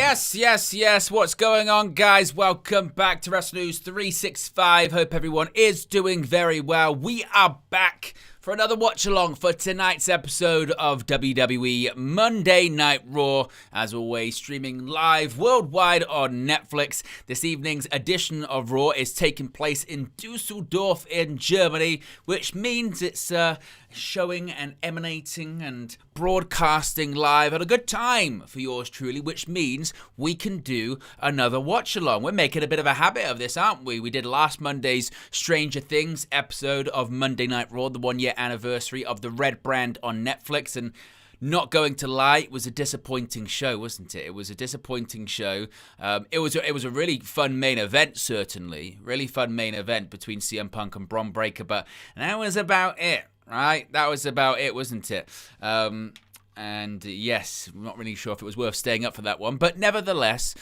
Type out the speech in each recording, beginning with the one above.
Yes. What's going on, guys? Welcome back to Wrestle News 365. Hope everyone is doing very well. We are back for another watch-along for tonight's episode of WWE Monday Night Raw. As always, streaming live worldwide on Netflix. This evening's edition of Raw is taking place in Dusseldorf in Germany, which means it's showing and emanating and broadcasting live at a good time for yours truly, which means we can do another watch-along. We're making a bit of a habit of this, aren't we? We did last Monday's Stranger Things episode of Monday Night Raw, the 1-year anniversary of the Red Brand on Netflix, and not going to lie, it was a disappointing show, wasn't it? It was a disappointing show. It was a really fun main event, certainly. Really fun main event between CM Punk and Bron Breakker, but that was about it. Right, that was about it, wasn't it? And yes, I'm not really sure if it was worth staying up for that one. But nevertheless,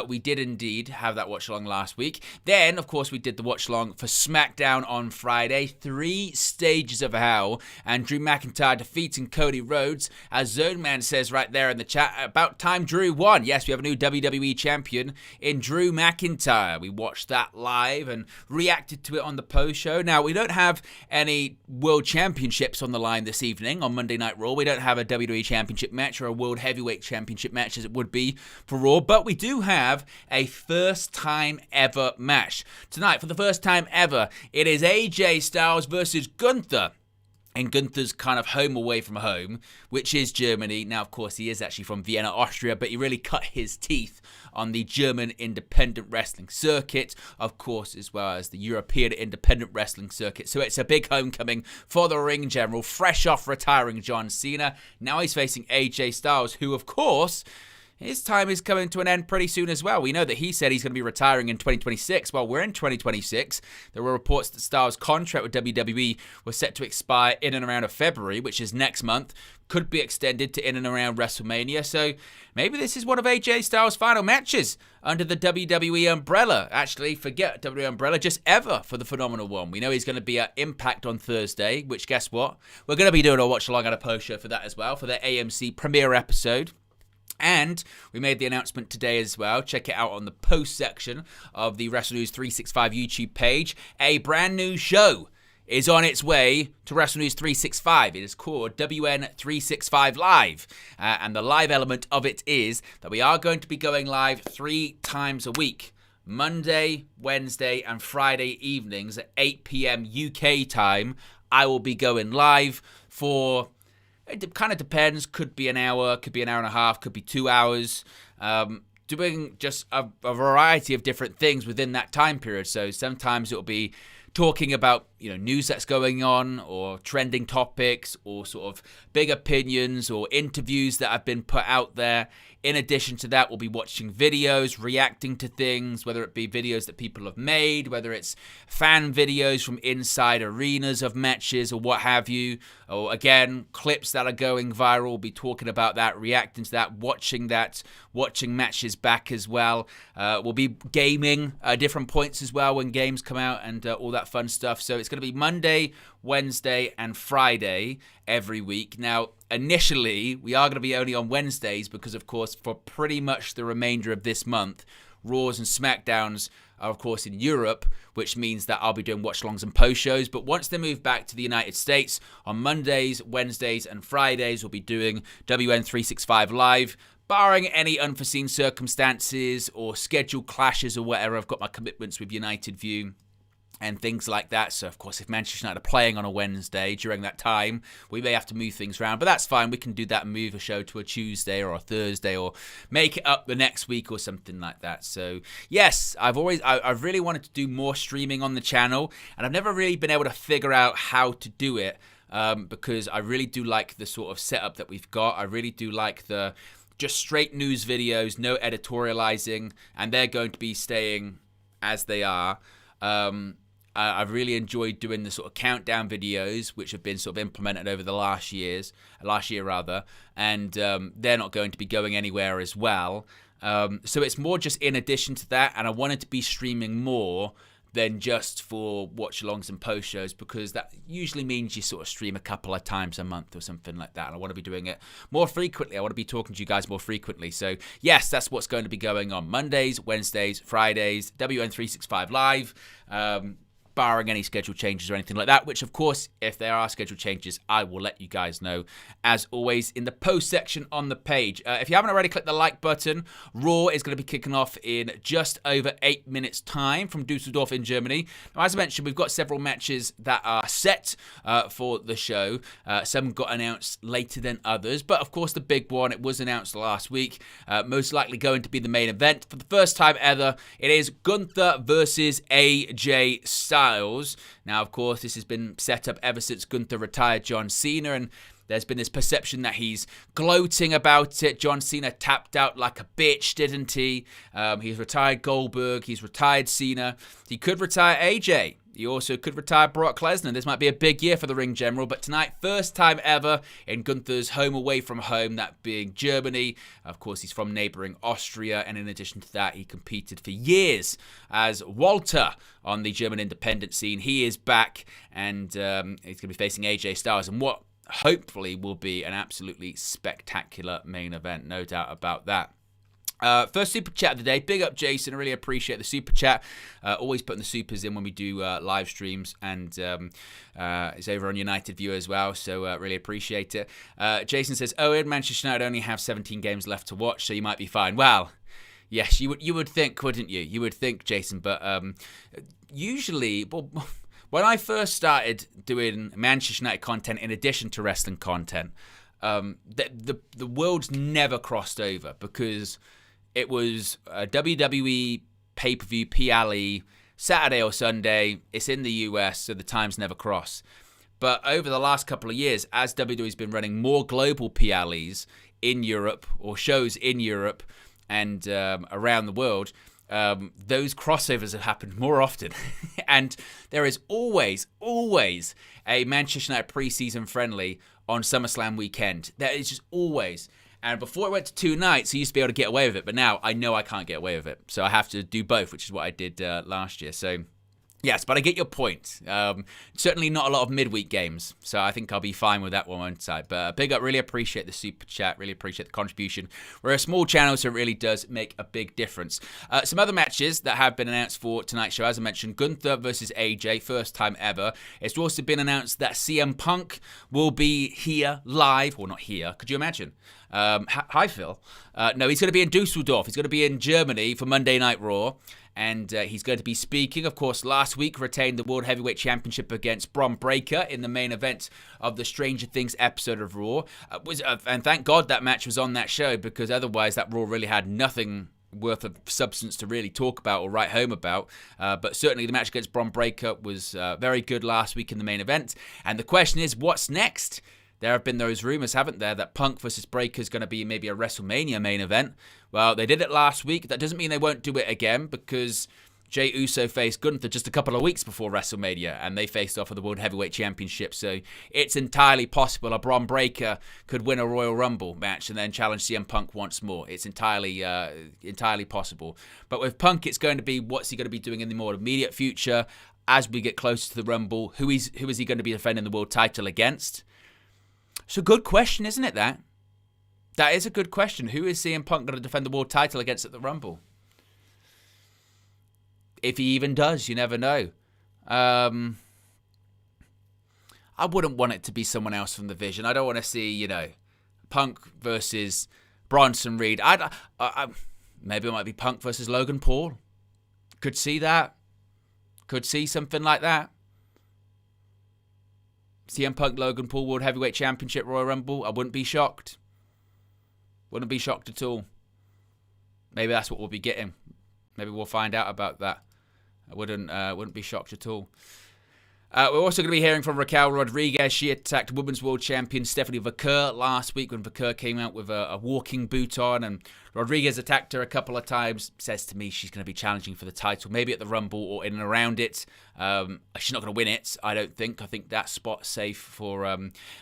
we did indeed have that watch-along last week. Then, of course, we did the watch-along for SmackDown on Friday. 3 stages of hell. And Drew McIntyre defeating Cody Rhodes. As Zone Man says right there in the chat, about time Drew won. Yes, we have a new WWE champion in Drew McIntyre. We watched that live and reacted to it on the post-show. Now, we don't have any World Championships on the line this evening on Monday Night Raw. We don't have a WWE Championship match or a World Heavyweight Championship match as it would be for Raw, but we do have a first time ever match. Tonight, for the first time ever, it is AJ Styles versus Gunther. And Gunther's kind of home away from home, which is Germany. Now, of course, he is actually from Vienna, Austria, but he really cut his teeth on the German independent wrestling circuit, of course, as well as the European independent wrestling circuit. So it's a big homecoming for the ring general, fresh off retiring John Cena. Now he's facing AJ Styles, who, of course, his time is coming to an end pretty soon as well. We know that he said he's going to be retiring in 2026. Well, we're in 2026. There were reports that Styles' contract with WWE was set to expire in and around February, which is next month. Could be extended to in and around WrestleMania. So maybe this is one of AJ Styles' final matches under the WWE umbrella. Actually, forget WWE umbrella, just ever for the Phenomenal One. We know he's going to be at Impact on Thursday, which guess what? We're going to be doing a watch-along and a post-show for that as well, for their AMC premiere episode. And we made the announcement today as well. Check it out on the post section of the Wrestle News 365 YouTube page. A brand new show is on its way to Wrestle News 365. It is called WN 365 Live. And the live element of it is that we are going to be going live 3 times a week. Monday, Wednesday, and Friday evenings at 8 p.m. UK time. I will be going live for... It kind of depends. Could be an hour, could be an hour and a half, could be 2 hours. Doing just a variety of different things within that time period. So sometimes it'll be talking about, news that's going on or trending topics or sort of big opinions or interviews that have been put out there. In addition to that, we'll be watching videos, reacting to things, whether it be videos that people have made, whether it's fan videos from inside arenas of matches or what have you, or again, clips that are going viral. We'll be talking about that, reacting to that, watching matches back as well. We'll be gaming at different points as well when games come out and all that fun stuff. So it's going to be Monday, Wednesday, and Friday every week. Now, initially, we are going to be only on Wednesdays because, of course, for pretty much the remainder of this month, Raws and SmackDowns are, of course, in Europe, which means that I'll be doing watch-alongs and post-shows. But once they move back to the United States, on Mondays, Wednesdays, and Fridays, we'll be doing WN365 Live. Barring any unforeseen circumstances or schedule clashes or whatever, I've got my commitments with United View and things like that. So, of course, if Manchester United are playing on a Wednesday during that time, we may have to move things around. But that's fine. We can do that and move a show to a Tuesday or a Thursday or make it up the next week or something like that. So, yes, I've really wanted to do more streaming on the channel, and I've never really been able to figure out how to do it because I really do like the sort of setup that we've got. I really do like the just straight news videos, no editorializing, and they're going to be staying as they are. I've really enjoyed doing the sort of countdown videos, which have been sort of implemented over the last year, and they're not going to be going anywhere as well. So it's more just in addition to that, and I wanted to be streaming more than just for watch-alongs and post-shows, because that usually means you sort of stream a couple of times a month or something like that. And I want to be doing it more frequently. I want to be talking to you guys more frequently. So, yes, that's what's going to be going on. Mondays, Wednesdays, Fridays, WN365 Live, barring any schedule changes or anything like that, which, of course, if there are schedule changes, I will let you guys know, as always, in the post section on the page. If you haven't already, click the like button. Raw is going to be kicking off in just over 8 minutes' time from Dusseldorf in Germany. Now, as I mentioned, we've got several matches that are set for the show. Some got announced later than others, but, of course, the big one, it was announced last week, most likely going to be the main event. For the first time ever, it is Gunther versus AJ Styles. Now, of course, this has been set up ever since Gunther retired John Cena, and there's been this perception that he's gloating about it. John Cena tapped out like a bitch, didn't he? He's retired Goldberg. He's retired Cena. He could retire AJ. He also could retire Brock Lesnar. This might be a big year for the Ring General, but tonight, first time ever in Gunther's home away from home, that being Germany. Of course, he's from neighboring Austria, and in addition to that, he competed for years as Walter on the German independent scene. He is back, and he's going to be facing AJ Styles, and what hopefully will be an absolutely spectacular main event, no doubt about that. First super chat of the day. Big up, Jason. I really appreciate the super chat. Always putting the supers in when we do live streams, and it's over on United View as well, so really appreciate it. Jason says, Owen, Manchester United only have 17 games left to watch, so you might be fine. Well, yes, you would think, wouldn't you? You would think, Jason, but usually, when I first started doing Manchester United content in addition to wrestling content, the worlds never crossed over, because it was a WWE pay-per-view PLE, Saturday or Sunday. It's in the US, so the times never cross. But over the last couple of years, as WWE's been running more global PLEs in Europe, or shows in Europe and around the world, those crossovers have happened more often. And there is always a Manchester United pre-season friendly on SummerSlam weekend. There is just always. And before it went to 2 nights, I used to be able to get away with it. But now I know I can't get away with it. So I have to do both, which is what I did last year. So, yes, but I get your point. Certainly not a lot of midweek games. So I think I'll be fine with that one, won't I? But big up, really appreciate the super chat. Really appreciate the contribution. We're a small channel, so it really does make a big difference. Some other matches that have been announced for tonight's show. As I mentioned, Gunther versus AJ, first time ever. It's also been announced that CM Punk will be here live. Well, not here. Could you imagine? Hi, Phil. No, he's going to be in Dusseldorf. He's going to be in Germany for Monday Night Raw. And he's going to be speaking. Of course, last week retained the World Heavyweight Championship against Bron Breakker in the main event of the Stranger Things episode of Raw. And thank God that match was on that show, because otherwise that Raw really had nothing worth of substance to really talk about or write home about. But certainly the match against Bron Breakker was very good last week in the main event. And the question is, what's next? There have been those rumors, haven't there, that Punk versus Breakker is going to be maybe a WrestleMania main event. Well, they did it last week. That doesn't mean they won't do it again, because Jey Uso faced Gunther just a couple of weeks before WrestleMania, and they faced off for the World Heavyweight Championship. So it's entirely possible a Bron Breakker could win a Royal Rumble match and then challenge CM Punk once more. It's entirely possible. But with Punk, it's going to be, what's he going to be doing in the more immediate future as we get closer to the Rumble? Who is he going to be defending the world title against? It's a good question, isn't it, that? That is a good question. Who is CM Punk going to defend the world title against at the Rumble? If he even does, you never know. I wouldn't want it to be someone else from the Vision. I don't want to see, Punk versus Bronson Reed. Maybe it might be Punk versus Logan Paul. Could see that. Could see something like that. CM Punk, Logan Paul, World Heavyweight Championship, Royal Rumble. I wouldn't be shocked. Wouldn't be shocked at all. Maybe that's what we'll be getting. Maybe we'll find out about that. I wouldn't be shocked at all. We're also going to be hearing from Raquel Rodriguez. She attacked Women's World Champion Stephanie Vaquer last week when Vaquer came out with a walking boot on, and Rodriguez attacked her a couple of times. Says to me she's going to be challenging for the title, maybe at the Rumble or in and around it. She's not going to win it, I don't think. I think that spot's safe for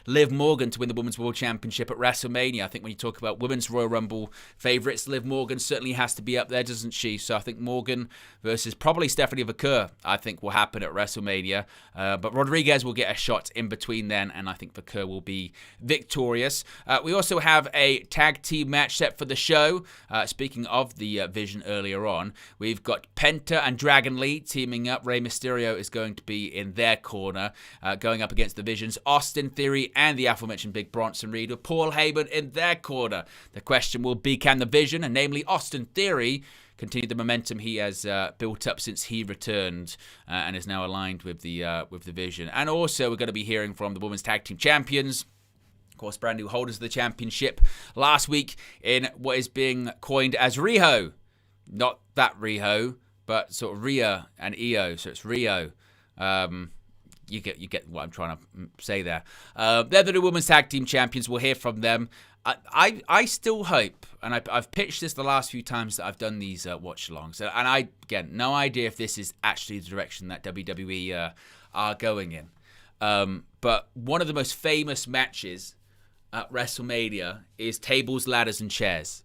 Liv Morgan to win the Women's World Championship at WrestleMania. I think when you talk about Women's Royal Rumble favourites, Liv Morgan certainly has to be up there, doesn't she? So I think Morgan versus probably Stephanie Vaquer, I think, will happen at WrestleMania. But Rodriguez will get a shot in between then, and I think Vaquer will be victorious. We also have a tag team match set for the show. Speaking of the Vision earlier on, we've got Penta and Dragon Lee teaming up. Rey Mysterio is going to be in their corner, going up against the Vision's Austin Theory and the aforementioned Big Bronson Reed, with Paul Heyman in their corner. The question will be, can the Vision, and namely Austin Theory, continue the momentum he has built up since he returned and is now aligned with the Vision? And also, we're going to be hearing from the Women's Tag Team Champions. Of course, brand new holders of the championship last week in what is being coined as Riho. Not that Riho, but sort of Rhea and Io, so it's Rio. You get what I'm trying to say there. They're the new Women's Tag Team Champions. We'll hear from them. I still hope, and I've pitched this the last few times that I've done these watch-alongs, and I, again, no idea if this is actually the direction that WWE are going in. But one of the most famous matches at WrestleMania is Tables, Ladders, and Chairs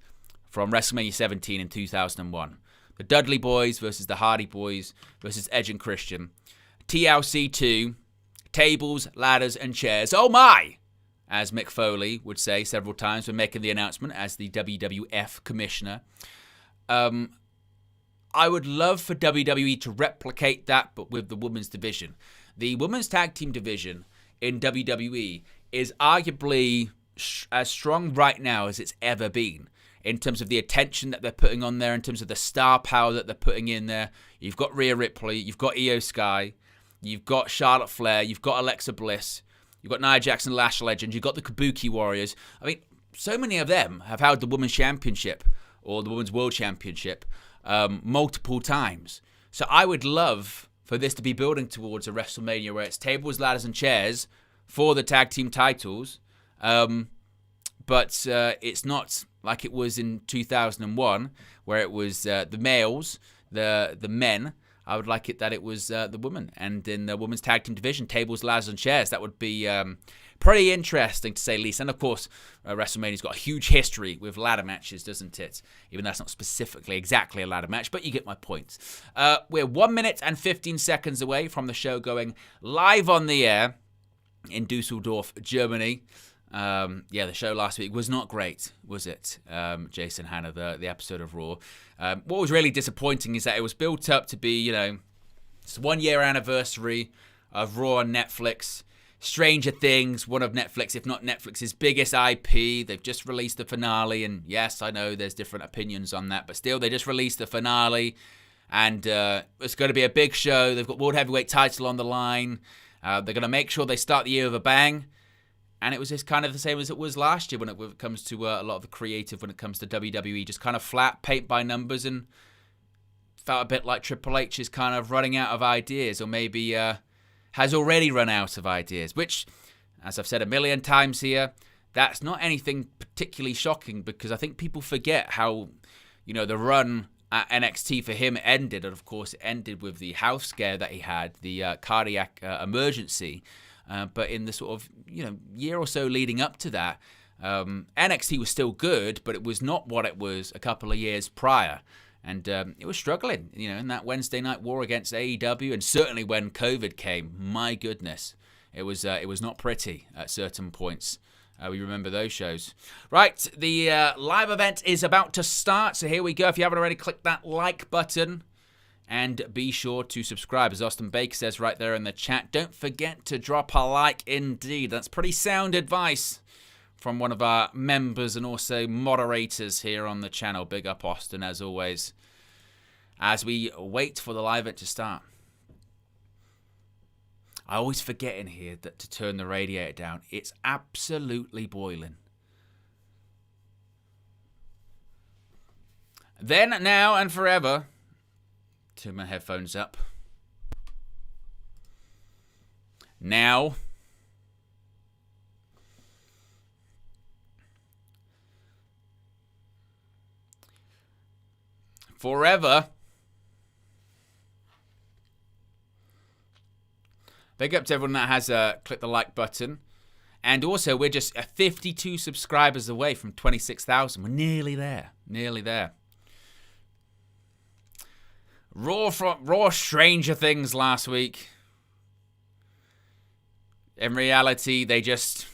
from WrestleMania 17 in 2001. The Dudley Boys versus the Hardy Boys versus Edge and Christian. TLC 2, Tables, Ladders, and Chairs. Oh my! As Mick Foley would say several times when making the announcement as the WWF commissioner. I would love for WWE to replicate that, but with the women's division. The women's tag team division in WWE is arguably as strong right now as it's ever been, in terms of the attention that they're putting on there, in terms of the star power that they're putting in there. You've got Rhea Ripley, you've got Io Sky, you've got Charlotte Flair, you've got Alexa Bliss, you've got Nia Jackson, Lash Legend, you've got the Kabuki Warriors. I mean, so many of them have held the Women's Championship or the Women's World Championship multiple times. So I would love for this to be building towards a WrestleMania where it's tables, ladders, and chairs for the tag team titles. But it's not like it was in 2001, where it was the males, the men. I would like it that it was the women. And in the women's tag team division, tables, ladders, and chairs. That would be pretty interesting, to say the least. And, of course, WrestleMania's got a huge history with ladder matches, doesn't it? Even though that's not specifically exactly a ladder match, but you get my point. We're 1 minute and 15 seconds away from the show going live on the air in Dusseldorf, Germany. The show last week was not great, was it, Jason Hanna, the episode of Raw? What was really disappointing is that it was built up to be, it's the 1 year anniversary of Raw on Netflix. Stranger Things, one of Netflix, if not Netflix's biggest IP. They've just released the finale, and yes, I know there's different opinions on that, but still, they just released the finale, and it's going to be a big show. They've got World Heavyweight title on the line. They're going to make sure they start the year with a bang. And it was just kind of the same as it was last year when it comes to a lot of the creative, when it comes to WWE. Just kind of flat, paint by numbers, and felt a bit like Triple H is kind of running out of ideas, or maybe has already run out of ideas. Which, as I've said a million times here, that's not anything particularly shocking, because I think people forget how, the run at NXT for him ended. And of course, it ended with the health scare that he had, the cardiac emergency. But in the sort of, year or so leading up to that, NXT was still good, but it was not what it was a couple of years prior. And it was struggling, in that Wednesday night war against AEW. And certainly when COVID came, my goodness, it was not pretty at certain points. We remember those shows. Right, the live event is about to start. So here we go. If you haven't already, click that like button. And be sure to subscribe, as Austin Baker says right there in the chat. Don't forget to drop a like indeed. That's pretty sound advice from one of our members and also moderators here on the channel. Big up, Austin, as always, as we wait for the live event to start. I always forget in here that to turn the radiator down. It's absolutely boiling. Then, now, and forever. Turn my headphones up. Now. forever. Big up to everyone that has clicked the like button. And also, we're just 52 subscribers away from 26,000. We're nearly there. Nearly there. Raw Stranger Things last week. In reality, they just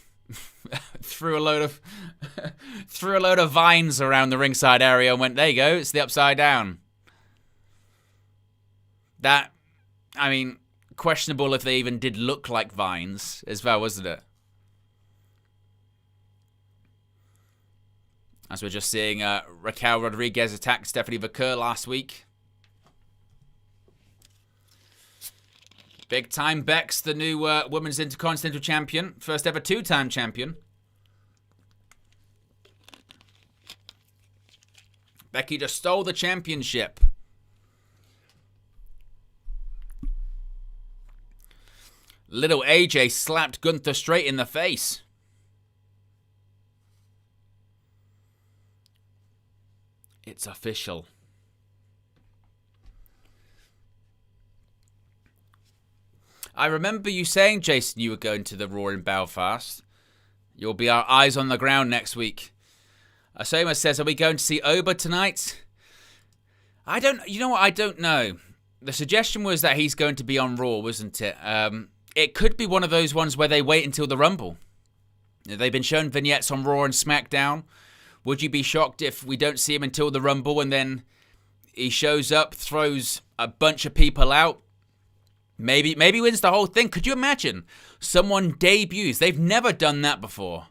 threw a load of vines around the ringside area and went, there you go, it's the upside down. That, I mean, questionable if they even did look like vines as well, wasn't it? As we're just seeing Raquel Rodriguez attack Stephanie Vaquer last week. Big time Bex, the new Women's Intercontinental Champion. First ever two-time champion. Becky just stole the championship. Little AJ slapped Gunther straight in the face. It's official. I remember you saying, Jason, you were going to the Raw in Belfast. You'll be our eyes on the ground next week. Asoma says, are we going to see Oba tonight? You know what? I don't know. The suggestion was that he's going to be on Raw, wasn't it? It could be one of those ones where they wait until the Rumble. They've been shown vignettes on Raw and SmackDown. Would you be shocked if we don't see him until the Rumble and then he shows up, throws a bunch of people out? Maybe wins the whole thing. Could you imagine someone debuts? They've never done that before.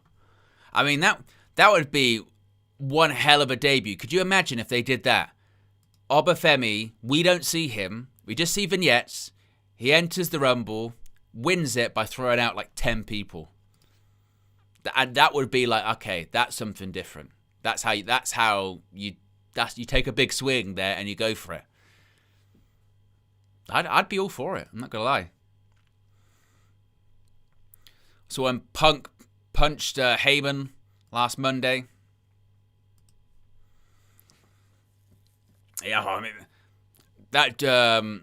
I mean, that would be one hell of a debut. Could you imagine if they did that? Obafemi, we don't see him. We just see vignettes. He enters the Rumble, wins it by throwing out like 10 people. And that would be like, okay, that's something different. That's how you take a big swing there and you go for it. I'd be all for it. I'm not gonna lie. So when Punk punched Heyman last Monday, yeah, I mean that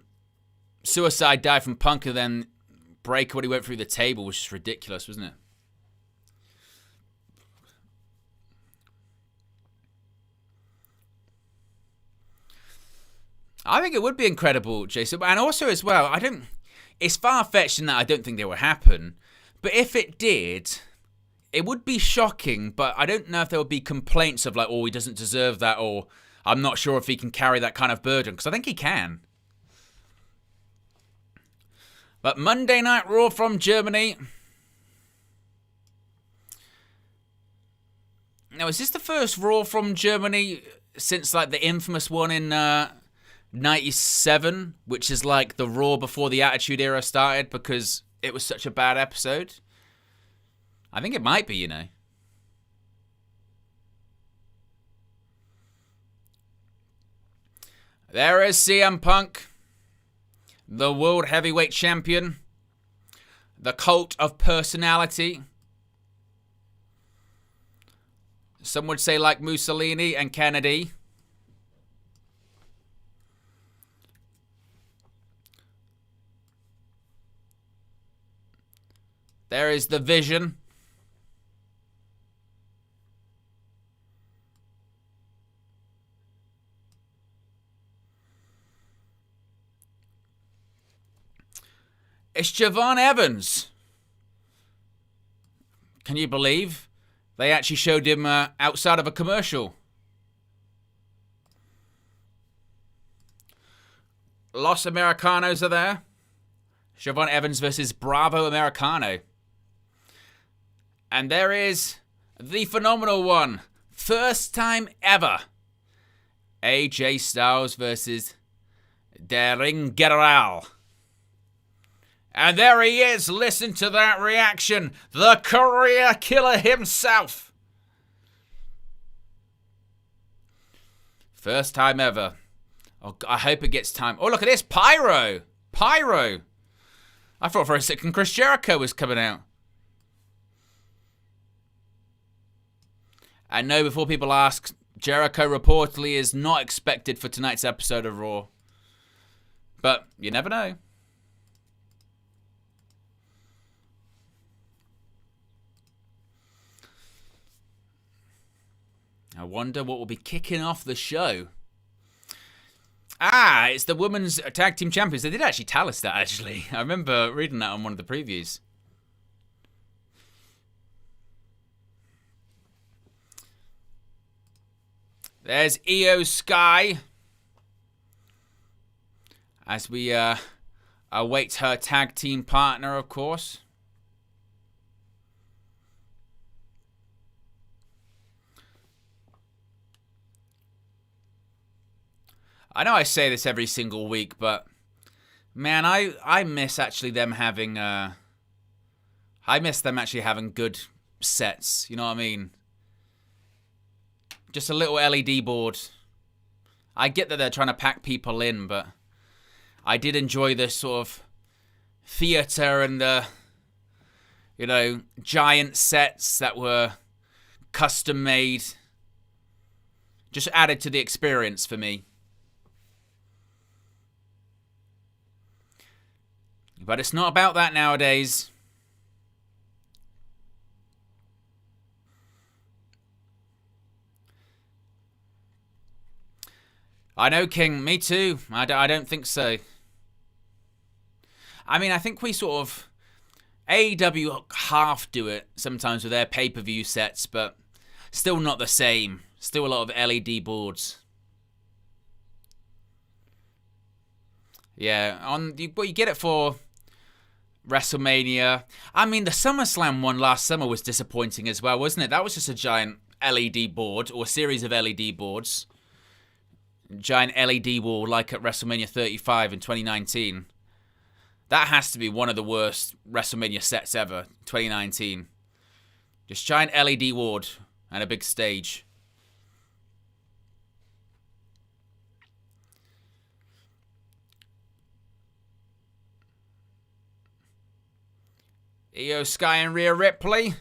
suicide dive from Punk and then break when he went through the table was just ridiculous, wasn't it? I think it would be incredible, Jason. And also as well, it's far-fetched in that I don't think it will happen. But if it did, it would be shocking. But I don't know if there would be complaints of like, oh, he doesn't deserve that. Or I'm not sure if he can carry that kind of burden. Because I think he can. But Monday Night Raw from Germany. Now, is this the first Raw from Germany since like the infamous one in 97, which is like the Raw before the Attitude Era started because it was such a bad episode? I think it might be, you know. There is CM Punk, the World Heavyweight Champion, the cult of personality. Some would say like Mussolini and Kennedy. There is the Vision. It's Javon Evans. Can you believe? They actually showed him outside of a commercial. Los Americanos are there. Javon Evans versus Bravo Americano. And there is the phenomenal one. First time ever. AJ Styles versus Der Ring General. And there he is. Listen to that reaction. The career killer himself. First time ever. Oh, I hope it gets time. Oh, look at this. Pyro. Pyro. I thought for a second Chris Jericho was coming out. And no, before people ask, Jericho reportedly is not expected for tonight's episode of Raw. But you never know. I wonder what will be kicking off the show. It's the Women's Tag Team Champions. They did actually tell us that, actually. I remember reading that on one of the previews. There's Io Sky. As we await her tag team partner, of course. I know I say this every single week, but man, I miss actually them having I miss them actually having good sets. You know what I mean? Just a little LED board. I get that they're trying to pack people in, but I did enjoy this sort of theater and the, giant sets that were custom made. Just added to the experience for me. But it's not about that nowadays. I know, King. Me too. I don't think so. I mean, I think we sort of... AEW half do it sometimes with their pay-per-view sets, but still not the same. Still a lot of LED boards. Yeah, but you get it for WrestleMania. I mean, the SummerSlam one last summer was disappointing as well, wasn't it? That was just a giant LED board, or a series of LED boards. Giant LED wall like at WrestleMania 35 in 2019. That has to be one of the worst WrestleMania sets ever, 2019. Just giant LED ward and a big stage. Io Sky and Rhea Ripley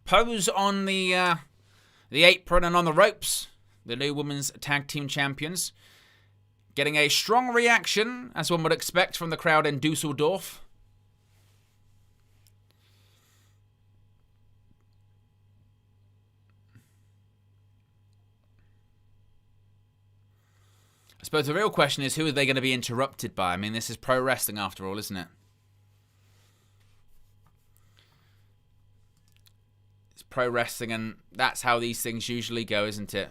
pose on the apron and on the ropes. The new Women's Tag Team Champions. Getting a strong reaction, as one would expect from the crowd in Dusseldorf. I suppose the real question is, who are they going to be interrupted by? I mean, this is pro wrestling after all, isn't it? It's pro wrestling, and that's how these things usually go, isn't it?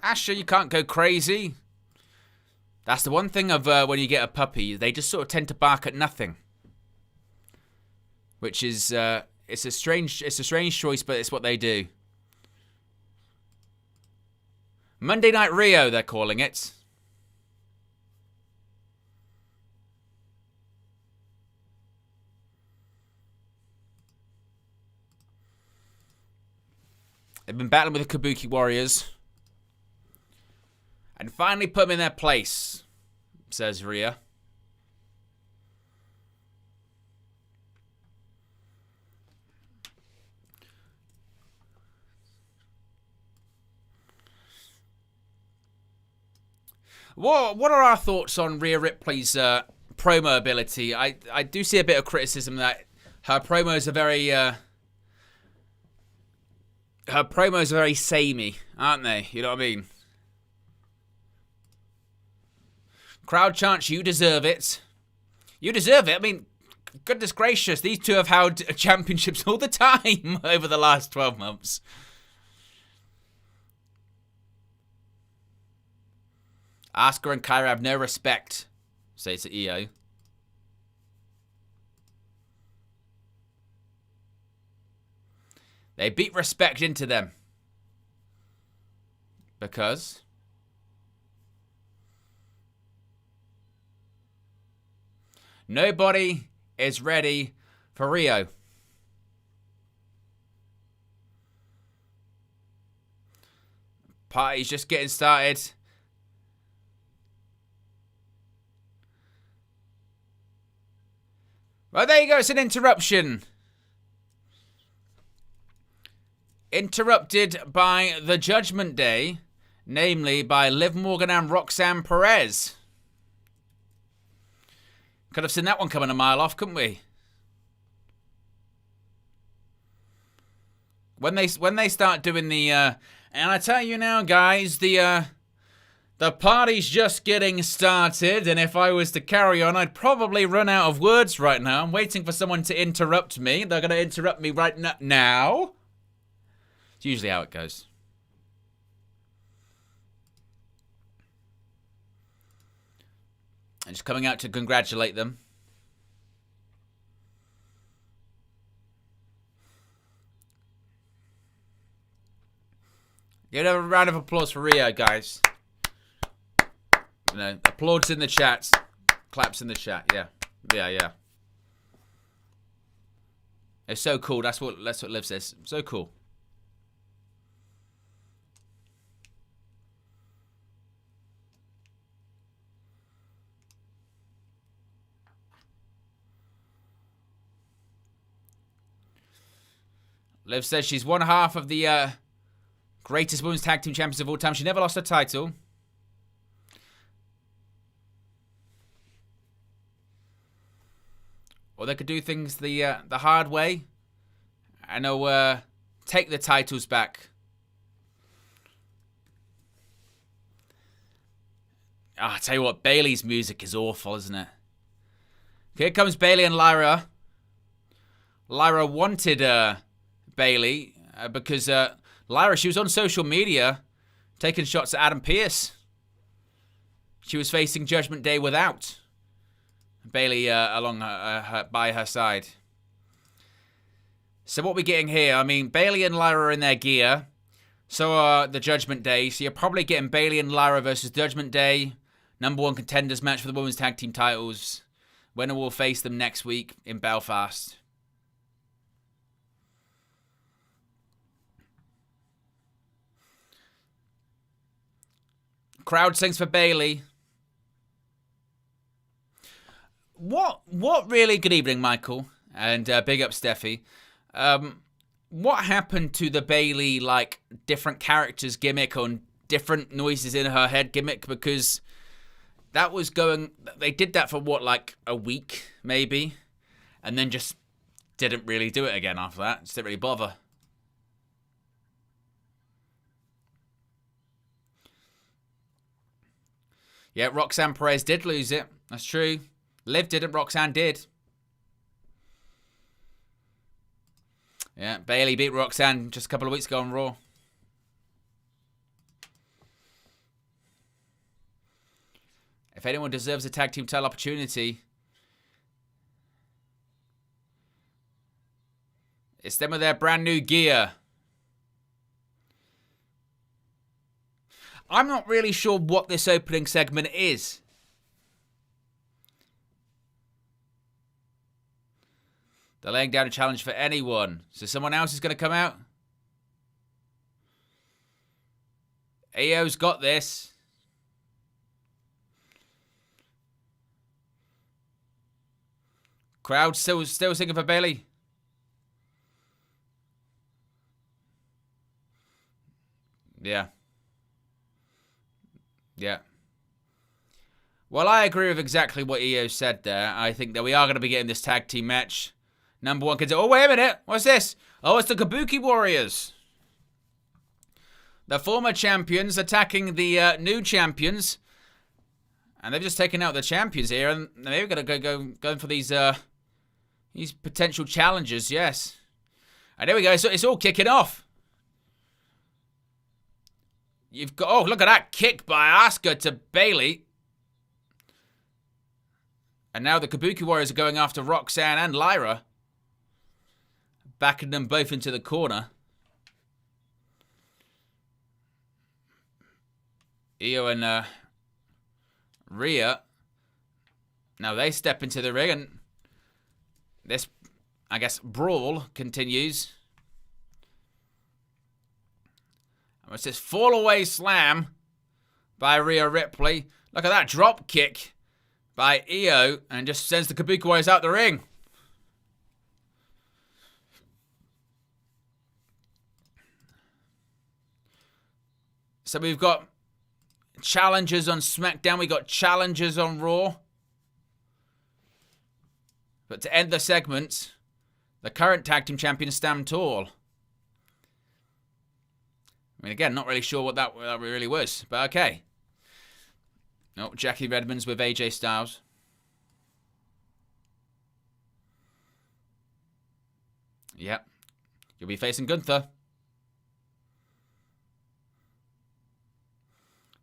Asher, you can't go crazy. That's the one thing of when you get a puppy, they just sort of tend to bark at nothing, which is it's a strange choice, but it's what they do. Monday Night Rio, they're calling it. They've been battling with the Kabuki Warriors. And finally put them in their place, says Rhea. What are our thoughts on Rhea Ripley's promo ability? I do see a bit of criticism that her promos are very samey, aren't they? You know what I mean? Crowd chants, you deserve it. You deserve it. I mean, goodness gracious, these two have held championships all the time over the last 12 months. Asuka and Kyra have no respect, say to Io. They beat respect into them. Because... nobody is ready for Rio. Party's just getting started. Well, there you go. It's an interruption. Interrupted by the Judgment Day, namely by Liv Morgan and Roxanne Perez. Could have seen that one coming a mile off, couldn't we? When they start doing the and I tell you now, guys, the party's just getting started, and if I was to carry on, I'd probably run out of words right now. I'm waiting for someone to interrupt me. They're going to interrupt me right now. It's usually how it goes. I'm just coming out to congratulate them. Give a round of applause for Rio, guys. You know, applauds in the chat, claps in the chat. Yeah. It's so cool. That's what Liv says. So cool. Liv says she's one half of the greatest women's tag team champions of all time. She never lost a title. Or they could do things the hard way and they'll take the titles back. I tell you what, Bayley's music is awful, isn't it? Here comes Bayley and Lyra. Lyra wanted Bayley because Lyra, she was on social media taking shots at Adam Pearce. She was facing Judgment Day without Bayley along by her side. So what we're getting here, I mean, Bayley and Lyra are in their gear. So are the Judgment Day. So you're probably getting Bayley and Lyra versus Judgment Day. #1 contenders match for the women's tag team titles. Winner will face them next week in Belfast. Crowd sings for Bayley. What really, good evening, Michael, and big up, Steffi. What happened to the Bayley, like, different characters gimmick on different noises in her head gimmick? Because that was going, they did that for what, like a week, maybe? And then just didn't really do it again after that. Just didn't really bother. Yeah, Roxanne Perez did lose it. That's true. Liv didn't, Roxanne did. Yeah, Bayley beat Roxanne just a couple of weeks ago on Raw. If anyone deserves a tag team title opportunity, it's them with their brand new gear. I'm not really sure what this opening segment is. They're laying down a challenge for anyone. So someone else is going to come out. AO's got this. Crowd still singing for Bayley. Yeah. Well, I agree with exactly what EO said there. I think that we are going to be getting this tag team match. #1 contender. Oh, wait a minute. What's this? Oh, it's the Kabuki Warriors. The former champions attacking the new champions. And they've just taken out the champions here. And they're going to go for these potential challenges, yes. And there we go. So it's all kicking off. You've got, oh, look at that kick by Asuka to Bayley. And now the Kabuki Warriors are going after Roxanne and Lyra. Backing them both into the corner. Io and Rhea. Now they step into the ring and this, I guess, brawl continues. And it's this fall away slam by Rhea Ripley. Look at that drop kick by Io and just sends the Kabuki Warriors out the ring. So we've got challengers on SmackDown. We got challengers on Raw. But to end the segment, the current tag team champions stand tall. I mean, again, not really sure what that really was, but okay. Oh, Jackie Redmond's with AJ Styles. Yep. You'll be facing Gunther.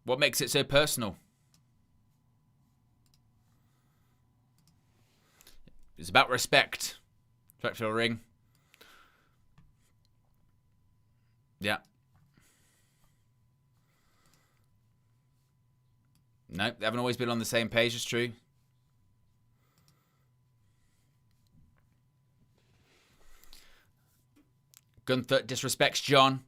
What makes it so personal? It's about respect. Respect for the ring. Yeah. No, they haven't always been on the same page, it's true. Gunther disrespects John.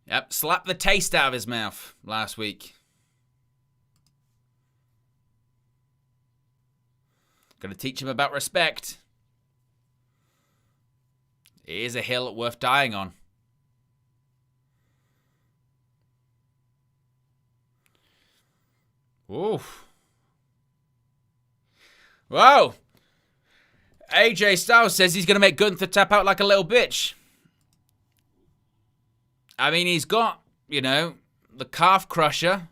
Yep, slapped the taste out of his mouth last week. Gonna teach him about respect. It is a hill worth dying on. Oof. Whoa. AJ Styles says he's going to make Gunther tap out like a little bitch. I mean, he's got, you know, the calf crusher.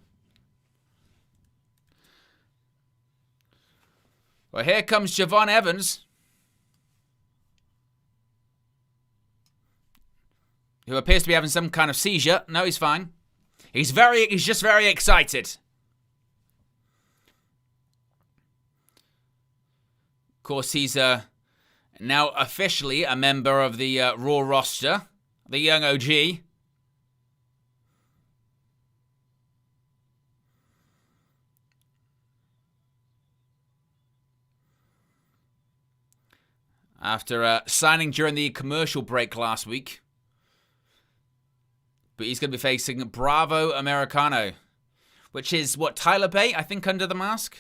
Well, here comes Javon Evans, who appears to be having some kind of seizure. No, he's fine. He's just very excited. Of course, he's now officially a member of the Raw roster, the young OG. After signing during the commercial break last week. But he's going to be facing Bravo Americano, which is, what, Tyler Bate, I think, under the mask?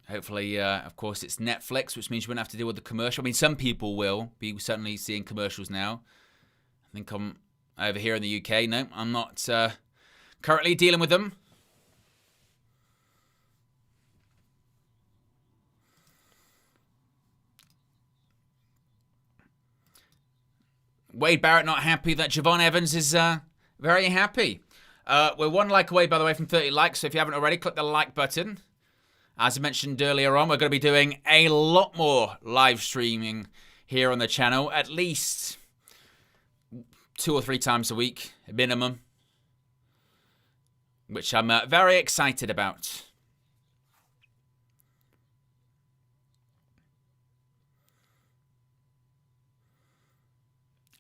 Hopefully, of course, it's Netflix, which means you won't have to deal with the commercial. I mean, some people will be certainly seeing commercials now. I think I'm over here in the UK. No, I'm not currently dealing with them. Wade Barrett not happy that Javon Evans is very happy. We're one like away, by the way, from 30 likes. So if you haven't already, click the like button. As I mentioned earlier on, we're going to be doing a lot more live streaming here on the channel. At least 2 or 3 times a week, minimum. Which I'm very excited about.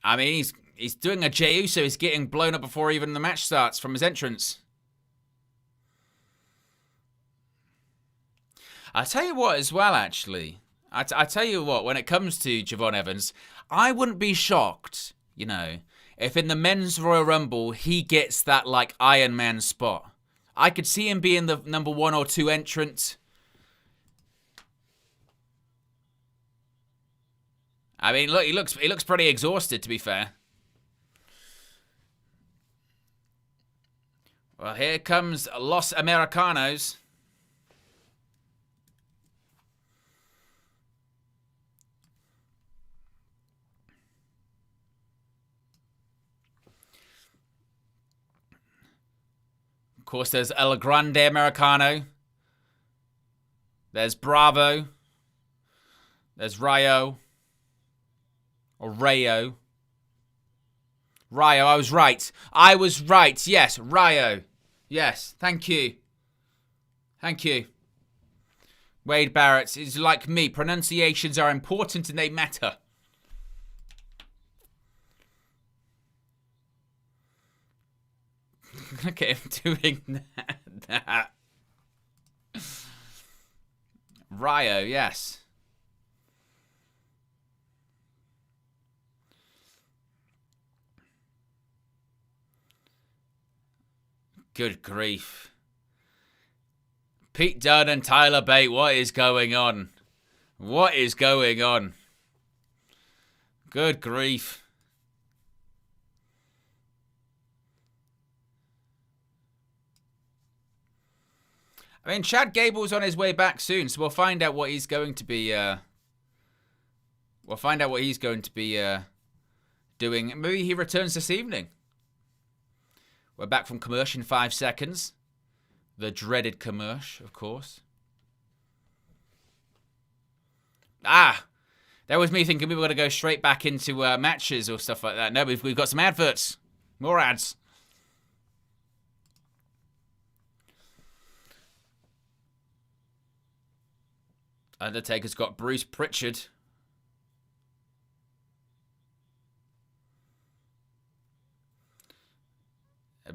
I mean, he's doing a Jey Uso. He's getting blown up before even the match starts from his entrance. I tell you what as well, actually. I tell you what, when it comes to Javon Evans, I wouldn't be shocked, you know, if in the men's Royal Rumble he gets that, like, Iron Man spot. I could see him being the number 1 or 2 entrant. I mean, look, he looks pretty exhausted, to be fair. Well, here comes Los Americanos. Of course, there's El Grande Americano. There's Bravo. There's Rayo. Or Rayo. Rayo, I was right. I was right. Yes, Rayo. Yes, thank you. Thank you. Wade Barrett is like me. Pronunciations are important and they matter. Look at him doing that. Rayo, yes. Good grief. Pete Dunne and Tyler Bate, what is going on? What is going on? Good grief. I mean, Chad Gable's on his way back soon, so we'll find out what he's going to be. We'll find out what he's going to be doing. Maybe he returns this evening. We're back from commercial in 5 seconds. The dreaded commercial, of course. Ah, that was me thinking we were going to go straight back into matches or stuff like that. No, we've got some adverts. More ads. Undertaker's got Bruce Pritchard.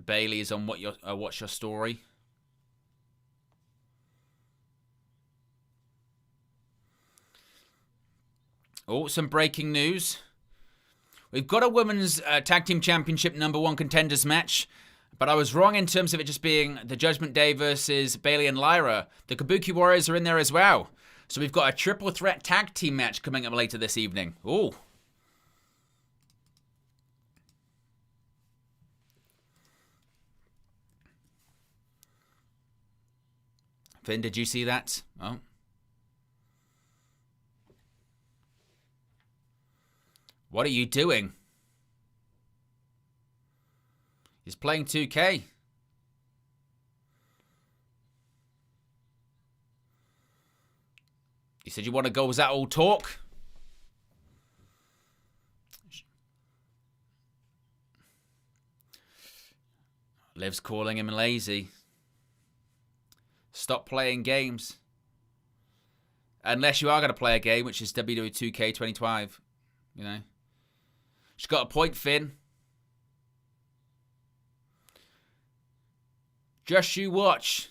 Bailey is on What's Your Story. Oh, some breaking news. We've got a women's tag team championship #1 contenders match, but I was wrong in terms of it just being the Judgment Day versus Bailey and Lyra. The Kabuki Warriors are in there as well. So we've got a triple threat tag team match coming up later this evening. Ooh. Finn, did you see that? Oh. What are you doing? He's playing 2K. You said you want to go, was that all talk? Liv's calling him lazy. Stop playing games. Unless you are going to play a game, which is WWE 2K25. You know. She's got a point, Finn. Just you watch.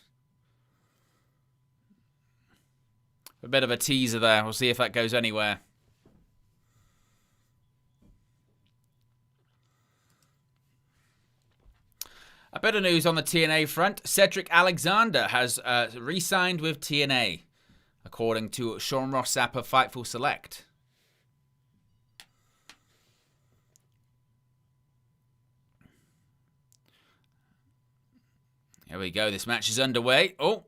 A bit of a teaser there. We'll see if that goes anywhere. A bit of news on the TNA front. Cedric Alexander has re-signed with TNA, according to Sean Ross Sapp of Fightful Select. Here we go. This match is underway. Oh,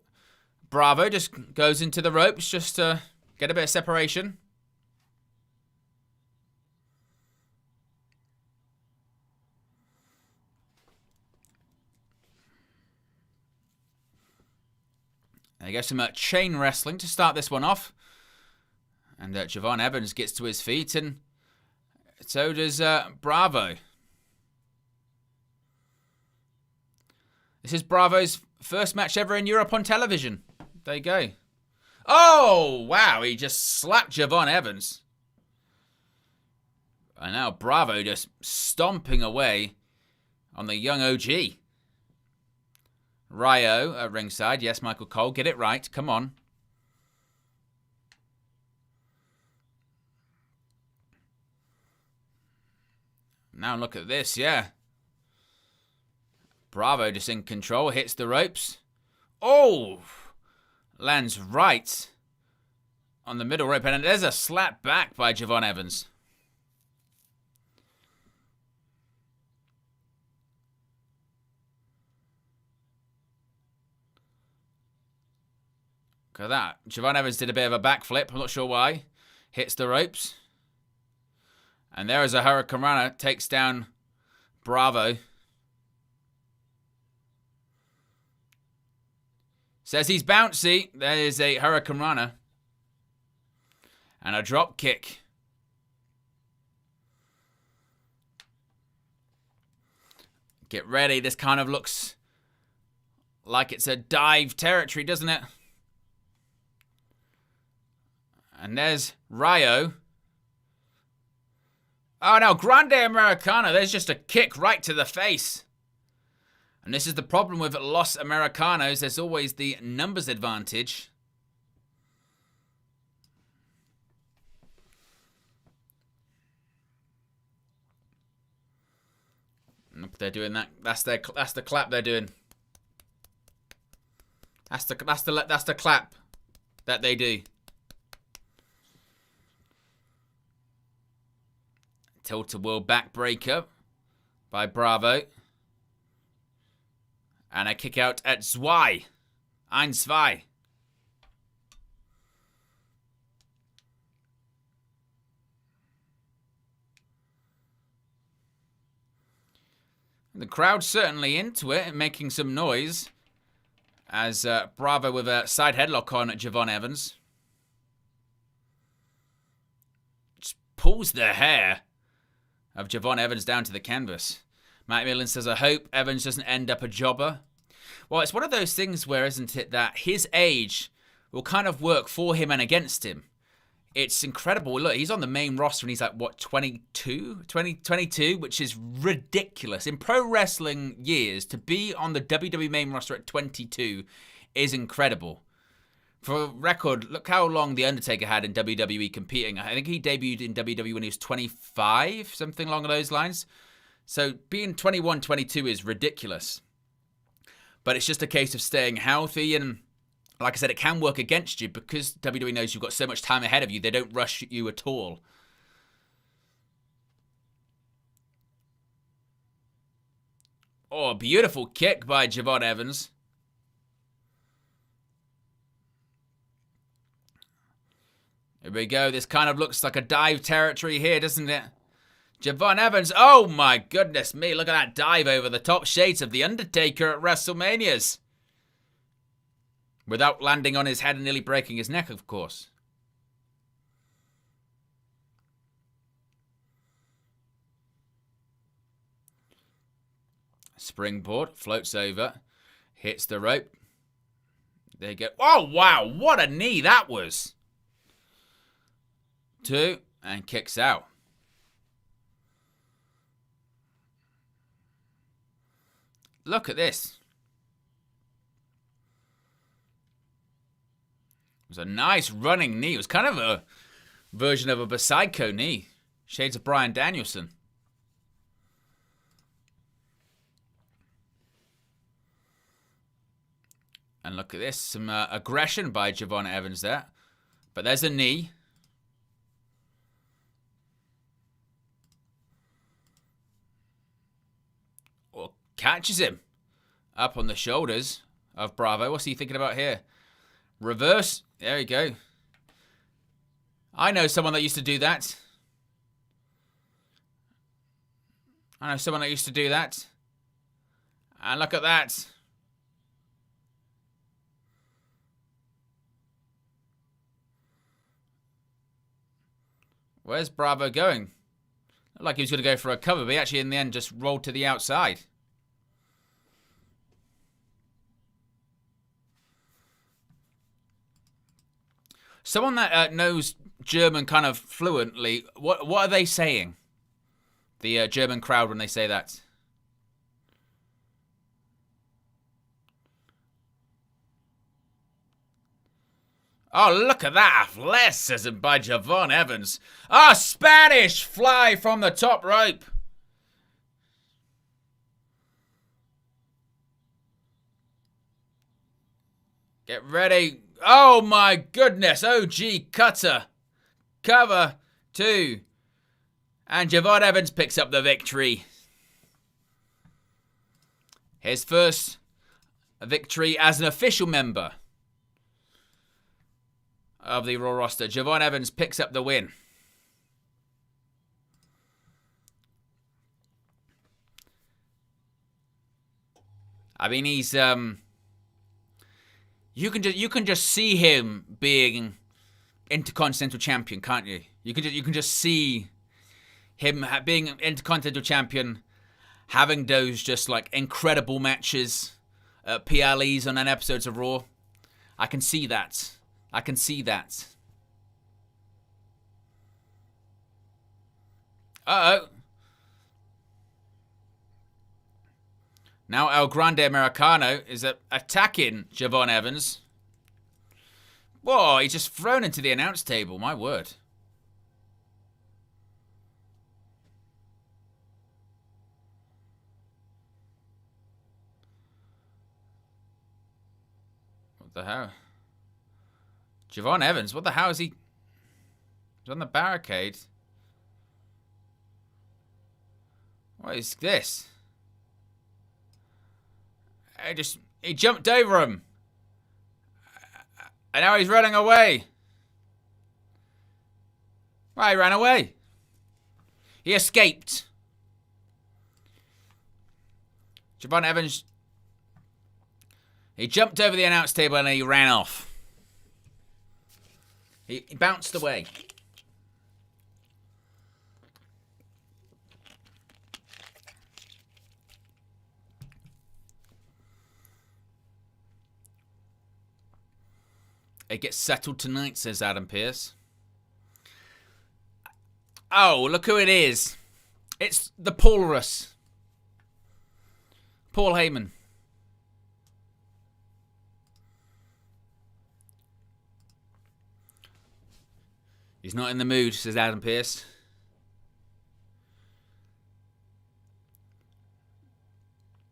Bravo just goes into the ropes just to get a bit of separation. There you go, some chain wrestling to start this one off. And Javon Evans gets to his feet, and so does Bravo. This is Bravo's first match ever in Europe on television. There you go. Oh, wow, he just slapped Javon Evans. And now Bravo just stomping away on the young OG. Ryo at ringside. Yes, Michael Cole. Get it right. Come on. Now look at this. Yeah. Bravo just in control. Hits the ropes. Oh! Lands right on the middle rope. And there's a slap back by Javon Evans. Look at that. Javon Evans did a bit of a backflip. I'm not sure why. Hits the ropes. And there is a Hurricane Runner. Takes down Bravo. Says he's bouncy. There is a Hurricane Runner. And a drop kick. Get ready. This kind of looks like it's a dive territory, doesn't it? And there's Ryo. Oh no, Grande Americana. There's just a kick right to the face. And this is the problem with Los Americanos. There's always the numbers advantage. Nope, they're doing that. That's the clap they're doing. That's the clap that they do. Tilt-a-whirl backbreaker by Bravo. And a kick out at Zwei. 1-2. The crowd's certainly into it and making some noise. As Bravo with a side headlock on Javon Evans. Just pulls the hair of Javon Evans down to the canvas. Matt Millen says, I hope Evans doesn't end up a jobber. Well, it's one of those things where, isn't it, that his age will kind of work for him and against him. It's incredible. Look, he's on the main roster and he's like, what, 22, which is ridiculous. In pro wrestling years, to be on the WWE main roster at 22 is incredible. For record, look how long The Undertaker had in WWE competing. I think he debuted in WWE when he was 25, something along those lines. So being 21, 22 is ridiculous. But it's just a case of staying healthy, and like I said, it can work against you because WWE knows you've got so much time ahead of you. They don't rush you at all. Oh, a beautiful kick by Javon Evans. Here we go. This kind of looks like a dive territory here, doesn't it? Javon Evans. Oh, my goodness me. Look at that dive over the top. Shades of The Undertaker at WrestleManias. Without landing on his head and nearly breaking his neck, of course. Springboard. Floats over. Hits the rope. There you go. Oh, wow. What a knee that was. 2. And kicks out. Look at this. It was a nice running knee. It was kind of a version of a Psycho knee. Shades of Bryan Danielson. And look at this. Some aggression by Javon Evans there. But there's a knee. Well, catches him up on the shoulders of Bravo. What's he thinking about here? Reverse. There you go. I know someone that used to do that. And look at that. Where's Bravo going? Looked like he was going to go for a cover, but he actually in the end just rolled to the outside. Someone that knows German kind of fluently, what are they saying? The German crowd when they say that. Oh, look at that athleticism by Javon Evans. Oh, Spanish fly from the top rope. Get ready. Oh, my goodness. OG cutter. Cover 2. And Javon Evans picks up the victory. His first victory as an official member of the Raw roster. Javon Evans picks up the win. I mean, he's you can just see him being Intercontinental Champion, can't you? You can just see him being Intercontinental Champion, having those just like incredible matches, PLEs on an episodes of Raw. I can see that. Uh-oh. Now El Grande Americano is attacking Javon Evans. Whoa, he's just thrown into the announce table, my word. What the hell? Javon Evans, what the hell is he? He's on the barricade. What is this? He jumped over him. And now he's running away. Well, he ran away. He escaped. Javon Evans. He jumped over the announce table and he ran off. He bounced away. It gets settled tonight, says Adam Pearce. Oh, look who it is. It's the Paulrus. Paul Heyman. He's not in the mood, says Adam Pearce.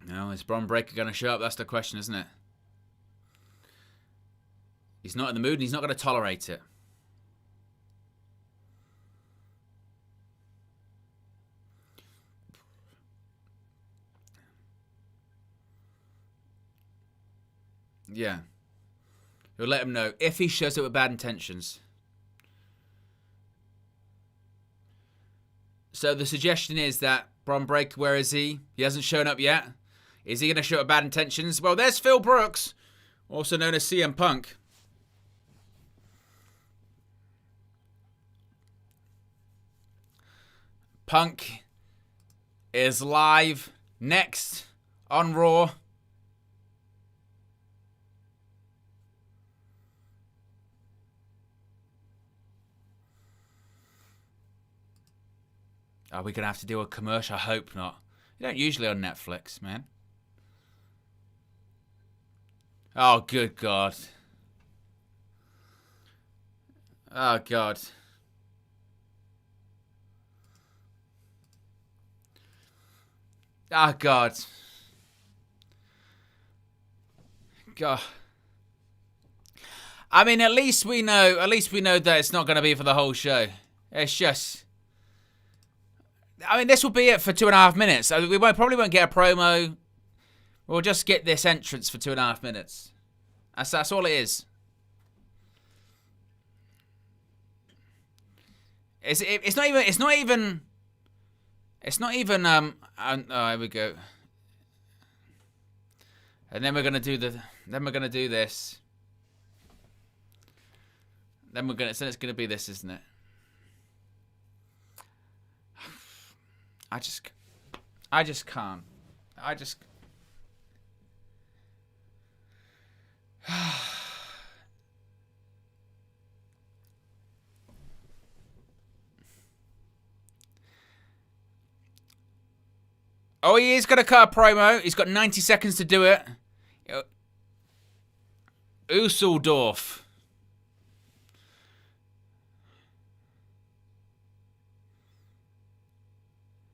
No, is Bron Breakker going to show up? That's the question, isn't it? He's not in the mood and he's not going to tolerate it. Yeah. He'll let him know if he shows up with bad intentions. So the suggestion is that Bron Breakker, where is he? He hasn't shown up yet. Is he going to show up bad intentions? Well, there's Phil Brooks, also known as CM Punk. Punk is live next on Raw. Are we going to have to do a commercial? I hope not. You don't usually on Netflix, man. Oh, good God. Oh, God. Oh, God. God. I mean, at least we know that it's not going to be for the whole show. It's just... I mean, this will be it for 2.5 minutes. We probably won't get a promo. We'll just get this entrance for 2.5 minutes. That's all it is. It's not even. Oh, here we go. And then we're gonna do this. Then it's gonna be this, isn't it? I just can't. Oh, he is going to cut a promo. He's got 90 seconds to do it. Useldorf.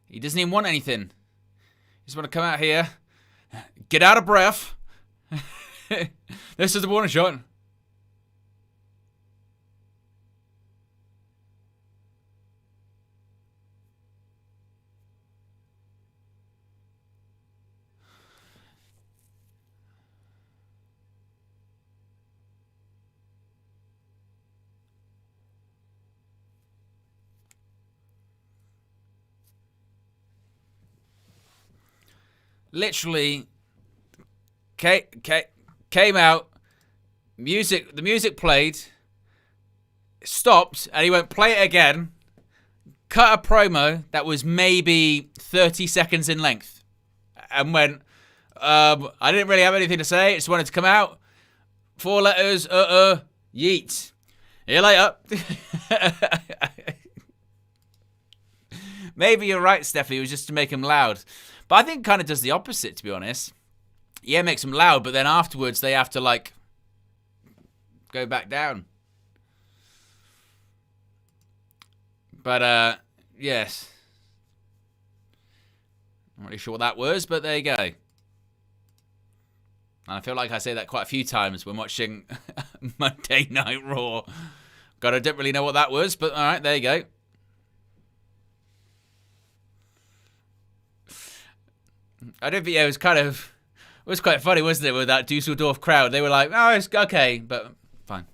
He doesn't even want anything. He just want to come out here, get out of breath. This is the warning shot. Literally came out, the music played, stopped, and he went play it again, cut a promo that was maybe 30 seconds in length, and went, I didn't really have anything to say, just wanted to come out, 4 letters, yeet. See you later. Maybe you're right, Stephanie, it was just to make him loud. But I think it kind of does the opposite, to be honest. Yeah, it makes them loud, but then afterwards they have to, like, go back down. But, yes. I'm not really sure what that was, but there you go. And I feel like I say that quite a few times when watching Monday Night Raw. God, I don't really know what that was, but all right, there you go. I don't think it was it was quite funny, wasn't it, with that Dusseldorf crowd? They were like, oh, it's okay, but fine.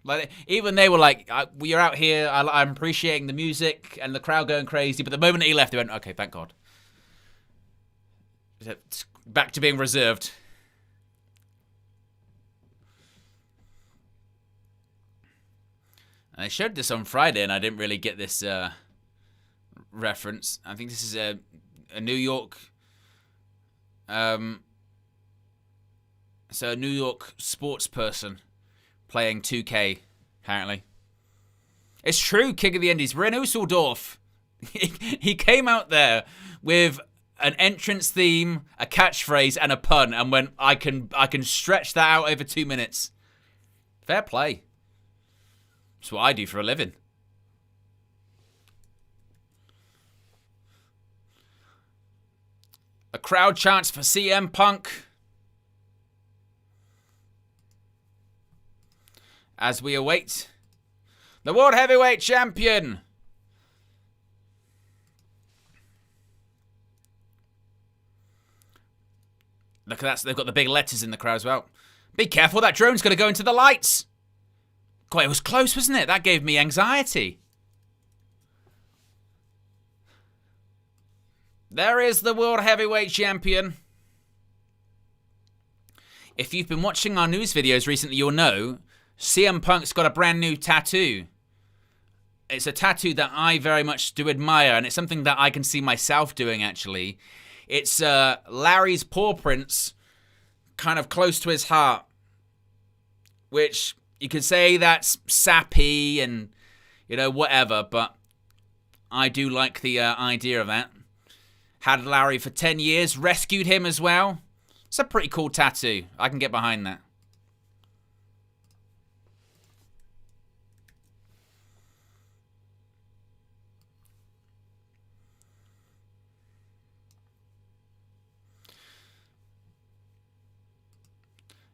Like, even they were like, we're out here, I'm appreciating the music and the crowd going crazy, but the moment he left, they went, okay, thank God. Back to being reserved. And I showed this on Friday, and I didn't really get this reference. I think this is a New York, so a New York sports person playing 2K, apparently. It's true, King of the Indies. We're in Dusseldorf. He came out there with an entrance theme, a catchphrase, and a pun, and went, I can stretch that out over 2 minutes. Fair play. That's what I do for a living. A crowd chants for CM Punk as we await the World Heavyweight Champion. Look at that. So they've got the big letters in the crowd as well. Be careful, that drone's going to go into the lights. God, it was close, wasn't it? That gave me anxiety. There is the World Heavyweight Champion. If you've been watching our news videos recently, you'll know CM Punk's got a brand new tattoo. It's a tattoo that I very much do admire, and it's something that I can see myself doing, actually. It's Larry's paw prints kind of close to his heart, which you could say that's sappy and, you know, whatever, but I do like the idea of that. Had Larry for 10 years, rescued him as well. It's a pretty cool tattoo. I can get behind that.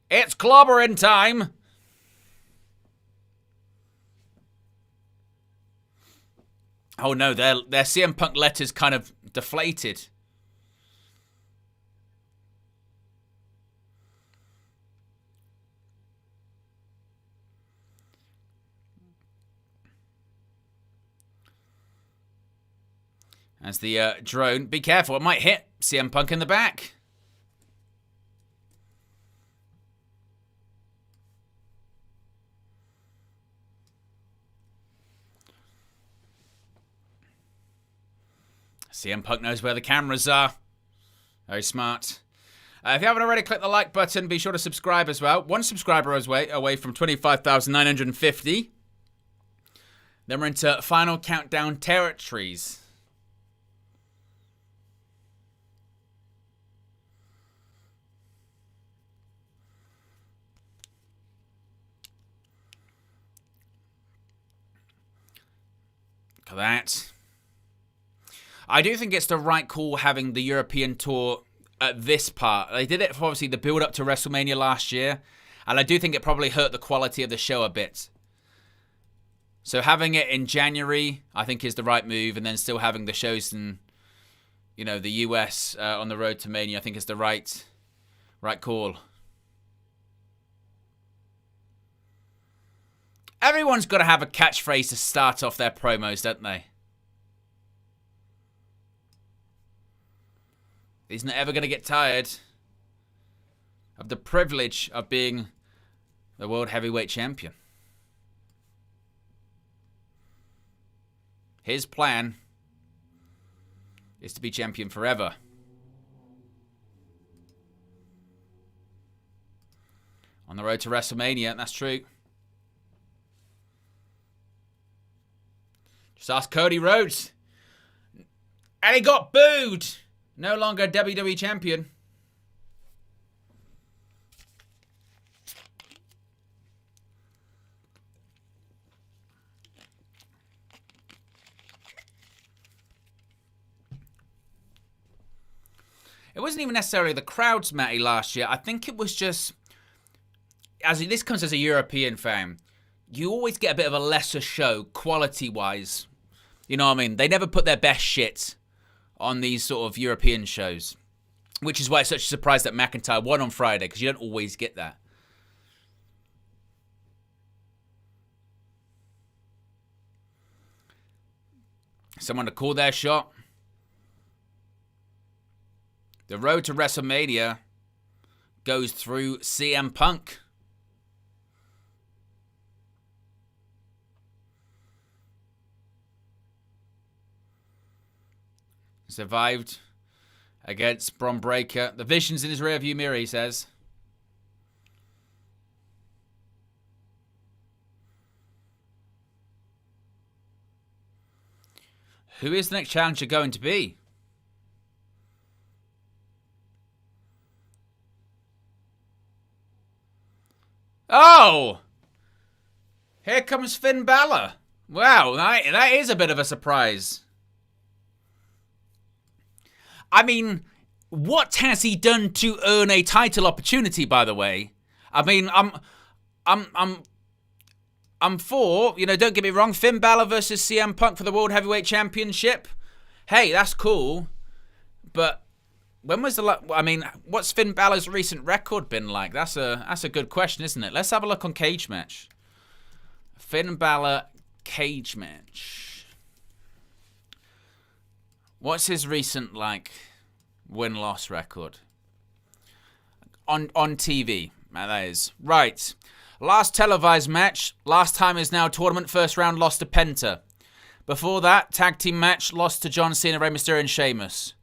It's clobbering time. Oh no, their CM Punk letters kind of deflated. As the drone, be careful, it might hit CM Punk in the back. CM Punk knows where the cameras are. Very smart. If you haven't already, click the like button. Be sure to subscribe as well. One subscriber away from 25,950. Then we're into final countdown territories. Look at that. I do think it's the right call having the European tour at this part. They did it for obviously the build up to WrestleMania last year, and I do think it probably hurt the quality of the show a bit. So having it in January, I think, is the right move, and then still having the shows in, you know, the US on the road to Mania, I think is the right call. Everyone's got to have a catchphrase to start off their promos, don't they? He's not ever going to get tired of the privilege of being the World Heavyweight Champion. His plan is to be champion forever. On the road to WrestleMania, that's true. Just ask Cody Rhodes. And he got booed. No longer WWE champion. It wasn't even necessarily the crowds, Matty, last year. I think it was just, as this comes as a European fan, you always get a bit of a lesser show, quality-wise. You know what I mean? They never put their best shit on these sort of European shows. Which is why it's such a surprise that McIntyre won on Friday, because you don't always get that. Someone to call their shot. The road to WrestleMania goes through CM Punk. Survived against Bron Breakker. The vision's in his rearview mirror, he says. Who is the next challenger going to be? Oh! Here comes Finn Balor. Wow, that is a bit of a surprise. I mean, what has he done to earn a title opportunity, by the way? I mean, I'm for, don't get me wrong, Finn Balor versus CM Punk for the World Heavyweight Championship. Hey, that's cool. But when was what's Finn Balor's recent record been like? That's a good question, isn't it? Let's have a look on Cage Match. Finn Balor Cage Match. What's his recent, win-loss record? On TV, that is. Right. Last televised match. Last time is now tournament first round lost to Penta. Before that, tag team match lost to John Cena, Rey Mysterio, and Sheamus.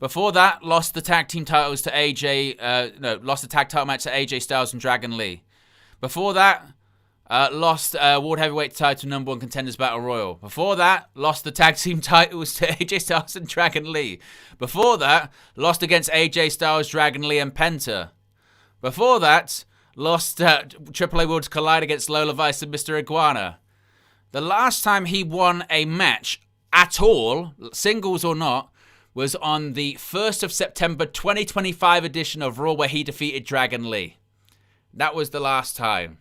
Before that, lost the tag team titles to lost the tag title match to AJ Styles and Dragon Lee. Before that, lost World Heavyweight title number 1 contenders battle royal. Before that, lost the tag team titles to AJ Styles and Dragon Lee. Before that, lost against AJ Styles, Dragon Lee, and Penta. Before that, lost AAA Worlds Collide against Lola Vice and Mr. Iguana. The last time he won a match at all, singles or not, was on the 1st of September 2025 edition of Raw, where he defeated Dragon Lee. That was the last time.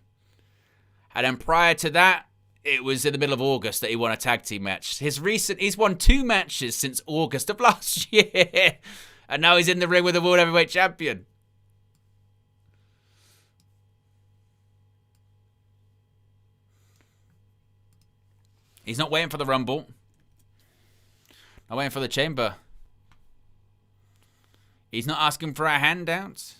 And then prior to that, it was in the middle of August that he won a tag team match. He's won 2 matches since August of last year. And now he's in the ring with the World Heavyweight Champion. He's not waiting for the Rumble. Not waiting for the Chamber. He's not asking for a handout.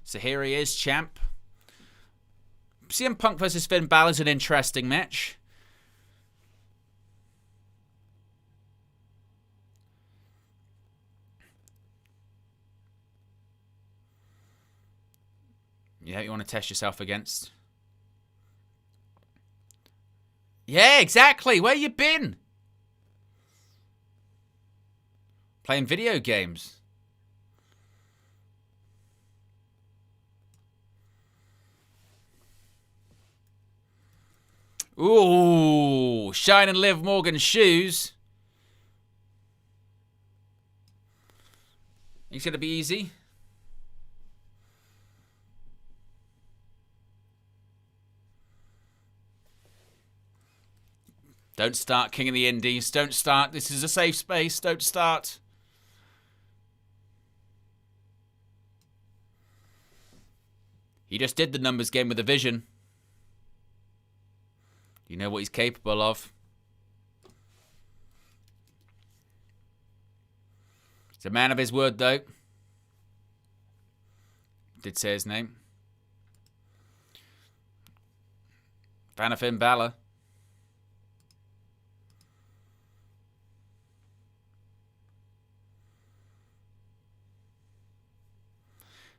So here he is, champ. CM Punk versus Finn Balor is an interesting match. Yeah, you want to test yourself against? Yeah, exactly. Where you been? Playing video games. Ooh, Shine and Liv Morgan's shoes. It's going to be easy. Don't start, King of the Indies. Don't start. This is a safe space. Don't start. He just did the numbers game with a vision. You know what he's capable of. He's a man of his word, though. Did say his name. Fan of Finn Balor.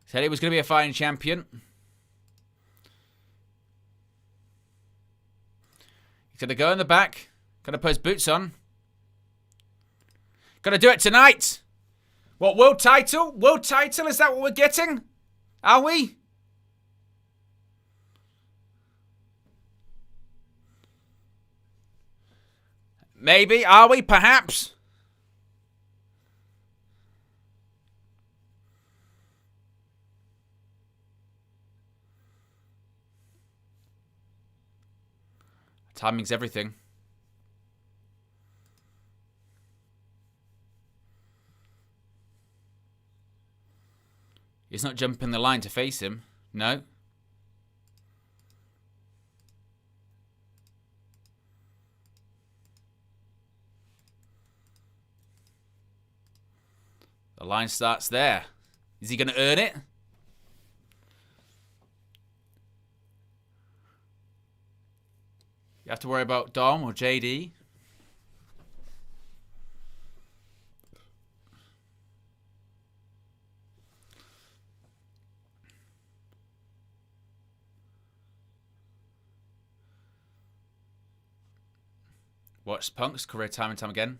Said he was going to be a fighting champion. He's going to go in the back. Going to put his boots on. Going to do it tonight. What, world title? World title? Is that what we're getting? Are we? Maybe. Are we? Perhaps. Timing's everything. He's not jumping the line to face him. No. The line starts there. Is he going to earn it? You have to worry about Dom or JD. Watch Punk's career time and time again.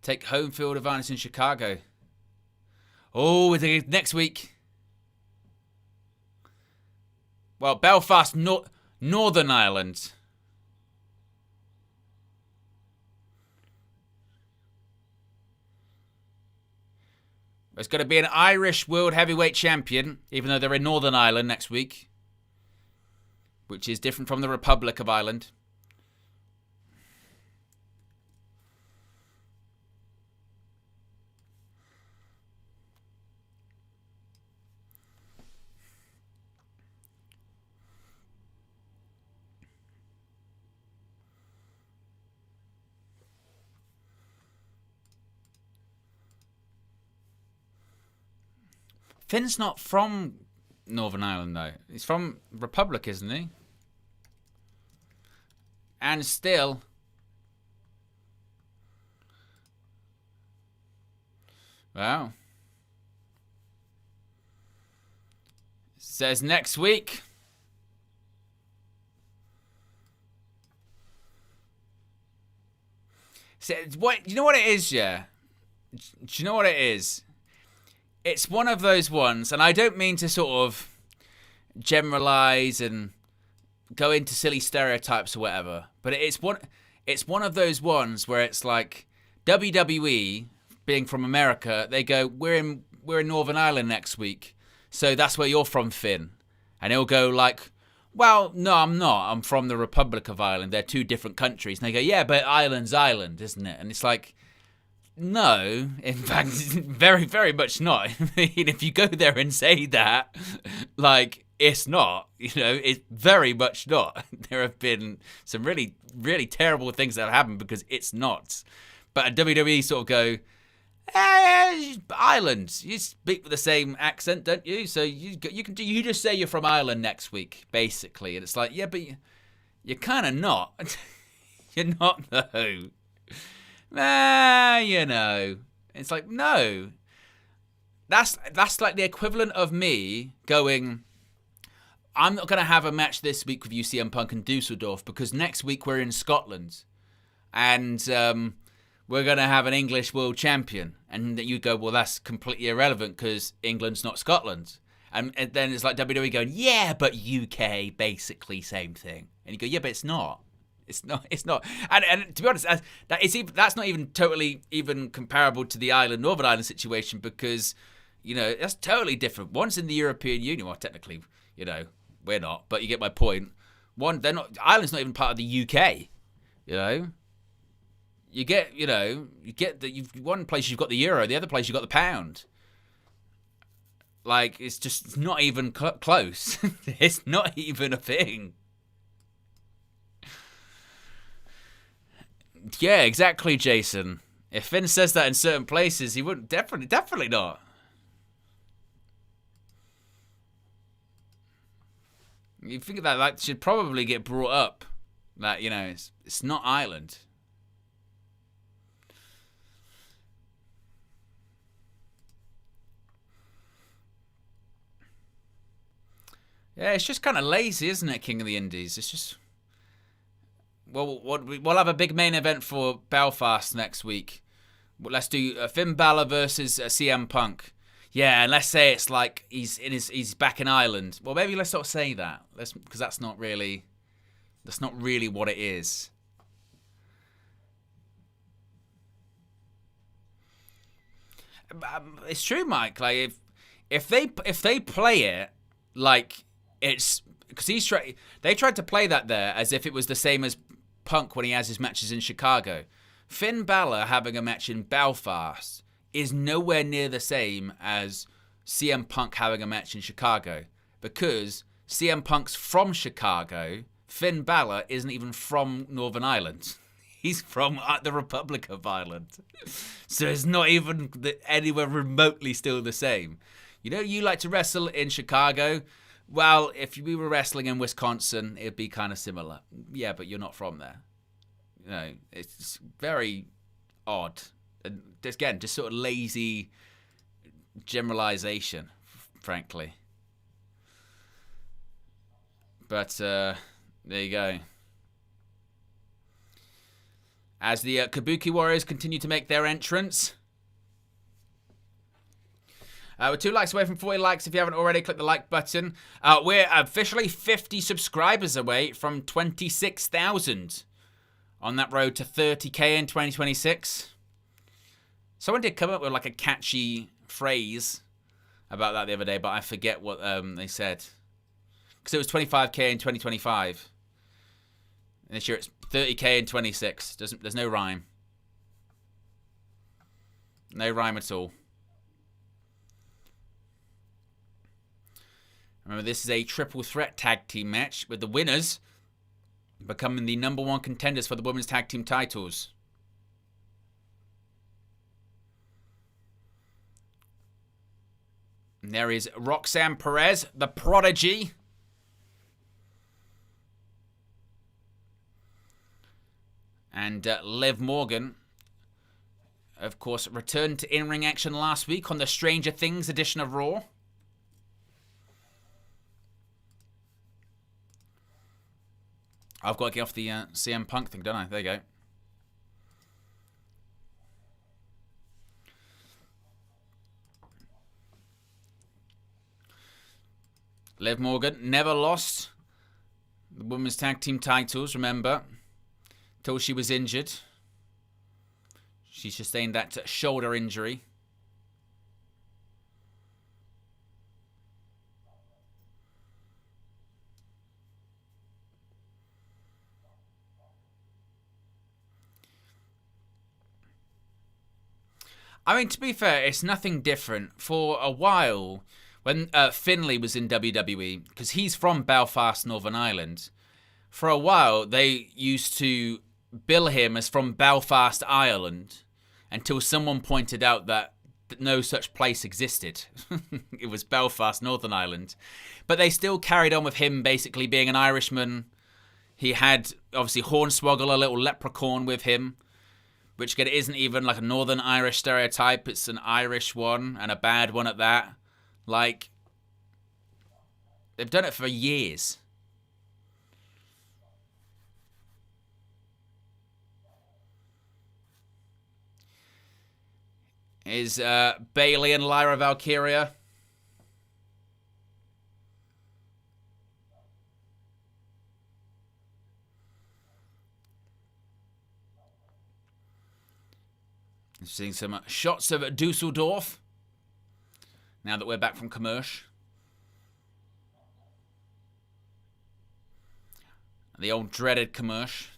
Take home field advantage in Chicago. Oh, next week. Well, Belfast, Northern Ireland. There's going to be an Irish World Heavyweight Champion, even though they're in Northern Ireland next week, which is different from the Republic of Ireland. Finn's not from Northern Ireland, though. He's from Republic, isn't he? And still... Wow. Says next week. What, you know what it is, yeah? Do you know what it is? It's one of those ones, and I don't mean to sort of generalize and go into silly stereotypes or whatever, but it's one of those ones where it's like WWE, being from America, they go, we're in Northern Ireland next week, so that's where you're from, Finn. And he'll go like, well, no, I'm not. I'm from the Republic of Ireland. They're two different countries. And they go, yeah, but Ireland's Ireland, isn't it? And it's like, no, in fact, very, very much not. I mean, if you go there and say that, like, it's not, it's very much not. There have been some really, really terrible things that have happened because it's not. But at WWE sort of go, Ireland, you speak with the same accent, don't you? So you just say you're from Ireland next week, basically. And it's like, yeah, but you're kind of not. You're not, though. It's like, no. That's like the equivalent of me going, I'm not going to have a match this week with CM Punk and Dusseldorf because next week we're in Scotland and we're going to have an English world champion. And you go, well, that's completely irrelevant because England's not Scotland. And then it's like WWE going, yeah, but UK, basically same thing. And you go, yeah, but it's not. It's not. And to be honest, that's not even totally even comparable to the Northern Ireland situation because, that's totally different. One's in the European Union. Well, technically, we're not, but you get my point. Ireland's not even part of the UK, You get one place you've got the euro, the other place you've got the pound. Like, it's not even close. It's not even a thing. Yeah, exactly, Jason. If Finn says that in certain places, he wouldn't. Definitely not. You think that should probably get brought up. That, it's not Ireland. Yeah, it's just kind of lazy, isn't it, King of the Indies? It's just... Well, we'll have a big main event for Belfast next week. Let's do Finn Balor versus CM Punk. Yeah, and let's say it's like he's back in Ireland. Well, maybe let's not say that. Because that's not really what it is. It's true, Mike. Like if they play it like it's because they tried to play that there as if it was the same as Punk when he has his matches in Chicago. Finn Balor having a match in Belfast is nowhere near the same as CM Punk having a match in Chicago, because CM Punk's from Chicago. Finn Balor isn't even from Northern Ireland. He's from the Republic of Ireland. So it's not even anywhere remotely still the same. You know, you like to wrestle in Chicago. Well, if we were wrestling in Wisconsin, it'd be kind of similar. Yeah, but you're not from there. You know, it's very odd. And again, just sort of lazy generalization, frankly. But there you go. As the Kabuki Warriors continue to make their entrance. We're 2 likes away from 40 likes. If you haven't already, click the like button. We're officially 50 subscribers away from 26,000 on that road to 30k in 2026. Someone did come up with like a catchy phrase about that the other day, but I forget what they said. Because it was 25k in 2025. And this year it's 30k in 26. There's no rhyme. No rhyme at all. Remember, this is a triple threat tag team match with the winners becoming the #1 contenders for the women's tag team titles. And there is Roxanne Perez, the Prodigy. And Liv Morgan, of course, returned to in-ring action last week on the Stranger Things edition of Raw. I've got to get off the CM Punk thing, don't I? There you go. Liv Morgan never lost the women's tag team titles, remember, till she was injured. She sustained that shoulder injury. I mean, to be fair, it's nothing different. For a while, when Finlay was in WWE, because he's from Belfast, Northern Ireland, for a while they used to bill him as from Belfast, Ireland, until someone pointed out that no such place existed. It was Belfast, Northern Ireland. But they still carried on with him basically being an Irishman. He had, obviously, Hornswoggle, a little leprechaun with him, which again isn't even like a Northern Irish stereotype. It's an Irish one, and a bad one at that. Like, they've done it for years. Is Bailey and Lyra Valkyria. Seeing some shots of Dusseldorf. Now that we're back from commercial. The old dreaded commercial.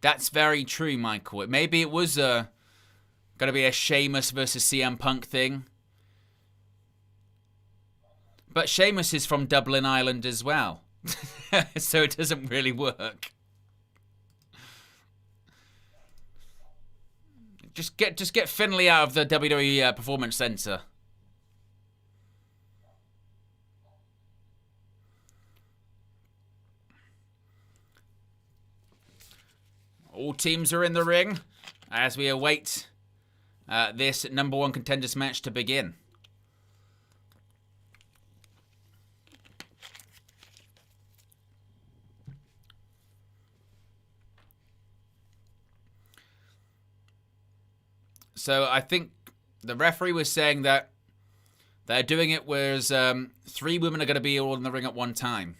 That's very true, Michael. Maybe it was going to be a Sheamus versus CM Punk thing. But Sheamus is from Dublin, Ireland as well. So it doesn't really work. Just get Finlay out of the WWE Performance Center. All teams are in the ring as we await this #1 contenders match to begin. So I think the referee was saying that they're doing it whereas 3 women are going to be all in the ring at one time.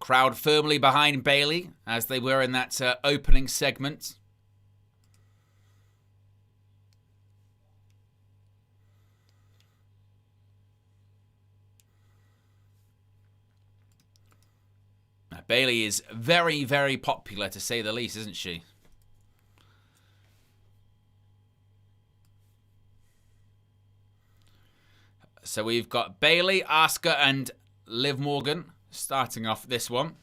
Crowd firmly behind Bayley, as they were in that opening segment. Now, Bayley is very, very popular, to say the least, isn't she? So we've got Bayley, Asuka, and Liv Morgan starting off this one.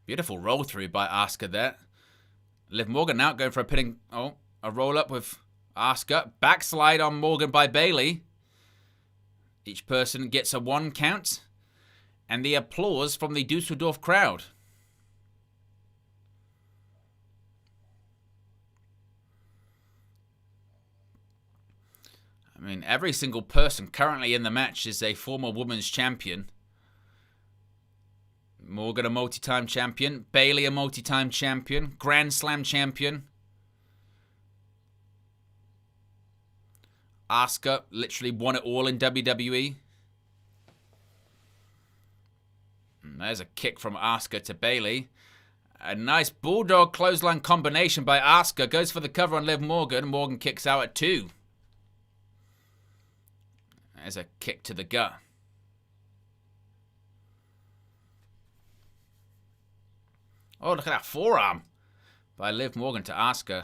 Beautiful roll through by Asuka there. Liv Morgan now going for a pinning. Oh, a roll up with Asuka. Backslide on Morgan by Bayley. Each person gets a 1 count. And the applause from the Dusseldorf crowd. I mean, every single person currently in the match is a former women's champion. Morgan, a multi-time champion. Bayley, a multi-time champion. Grand Slam champion. Asuka literally won it all in WWE. And there's a kick from Asuka to Bayley. A nice bulldog clothesline combination by Asuka. Goes for the cover on Liv Morgan. Morgan kicks out at 2. There's a kick to the gut. Oh, look at that forearm by Liv Morgan to Asuka.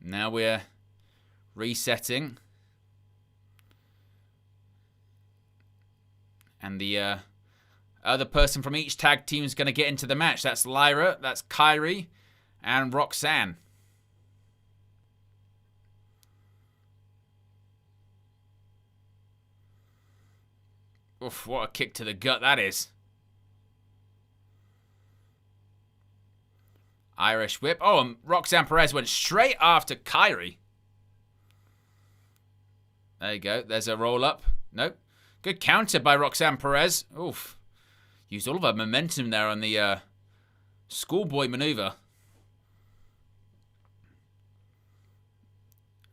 Now we're resetting. And the other person from each tag team is going to get into the match. That's Lyra, that's Kairi, and Roxanne. Oof, what a kick to the gut that is. Irish whip. Oh, and Roxanne Perez went straight after Kairi. There you go. There's a roll up. Nope. Good counter by Roxanne Perez. Oof. Used all of her momentum there on the schoolboy maneuver.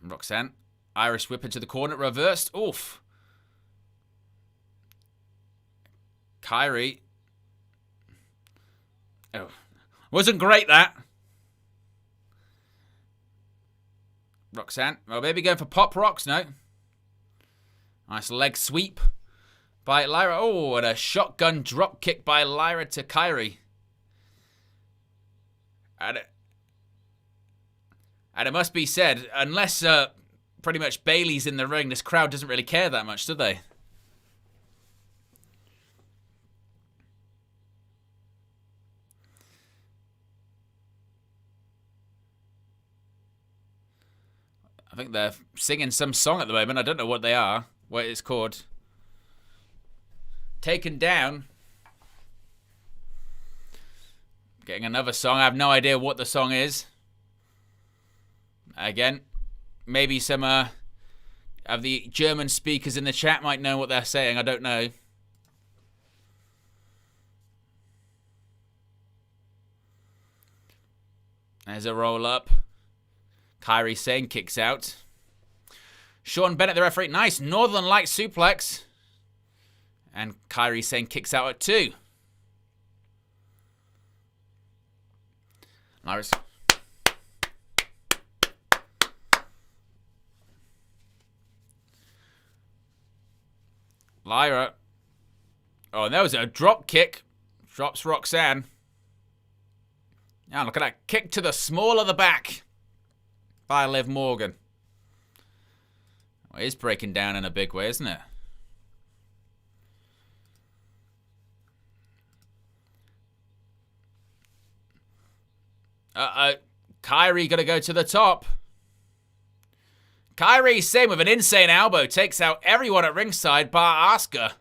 Roxanne. Irish whip into the corner. Reversed. Oof. Kairi. Oh. Wasn't great, that. Roxanne. Well, maybe going for pop rocks. No. Nice leg sweep by Lyra. Oh, and a shotgun drop kick by Lyra to Kairi. And it must be said, unless pretty much Bayley's in the ring, this crowd doesn't really care that much, do they? I think they're singing some song at the moment. I don't know what they are. What it's called. Taken Down. Getting another song. I have no idea what the song is. Again, maybe some of the German speakers in the chat might know what they're saying. I don't know. There's a roll up. Kairi Sane kicks out. Sean Bennett, the referee. Nice Northern Light suplex. And Kairi Sane kicks out at 2. Lyra's. Lyra. Oh, and there was a drop kick. Drops Roxanne. Now look at that kick to the small of the back by Liv Morgan. Well, it is breaking down in a big way, isn't it? Kairi gonna go to the top. Kairi Sane with an insane elbow takes out everyone at ringside bar Asuka.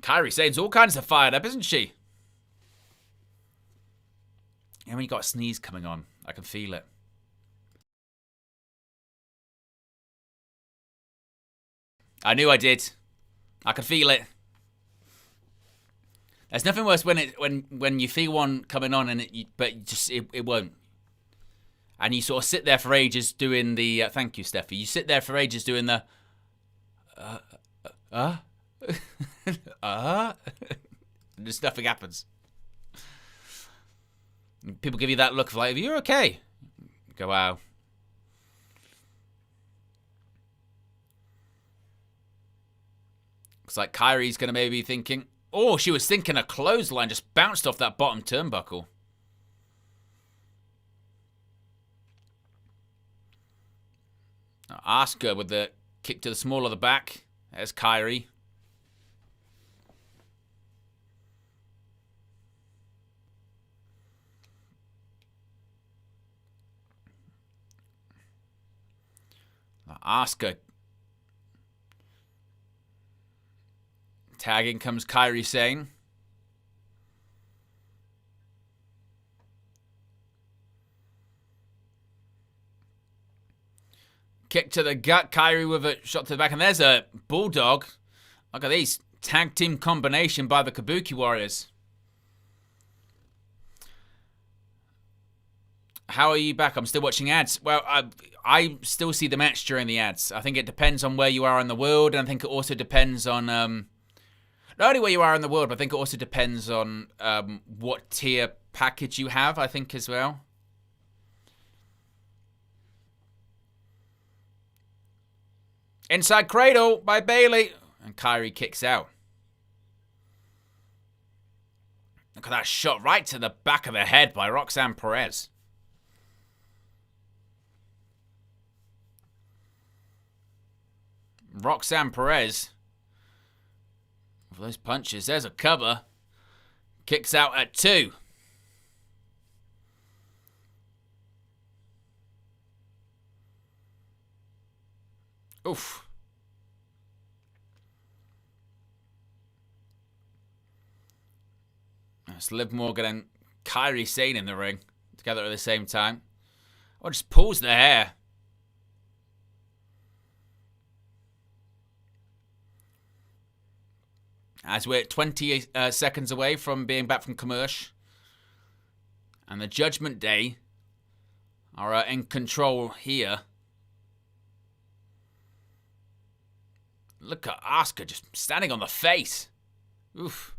Kairi Sane's all kinds of fired up, isn't she? And when you got a sneeze coming on, I can feel it. I knew I did. I could feel it. There's nothing worse when you feel one coming on and it won't. And you sort of sit there for ages doing the, thank you, Steffi. You sit there for ages doing the, and just nothing happens. And people give you that look of like, you're okay. You go, wow. Looks like Kairi's going to maybe be thinking, oh, she was thinking a clothesline just bounced off that bottom turnbuckle. Asuka with the kick to the small of the back. There's Kairi. Asuka. Tagging comes Kairi Sane. Kick to the gut. Kairi with a shot to the back. And there's a bulldog. Look at these. Tag team combination by the Kabuki Warriors. How are you back? I'm still watching ads. Well, I still see the match during the ads. I think it depends on where you are in the world. And I think it also depends on... not only where you are in the world, but I think it also depends on what tier package you have, I think, as well. Inside Cradle by Bayley. And Kairi kicks out. Look at that shot right to the back of the head by Roxanne Perez. Roxanne Perez. With those punches, there's a cover. Kicks out at 2. Oof. That's Liv Morgan and Kairi Sane in the ring together at the same time. Oh, just pulls the hair. As we're 20 seconds away from being back from commercial. And the Judgment Day are in control here. Look at Asuka just standing on the face. Oof.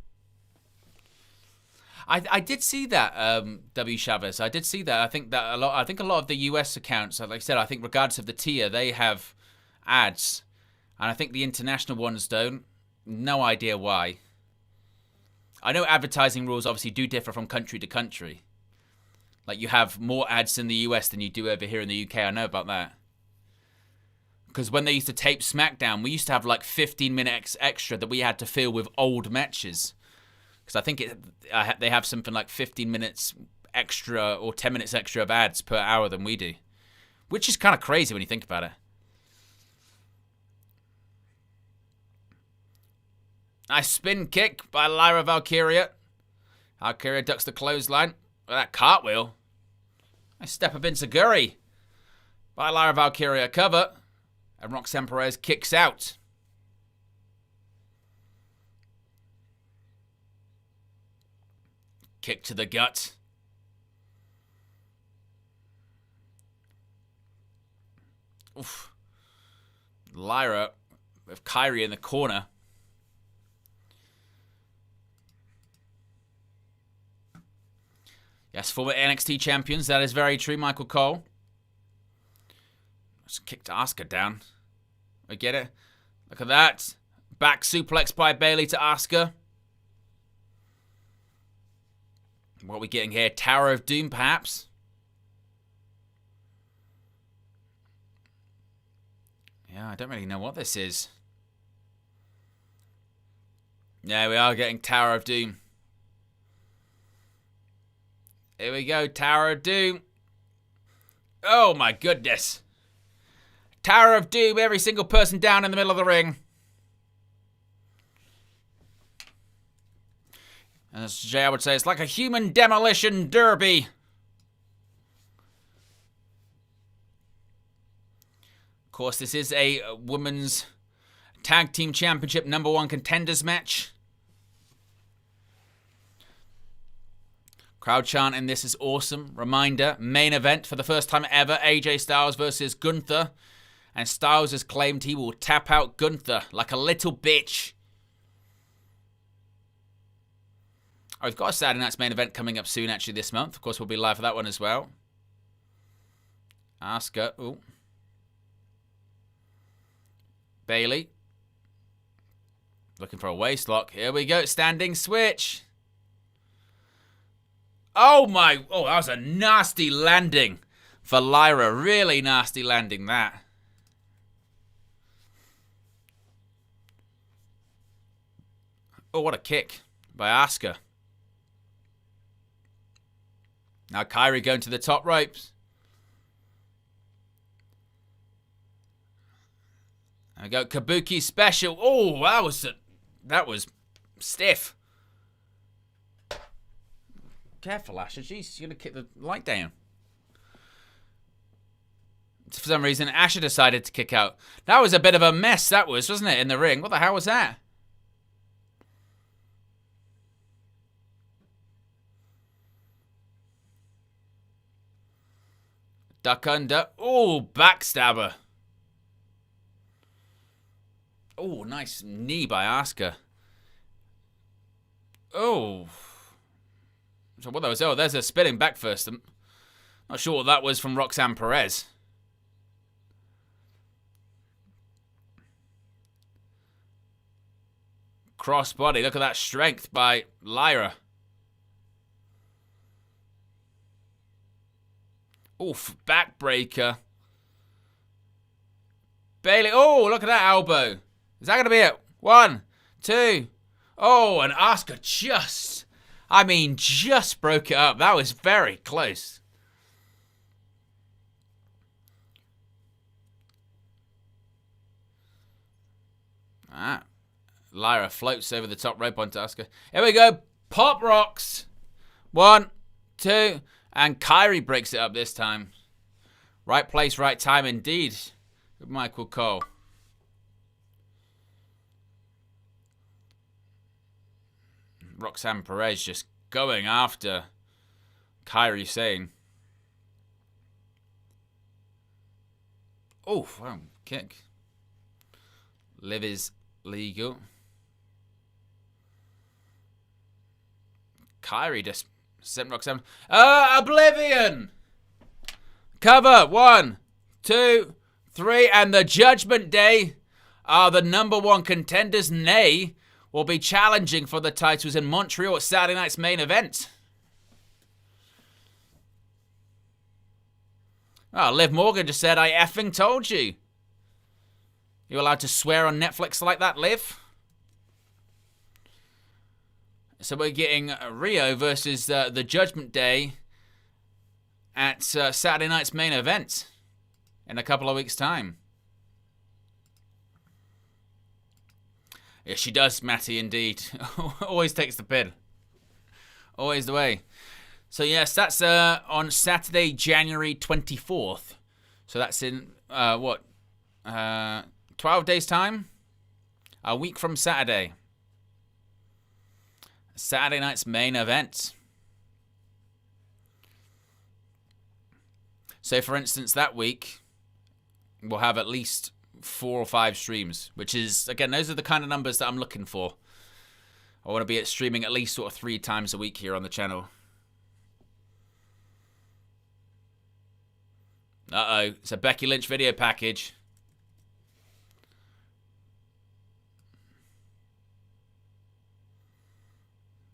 I did see that, W. Chavez. I did see that. I think that a lot. I think a lot of the US accounts, like I said, I think regardless of the tier, they have ads, and I think the international ones don't. No idea why. I know advertising rules obviously do differ from country to country. Like you have more ads in the US than you do over here in the UK. I know about that. Because when they used to tape SmackDown, we used to have like 15 minutes extra that we had to fill with old matches. Because I think they have something like 15 minutes extra or 10 minutes extra of ads per hour than we do. Which is kind of crazy when you think about it. Nice spin kick by Lyra Valkyria. Valkyria ducks the clothesline. With that cartwheel. Nice step of Enziguri by Lyra Valkyria. Cover. And Roxanne Perez kicks out. Kick to the gut. Oof. Lyra with Kairi in the corner. Yes, former NXT champions. That is very true, Michael Cole. Just kicked Asuka down. I get it. Look at that. Back suplex by Bayley to Asuka. What are we getting here? Tower of Doom, perhaps? Yeah, I don't really know what this is. Yeah, we are getting Tower of Doom. Here we go, Tower of Doom. Oh my goodness. Tower of Doom, every single person down in the middle of the ring. And as Jay would say, it's like a human demolition derby. Of course, this is a women's tag team championship #1 contenders match. Crowd chanting, this is awesome. Reminder, main event for the first time ever, AJ Styles versus Gunther. And Styles has claimed he will tap out Gunther like a little bitch. Oh, we've got a Saturday Night's main event coming up soon, actually, this month. Of course, we'll be live for that one as well. Asuka. Ooh. Bayley. Looking for a waist lock. Here we go. Standing switch. Oh, my. Oh, that was a nasty landing for Lyra. Really nasty landing, that. Oh, what a kick by Asuka. Now Kairi going to the top ropes. I go Kabuki special. Oh, that was stiff. Careful, Asher. Jeez, she's gonna kick the light down. For some reason, Asher decided to kick out. That was a bit of a mess, that was, wasn't it, in the ring? What the hell was that? Duck under. Oh, backstabber. Oh, nice knee by Asuka. Oh. So what that was? Oh, there's a spinning back first. I'm not sure what that was from Roxanne Perez. Crossbody. Look at that strength by Lyra. Oof, backbreaker. Bayley. Oh, look at that elbow. Is that going to be it? 1, 2. Oh, and Asuka just broke it up. That was very close. Lyra floats over the top rope onto Asuka. Here we go. Pop rocks. 1, 2. And Kairi breaks it up this time. Right place, right time indeed. Good Michael Cole. Roxanne Perez just going after Kairi Sane. Oh, wow, kick. Liv is legal. Kairi just sent Roxanne. Oblivion! Cover. 1, 2, 3. And the Judgment Day are the #1 contenders. Nay will be challenging for the titles in Montreal at Saturday night's main event. Oh, Liv Morgan just said, I effing told you. You allowed to swear on Netflix like that, Liv? So we're getting Rio versus the Judgment Day at Saturday night's main event in a couple of weeks' time. Yes, she does, Matty, indeed. Always takes the pin. Always the way. So, yes, that's on Saturday, January 24th. So that's in, 12 days' time? A week from Saturday. Saturday night's main event. So, for instance, that week, we'll have at least 4 or 5 streams, which is, again, those are the kind of numbers that I'm looking for. I want to be streaming at least sort of 3 times a week here on the channel. Uh-oh, it's a Becky Lynch video package.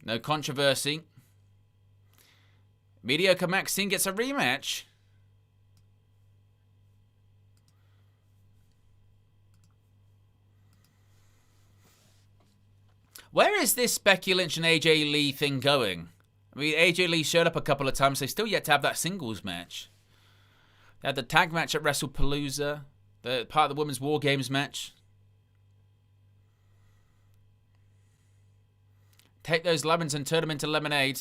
No controversy. Mediocre Maxine gets a rematch. Where is this Becky Lynch and AJ Lee thing going? I mean, AJ Lee showed up a couple of times. They still yet to have that singles match. They had the tag match at WrestlePalooza. The part of the Women's War Games match. Take those lemons and turn them into lemonade.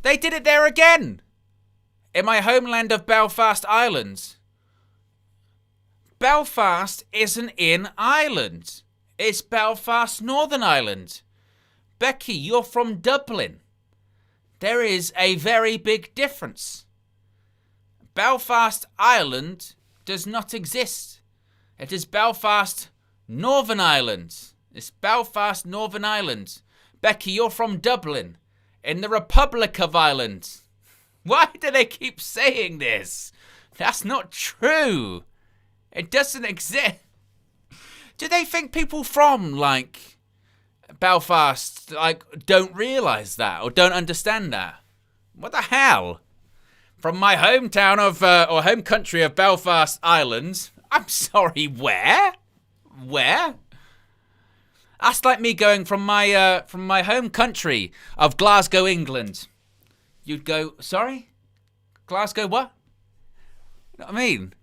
They did it there again! In my homeland of Belfast, Ireland. Belfast isn't in Ireland. It's Belfast, Northern Ireland. Becky, you're from Dublin. There is a very big difference. Belfast, Ireland does not exist. It is Belfast, Northern Ireland. It's Belfast, Northern Ireland. Becky, you're from Dublin, in the Republic of Ireland. Why do they keep saying this? That's not true. It doesn't exist. Do they think people from, like, Belfast, like, don't realise that or don't understand that? What the hell? From my hometown of, or home country of Belfast, Ireland. I'm sorry, where? Where? That's like me going from my home country of Glasgow, England. You'd go, sorry? Glasgow what? You know what I mean?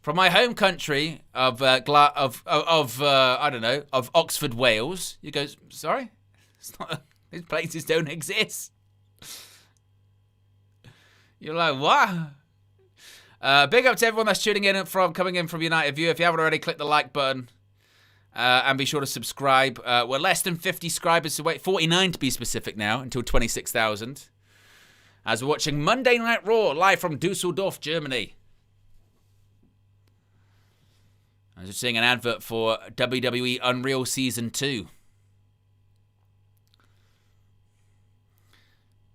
From my home country of I don't know, of Oxford, Wales, you go, sorry? It's not, these places don't exist. You're like, what? Big up to everyone that's tuning in coming in from United View. If you haven't already, click the like button. And be sure to subscribe. We're less than 50 subscribers away, 49 to be specific now, until 26,000. As we're watching Monday Night Raw live from Dusseldorf, Germany. I was just seeing an advert for WWE Unreal Season 2.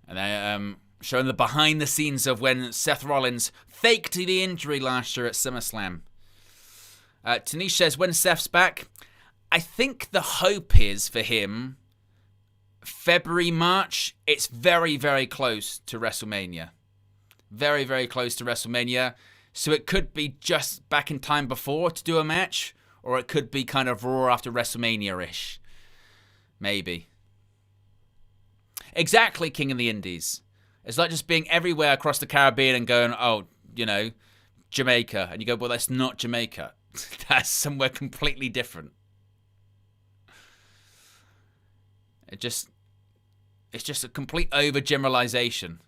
And they're showing the behind the scenes of when Seth Rollins faked the injury last year at SummerSlam. Tanish says, when Seth's back, I think the hope is for him, February, March, it's very, very close to WrestleMania. Very, very close to WrestleMania. So it could be just back in time before to do a match, or it could be kind of Raw after WrestleMania-ish. Maybe. Exactly, King of the Indies. It's like just being everywhere across the Caribbean and going, oh, you know, Jamaica. And you go, well, that's not Jamaica. That's somewhere completely different. It's just a complete overgeneralization.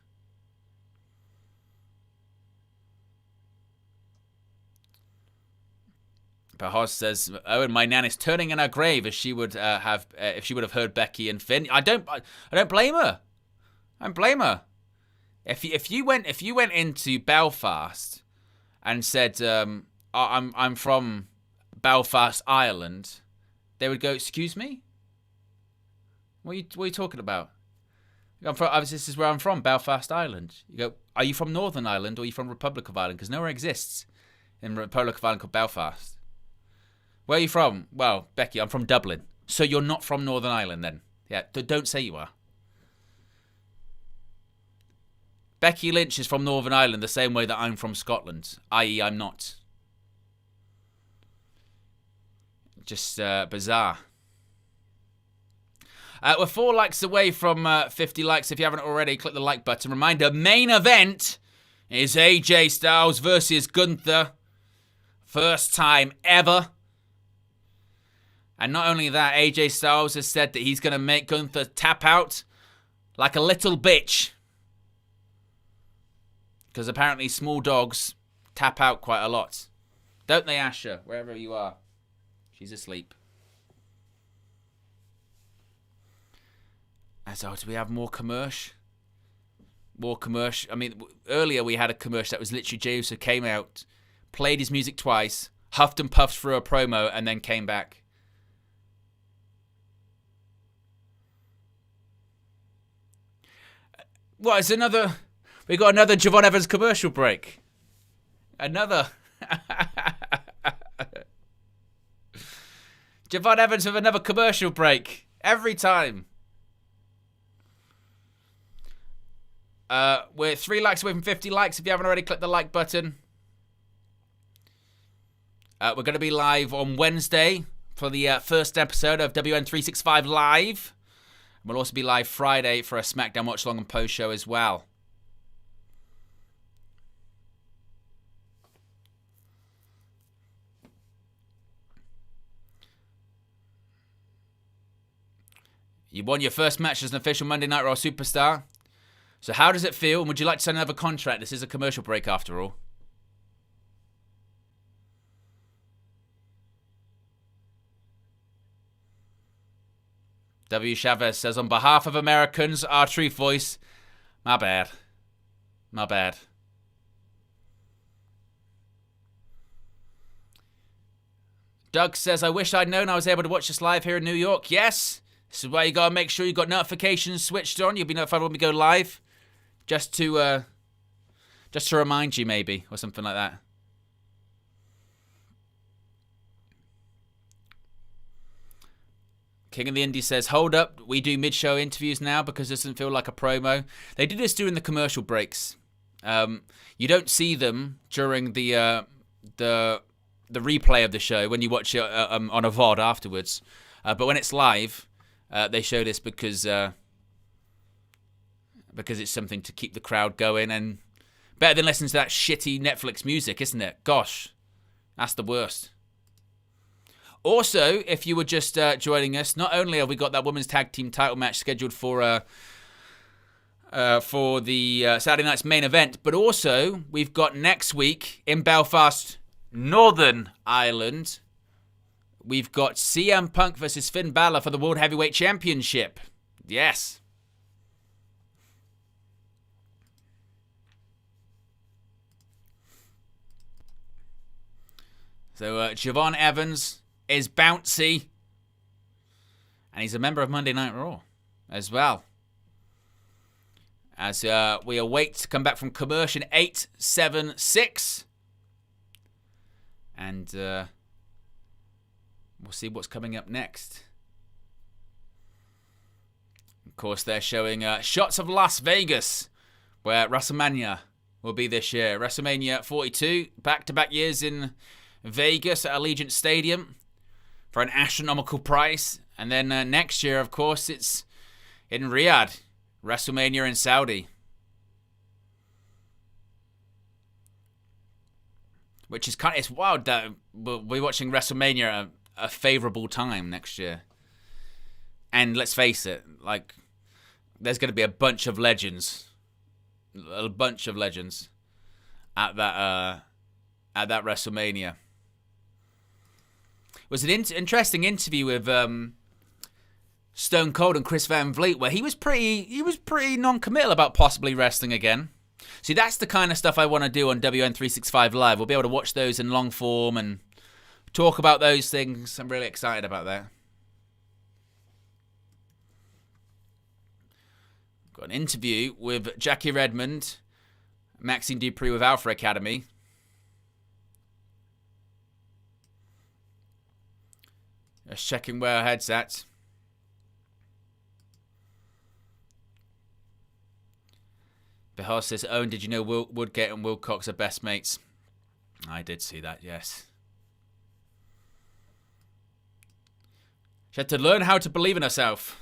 Pahos says, "Owen, my nan is turning in her grave as she would have if she would have heard Becky and Finn." I don't blame her. I don't blame her. If you went into Belfast and said, I'm from Belfast, Ireland, they would go, "Excuse me? What are you talking about?" This is where I'm from, Belfast, Ireland. You go, "Are you from Northern Ireland or are you from Republic of Ireland?" Because nowhere exists in Republic of Ireland called Belfast. Where are you from? Well, Becky, I'm from Dublin. So you're not from Northern Ireland then? Yeah, don't say you are. Becky Lynch is from Northern Ireland the same way that I'm from Scotland, i.e. I'm not. Just bizarre. We're 4 likes away from 50 likes. If you haven't already, click the like button. Reminder, main event is AJ Styles versus Gunther. First time ever. And not only that, AJ Styles has said that he's going to make Gunther tap out like a little bitch. Because apparently small dogs tap out quite a lot. Don't they, Asher? Wherever you are. She's asleep. And so, do we have more commercial? More commercial. I mean, earlier we had a commercial that was literally Jey Uso came out, played his music twice, huffed and puffed through a promo, and then came back. What, is another... We got another Javon Evans commercial break. Another... Javon Evans with another commercial break. Every time. We're 3 likes away from 50 likes. If you haven't already, click the like button. We're going to be live on Wednesday for the first episode of WN365 Live. We'll also be live Friday for a SmackDown Watch Along and Post show as well. You won your first match as an official Monday Night Raw superstar. So how does it feel? And would you like to sign another contract? This is a commercial break after all. W. Chavez says, on behalf of Americans, our truth voice. My bad. My bad. Doug says, I wish I'd known I was able to watch this live here in New York. Yes. This is why you got to make sure you got notifications switched on. You'll be notified when we go live. Just to remind you, maybe, or something like that. King of the Indie says, hold up, we do mid-show interviews now because it doesn't feel like a promo. They did this during the commercial breaks. You don't see them during the replay of the show when you watch it on a VOD afterwards. But when it's live, they show this because it's something to keep the crowd going, and better than listening to that shitty Netflix music, isn't it? Gosh, that's the worst. Also, if you were just joining us, not only have we got that women's tag team title match scheduled for the Saturday night's main event, but also we've got next week in Belfast, Northern Ireland, we've got CM Punk versus Finn Balor for the World Heavyweight Championship. Yes. So Javon Evans is bouncy, and he's a member of Monday Night Raw as well. As we await to come back from commercial 876, and we'll see what's coming up next. Of course, they're showing shots of Las Vegas, where WrestleMania will be this year. WrestleMania 42, back-to-back years in Vegas at Allegiant Stadium for an astronomical price. And then next year, of course, it's in Riyadh, WrestleMania in Saudi. Which is it's wild that we're watching WrestleMania at a favourable time next year. And let's face it, like, there's going to be a bunch of legends at that WrestleMania. It was an interesting interview with Stone Cold and Chris Van Vliet, where he was pretty non-committal about possibly wrestling again. See, that's the kind of stuff I want to do on WN365 Live. We'll be able to watch those in long form and talk about those things. I'm really excited about that. Got an interview with Jackie Redmond, Maxine Dupree with Alpha Academy. Just checking where our head's at. Behar says, Owen, did you know Woodgate and Wilcox are best mates? I did see that, yes. She had to learn how to believe in herself.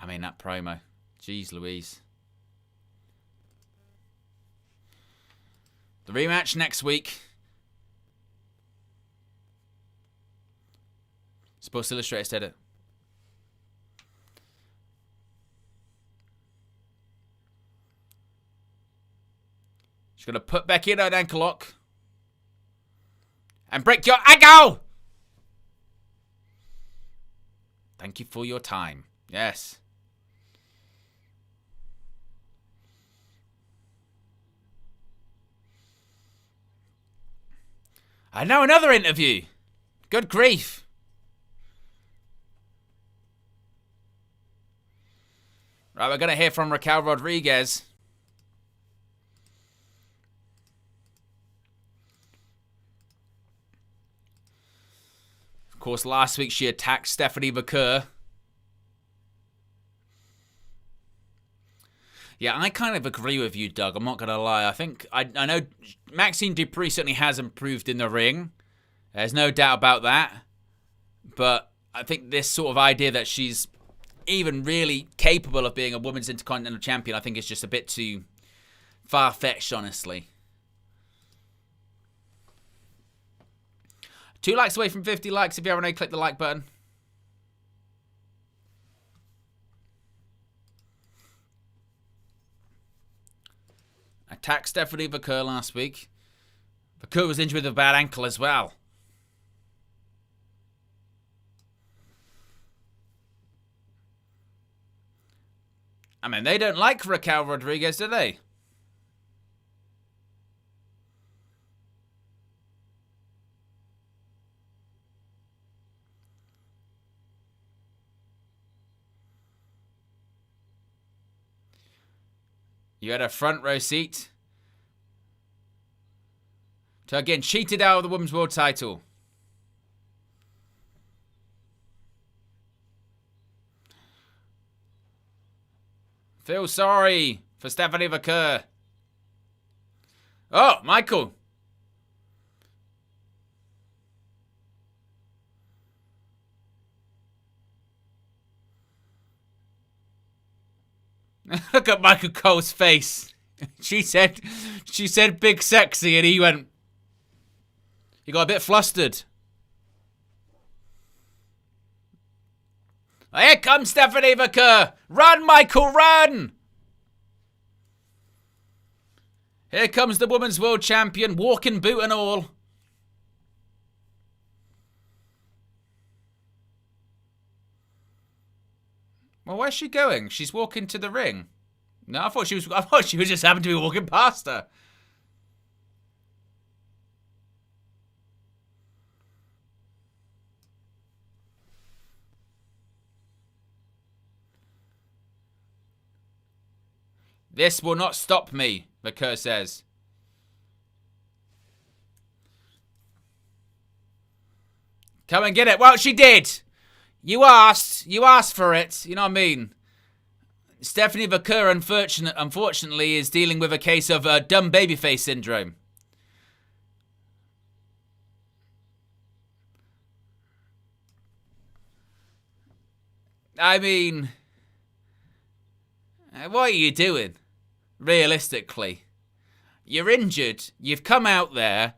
I mean, that promo. Jeez Louise. The rematch next week. Sports Illustrated said it. She's going to put Becky in an ankle lock. And break your ankle! Thank you for your time. Yes. And now another interview. Good grief. Right, we're going to hear from Raquel Rodriguez. Of course, last week she attacked Stephanie McCurr. Yeah, I kind of agree with you, Doug. I'm not going to lie. I know Maxine Dupree certainly has improved in the ring. There's no doubt about that. But I think this sort of idea that she's even really capable of being a women's Intercontinental Champion, I think is just a bit too far-fetched, honestly. 2 likes away from 50 likes. If you haven't already, click the like button. Attacked Stephanie McCurr last week. Vakur was injured with a bad ankle as well. I mean, they don't like Raquel Rodriguez, do they? You had a front row seat to again cheated out of the Women's World title. Feel sorry for Stephanie Vakur. Oh, Michael. Look at Michael Cole's face. She said big sexy and he went. He got a bit flustered. Here comes Stephanie Vakur. Run, Michael, run. Here comes the Women's World Champion, walking boot and all. Well, where's she going? She's walking to the ring. No, I thought she was just happened to be walking past her. This will not stop me, Vakur says. Come and get it. Well, she did. You asked for it. You know what I mean? Stephanie Vakur, unfortunately, is dealing with a case of dumb babyface syndrome. I mean, what are you doing? Realistically, you're injured. You've come out there.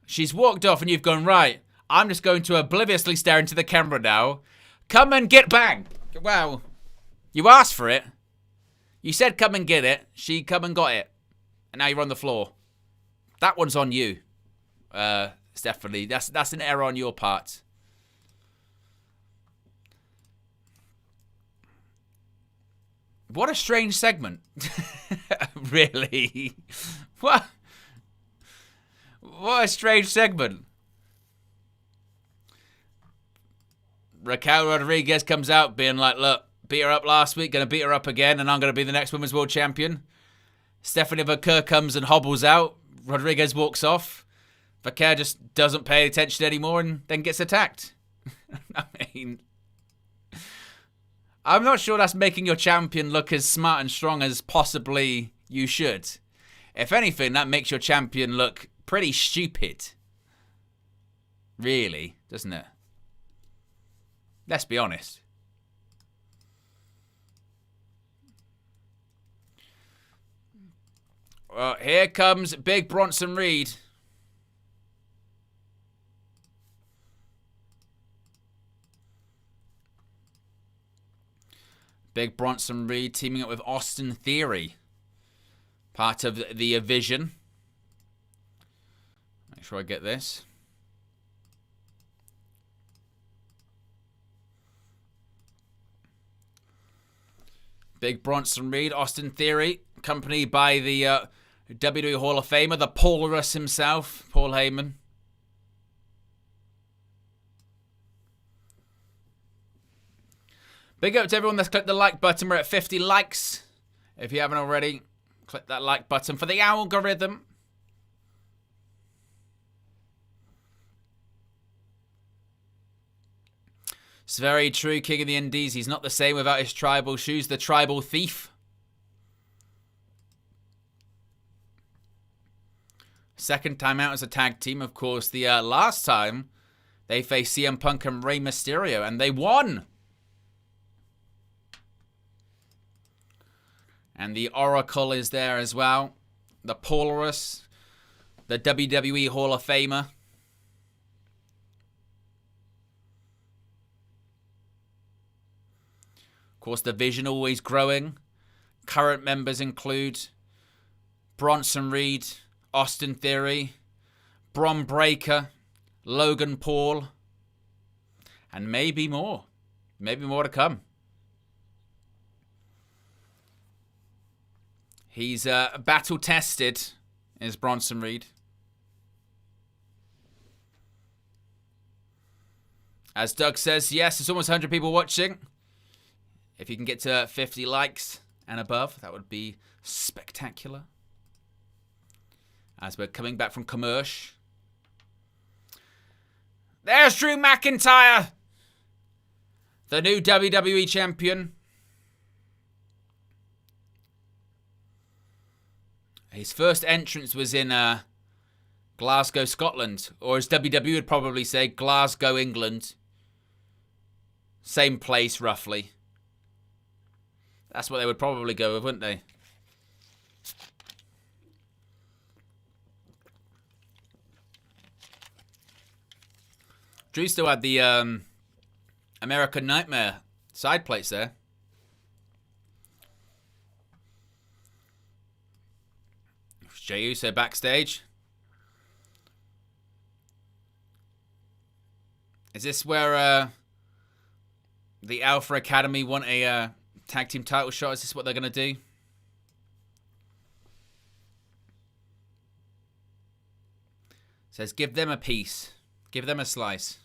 She's walked off, and you've gone right. I'm just going to obliviously stare into the camera now. Come and get bang. Wow. You asked for it. You said come and get it. She come and got it. And now you're on the floor. That one's on you. Stephanie. That's an error on your part. What a strange segment. Really? What a strange segment. Raquel Rodriguez comes out being like, look, beat her up last week, going to beat her up again, and I'm going to be the next Women's World Champion. Stephanie Vakur comes and hobbles out. Rodriguez walks off. Vakur just doesn't pay attention anymore and then gets attacked. I mean, I'm not sure that's making your champion look as smart and strong as possibly you should. If anything, that makes your champion look pretty stupid. Really, doesn't it? Let's be honest. Well, here comes Big Bronson Reed. Big Bronson Reed teaming up with Austin Theory. Part of the Vision. Make sure I get this. Big Bronson Reed, Austin Theory, accompanied by the WWE Hall of Famer, the Paulrus himself, Paul Heyman. Big up to everyone that's clicked the like button. We're at 50 likes. If you haven't already, click that like button for the algorithm. It's very true, King of the Indies. He's not the same without his tribal shoes. The tribal thief. Second time out as a tag team, of course. The last time they faced CM Punk and Rey Mysterio, and they won. And the Oracle is there as well. The Paulrus, the WWE Hall of Famer. Of course, the Vision always growing. Current members include Bronson Reed, Austin Theory, Bron Breakker, Logan Paul, and maybe more. Maybe more to come. He's battle-tested, is Bronson Reed. As Doug says, yes, it's almost 100 people watching. If you can get to 50 likes and above, that would be spectacular. As we're coming back from commercial. There's Drew McIntyre, the new WWE champion. His first entrance was in Glasgow, Scotland. Or as WWE would probably say, Glasgow, England. Same place, roughly. That's what they would probably go with, wouldn't they? Drew still had the American Nightmare side plates there. Jey Uso backstage. Is this where the Alpha Academy want a tag team title shot? Is this what they're going to do? Says give them a piece. Give them a slice.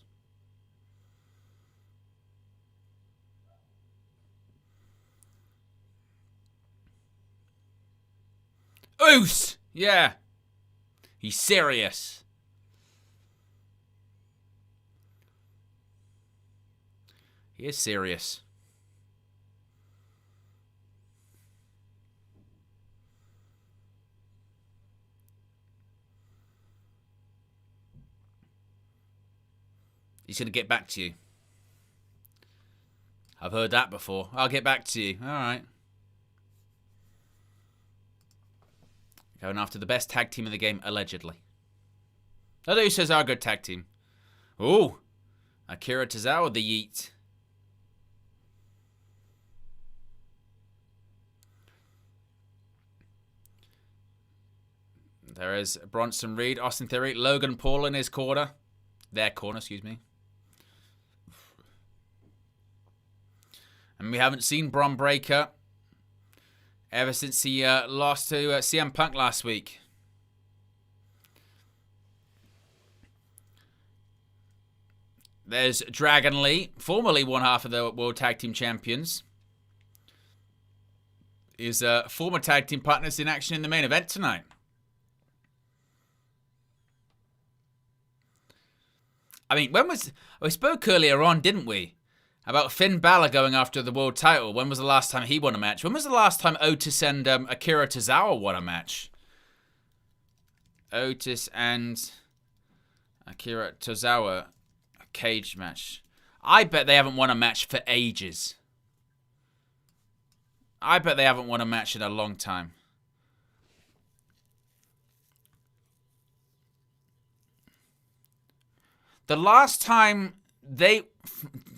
Oos! Yeah. He's serious. He is serious. He's going to get back to you. I've heard that before. I'll get back to you. All right. Going after the best tag team in the game, allegedly. Oh, the Usos are a good tag team. Ooh. Akira Tozawa, the Yeet. There is Bronson Reed, Austin Theory, Logan Paul in his corner. Their corner, excuse me. And we haven't seen Bron Breakker ever since he lost to CM Punk last week. There's Dragon Lee, formerly one half of the World Tag Team Champions. His former tag team partners in action in the main event tonight. I mean, we spoke earlier on, didn't we? About Finn Balor going after the world title. When was the last time he won a match? When was the last time Otis and Akira Tozawa won a match? Otis and Akira Tozawa, a cage match. I bet they haven't won a match for ages. I bet they haven't won a match in a long time. The last time they...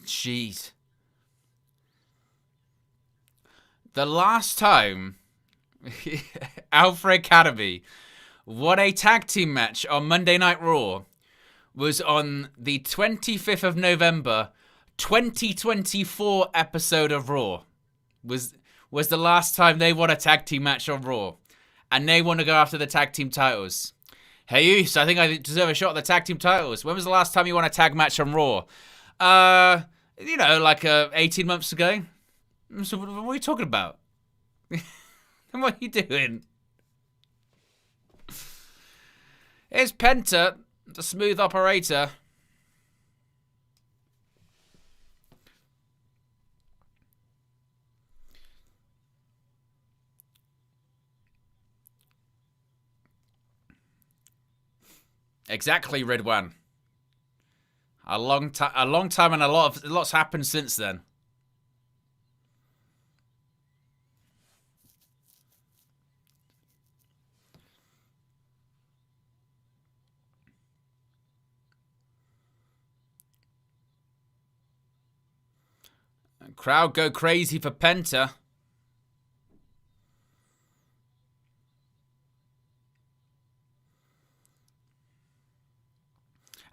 Jeez. The last time Alpha Academy won a tag team match on Monday Night Raw was on the 25th of November, 2024 episode of Raw. Was the last time they won a tag team match on Raw. And they want to go after the tag team titles. Hey, Uso, I think I deserve a shot at the tag team titles. When was the last time you won a tag match on Raw? You know, like 18 months ago. So what are you talking about? What are you doing? Here's Penta, the smooth operator. Exactly, Ridwan. A long time, and lots happened since then. Crowd go crazy for Penta.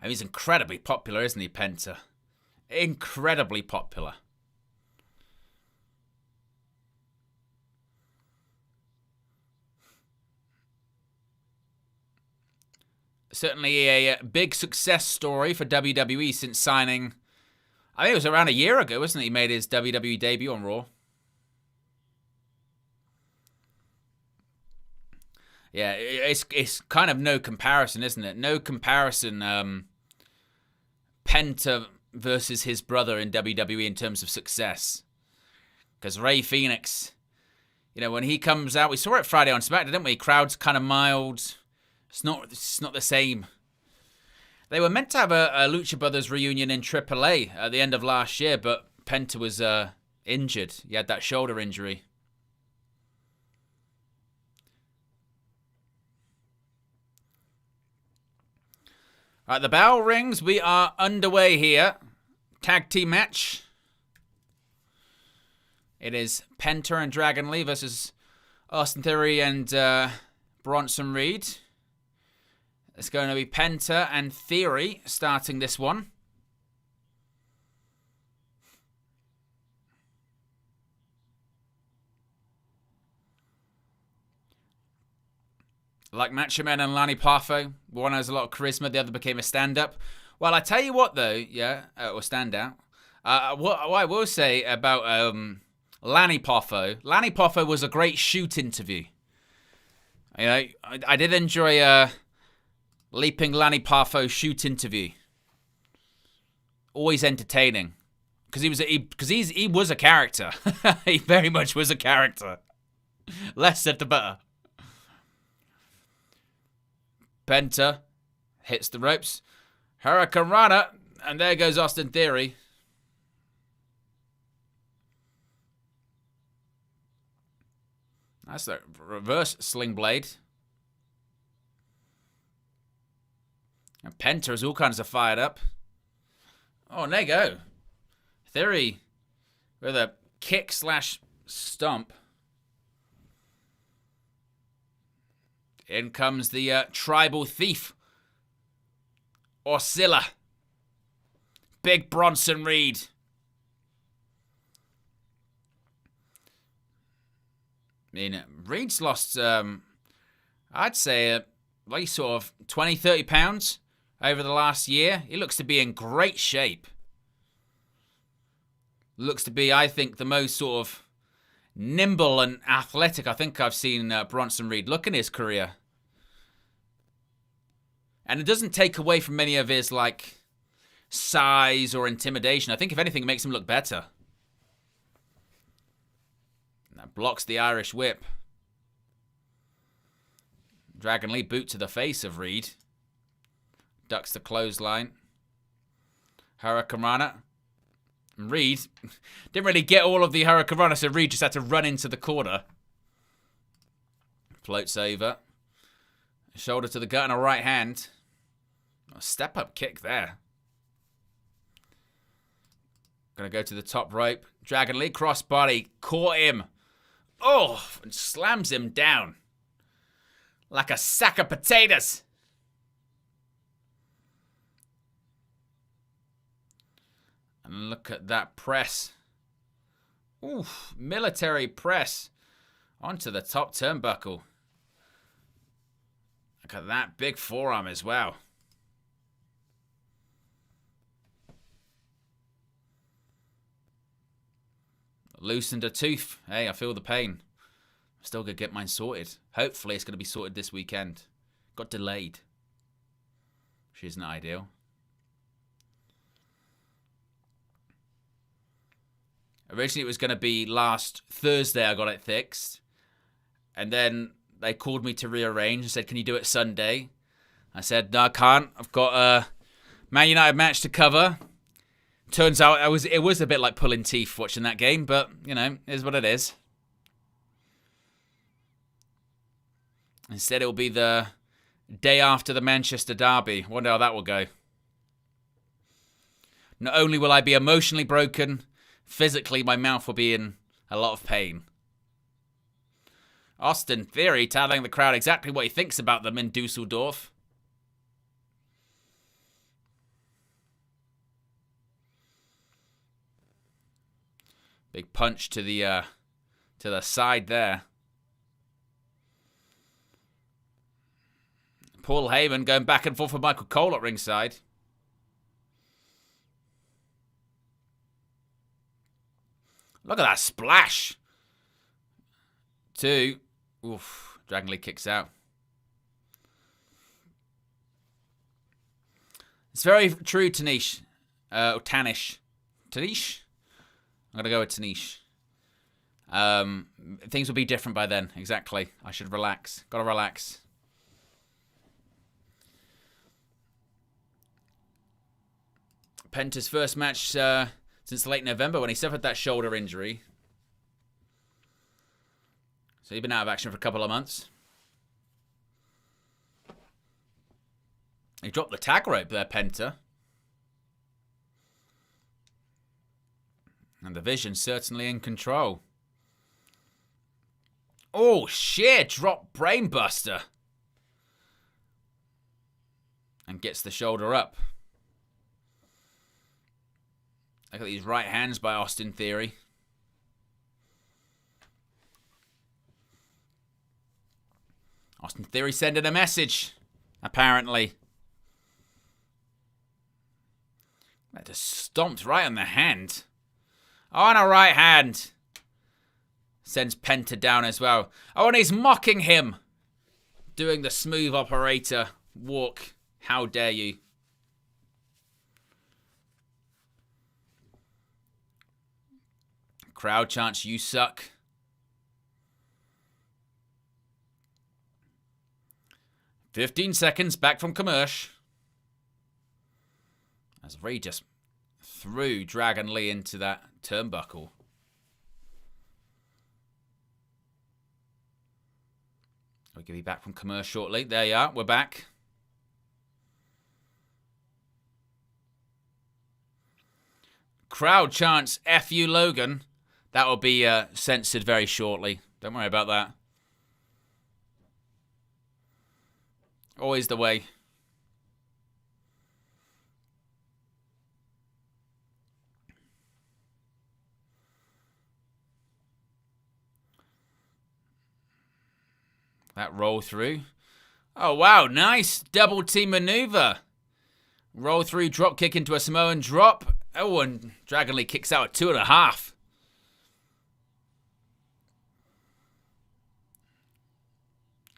I mean, he's incredibly popular, isn't he, Penta? Incredibly popular. Certainly a big success story for WWE since signing, I think it was around a year ago, wasn't it? He made his WWE debut on Raw. Yeah, it's kind of no comparison, isn't it? No comparison, Penta versus his brother in WWE in terms of success. Because Rey Fenix, when he comes out, we saw it Friday on SmackDown, didn't we? Crowd's kind of mild. It's not the same. They were meant to have a Lucha Brothers reunion in AAA at the end of last year, but Penta was injured. He had that shoulder injury. All right, the bell rings. We are underway here. Tag team match. It is Penta and Dragon Lee versus Austin Theory and Bronson Reed. It's going to be Penta and Theory starting this one. Like Macho Man and Lanny Poffo, one has a lot of charisma, the other became a stand-up. Well, I tell you what, though, or stand-out. What I will say about Lanny Poffo was a great shoot interview. I did enjoy Leaping Lanny Poffo shoot interview. Always entertaining, because he was a character. He very much was a character. Less said the better. Penta hits the ropes. Hurricane Rana, and there goes Austin Theory. That's the reverse sling blade. And Penta is all kinds of fired up. Oh, and there you go. Theory with a kick / stomp. In comes the tribal thief. Orcilla. Big Bronson Reed. I mean, Reed's lost, I'd say, like sort of 20, 30 pounds over the last year. He looks to be in great shape. Looks to be, I think, the most sort of nimble and athletic I think I've seen Bronson Reed look in his career. And it doesn't take away from any of his, size or intimidation. I think, if anything, it makes him look better. And that blocks the Irish whip. Dragon Lee boot to the face of Reed. Ducks the clothesline. Hurricane Rana. Reed didn't really get all of the Hurricane Rana, so Reed just had to run into the corner. Floats over. Shoulder to the gut and a right hand. A step-up kick there. Gonna go to the top rope. Dragon Lee crossbody. Caught him. Oh, and slams him down. Like a sack of potatoes. And look at that press. Oof, military press. Onto the top turnbuckle. Look at that big forearm as well. Loosened a tooth. Hey, I feel the pain. I'm still going to get mine sorted. Hopefully it's going to be sorted this weekend. Got delayed. Which isn't ideal. Originally it was going to be last Thursday I got it fixed. And then they called me to rearrange and said, can you do it Sunday? I said, no, I can't. I've got a Man United match to cover. Turns out it was a bit like pulling teeth watching that game, but, it is what it is. Instead, it will be the day after the Manchester Derby. Wonder how that will go. Not only will I be emotionally broken, physically my mouth will be in a lot of pain. Austin Theory telling the crowd exactly what he thinks about them in Dusseldorf. Big punch to the side there. Paul Heyman going back and forth with Michael Cole at ringside. Look at that splash. 2. Oof. Dragon Lee kicks out. It's very true, Tanish. Tanish. Tanish? I'm going to go with Tanish. Things will be different by then. Exactly. I should relax. Got to relax. Penta's first match since late November when he suffered that shoulder injury. So he's been out of action for a couple of months. He dropped the tag rope there, Penta. And the Vision's certainly in control. Oh, shit. Drop brainbuster. And gets the shoulder up. Look at these right hands by Austin Theory. Austin Theory sending a message, apparently. That just stomped right on the hand. Oh, and a right hand. Sends Penta down as well. Oh, and he's mocking him. Doing the smooth operator walk. How dare you. Crowd chants, you suck. "15 seconds back from commercial." As Ray just threw Dragon Lee into that turnbuckle. We'll give you back from commercial shortly. There you are. We're back. Crowd chants, F you, Logan. That will be censored very shortly. Don't worry about that. Always the way. That roll through. Oh, wow. Nice double team maneuver. Roll through, drop kick into a Samoan drop. Oh, and Dragon Lee kicks out at 2.5.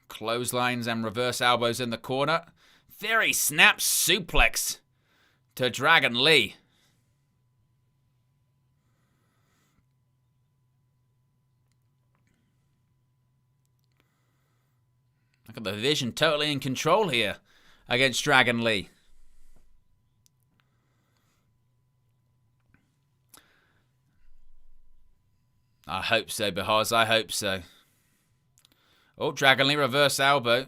Clotheslines and reverse elbows in the corner. Theory snaps suplex to Dragon Lee. Look at the Vision totally in control here against Dragon Lee. I hope so, Behaz. I hope so. Oh, Dragon Lee reverse elbow.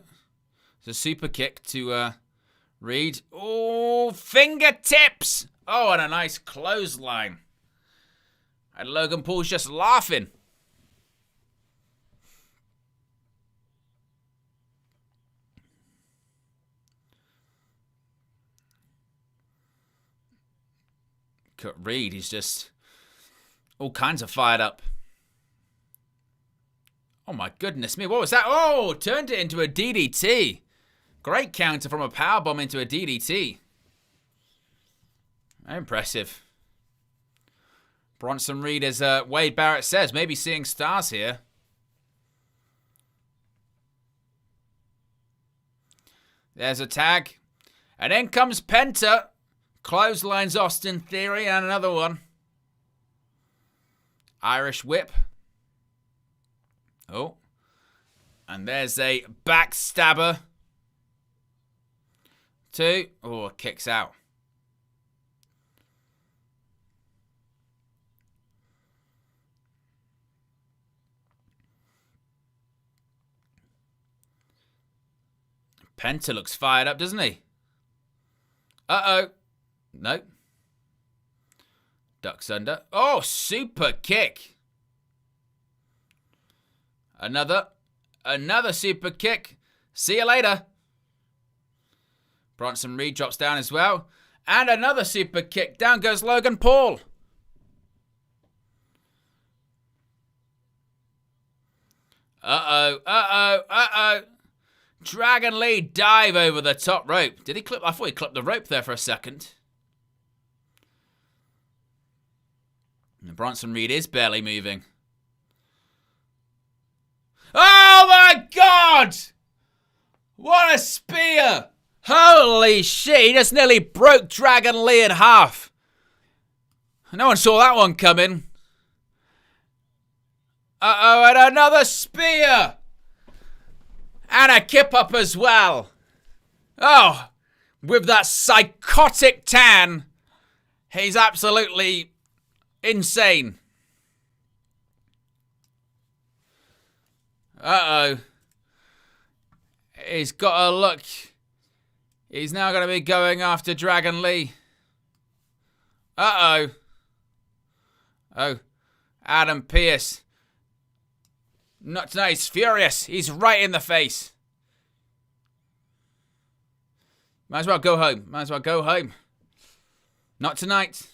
It's a super kick to Reed. Oh, fingertips. Oh, and a nice clothesline. And Logan Paul's just laughing. Cut Reed, he's just all kinds of fired up. Oh my goodness me, what was that? Oh, turned it into a DDT. Great counter from a powerbomb into a DDT. Very impressive. Bronson Reed, as Wade Barrett says, maybe seeing stars here. There's a tag. And in comes Penta. Clotheslines Austin Theory and another one. Irish whip. Oh. And there's a backstabber. 2. Oh, kicks out. Penta looks fired up, doesn't he? Uh-oh. No. Ducks under. Oh, super kick. Another super kick. See you later. Bronson Reed drops down as well. And another super kick. Down goes Logan Paul. Uh-oh, uh-oh, uh-oh. Dragon Lee dive over the top rope. Did he clip? I thought he clipped the rope there for a second. And Bronson Reed is barely moving. Oh my God! What a spear! Holy shit, he just nearly broke Dragon Lee in half. No one saw that one coming. Uh-oh, and another spear! And a kip up as well. Oh, with that psychotic tan, he's absolutely insane. Uh-oh. He's got a look. He's now going to be going after Dragon Lee. Uh-oh. Oh, Adam Pearce. Not tonight, he's furious. He's right in the face. Might as well go home. Might as well go home. Not tonight.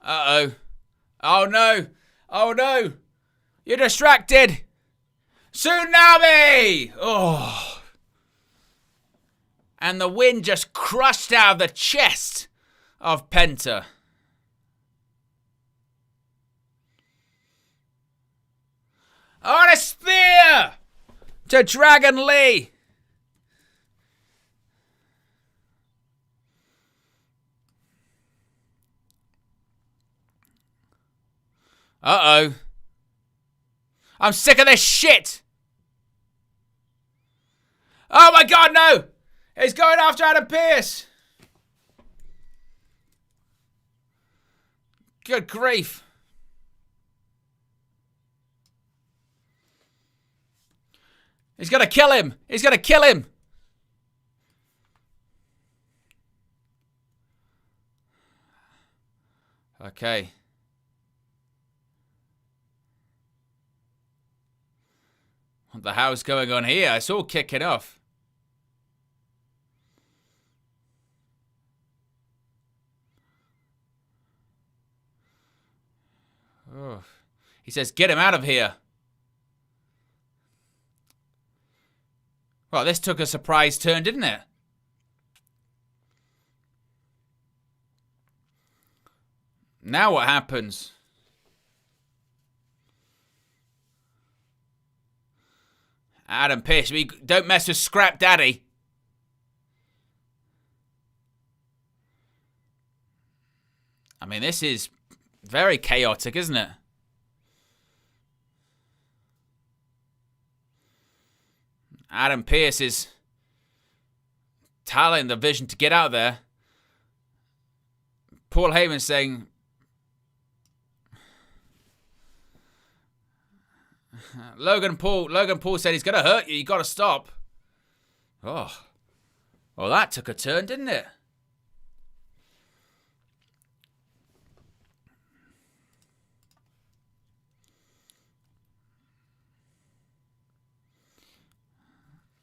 Uh-oh. Oh, no. Oh, no. You're distracted. Tsunami! Oh. And the wind just crushed out of the chest of Penta. Oh, and a spear to Dragon Lee. Uh-oh. I'm sick of this shit. Oh my God, no. He's going after Adam Pearce. Good grief. He's going to kill him. He's going to kill him. Okay. What the hell's going on here? It's all kicking off. Oh. He says, get him out of here. Well, this took a surprise turn, didn't it? Now what happens? Adam Pearce, don't mess with Scrap Daddy. I mean, this is very chaotic, isn't it? Adam Pearce is telling the Vision to get out there. Paul Heyman saying, Logan Paul said he's going to hurt you. You got to stop. Oh. Well, that took a turn, didn't it?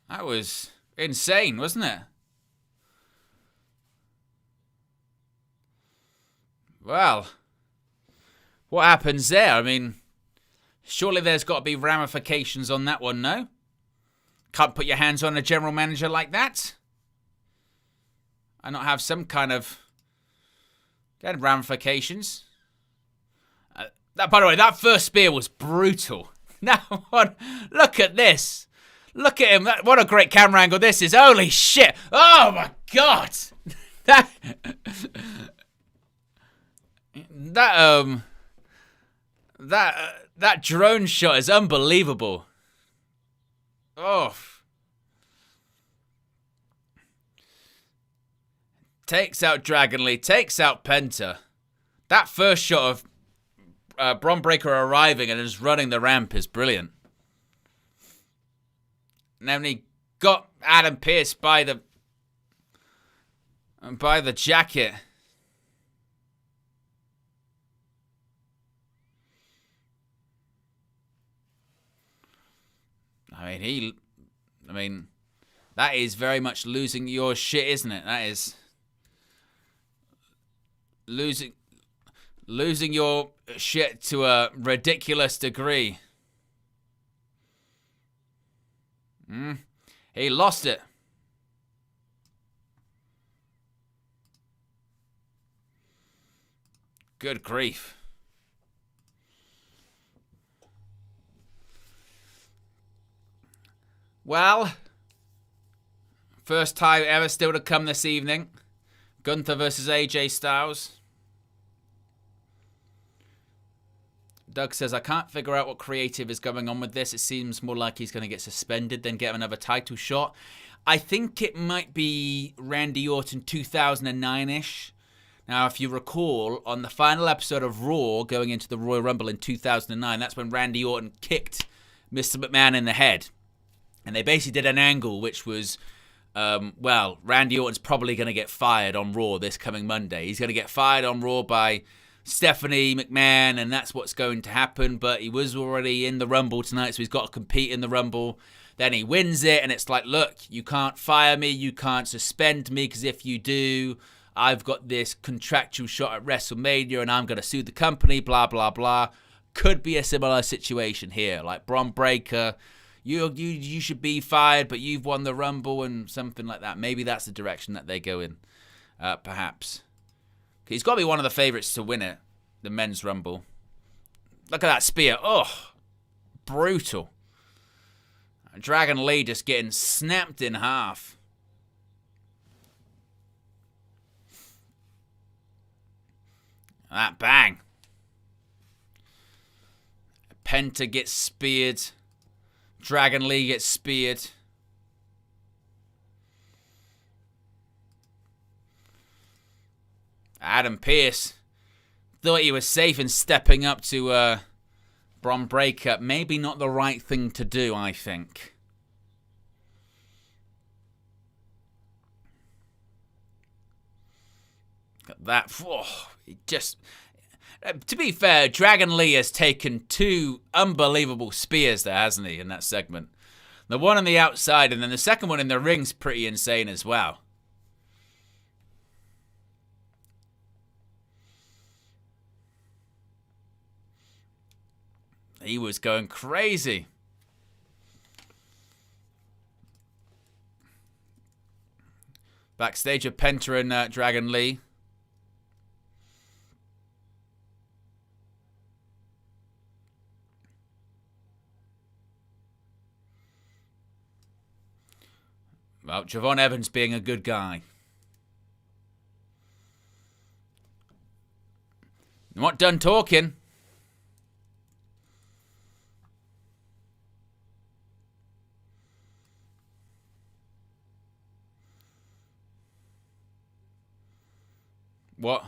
That was insane, wasn't it? Well, what happens there? I mean, surely there's got to be ramifications on that one, no? Can't put your hands on a general manager like that. And not have some kind of ramifications. By the way, that first spear was brutal. Now, look at this. Look at him. What a great camera angle this is. Holy shit. Oh, my God. That drone shot is unbelievable. Oh. Takes out Dragon Lee. Takes out Penta. That first shot of Bron Breakker arriving and just running the ramp is brilliant. And then he got Adam Pearce by the jacket. I mean, that is very much losing your shit, isn't it? That is losing your shit to a ridiculous degree. He lost it. Good grief. Well, first time ever still to come this evening. Gunther versus AJ Styles. Doug says, I can't figure out what creative is going on with this. It seems more like he's going to get suspended than get another title shot. I think it might be Randy Orton 2009-ish. Now, if you recall, on the final episode of Raw going into the Royal Rumble in 2009, that's when Randy Orton kicked Mr. McMahon in the head. And they basically did an angle which was, Randy Orton's probably going to get fired on Raw this coming Monday. He's going to get fired on Raw by Stephanie McMahon, and that's what's going to happen. But he was already in the Rumble tonight, so he's got to compete in the Rumble. Then he wins it, and it's like, look, you can't fire me, you can't suspend me, because if you do, I've got this contractual shot at WrestleMania, and I'm going to sue the company, blah, blah, blah. Could be a similar situation here, like Bron Breakker, you should be fired, but you've won the Rumble, and something like that. Maybe that's the direction that they go in, perhaps. He's got to be one of the favorites to win it, the men's Rumble. Look at that spear. Oh, brutal. Dragon Lee just getting snapped in half. That bang. Penta gets speared. Dragon Lee gets speared. Adam Pearce thought he was safe in stepping up to Bron Breakker. Maybe not the right thing to do, I think. That, just... To be fair, Dragon Lee has taken 2 unbelievable spears there, hasn't he, in that segment? The one on the outside, and then the second one in the ring's pretty insane as well. He was going crazy. Backstage of Penta and Dragon Lee. Well, Javon Evans being a good guy. I'm not done talking. What?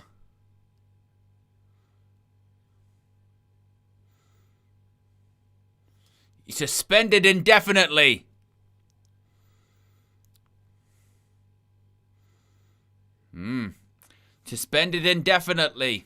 He's suspended indefinitely. Suspended indefinitely.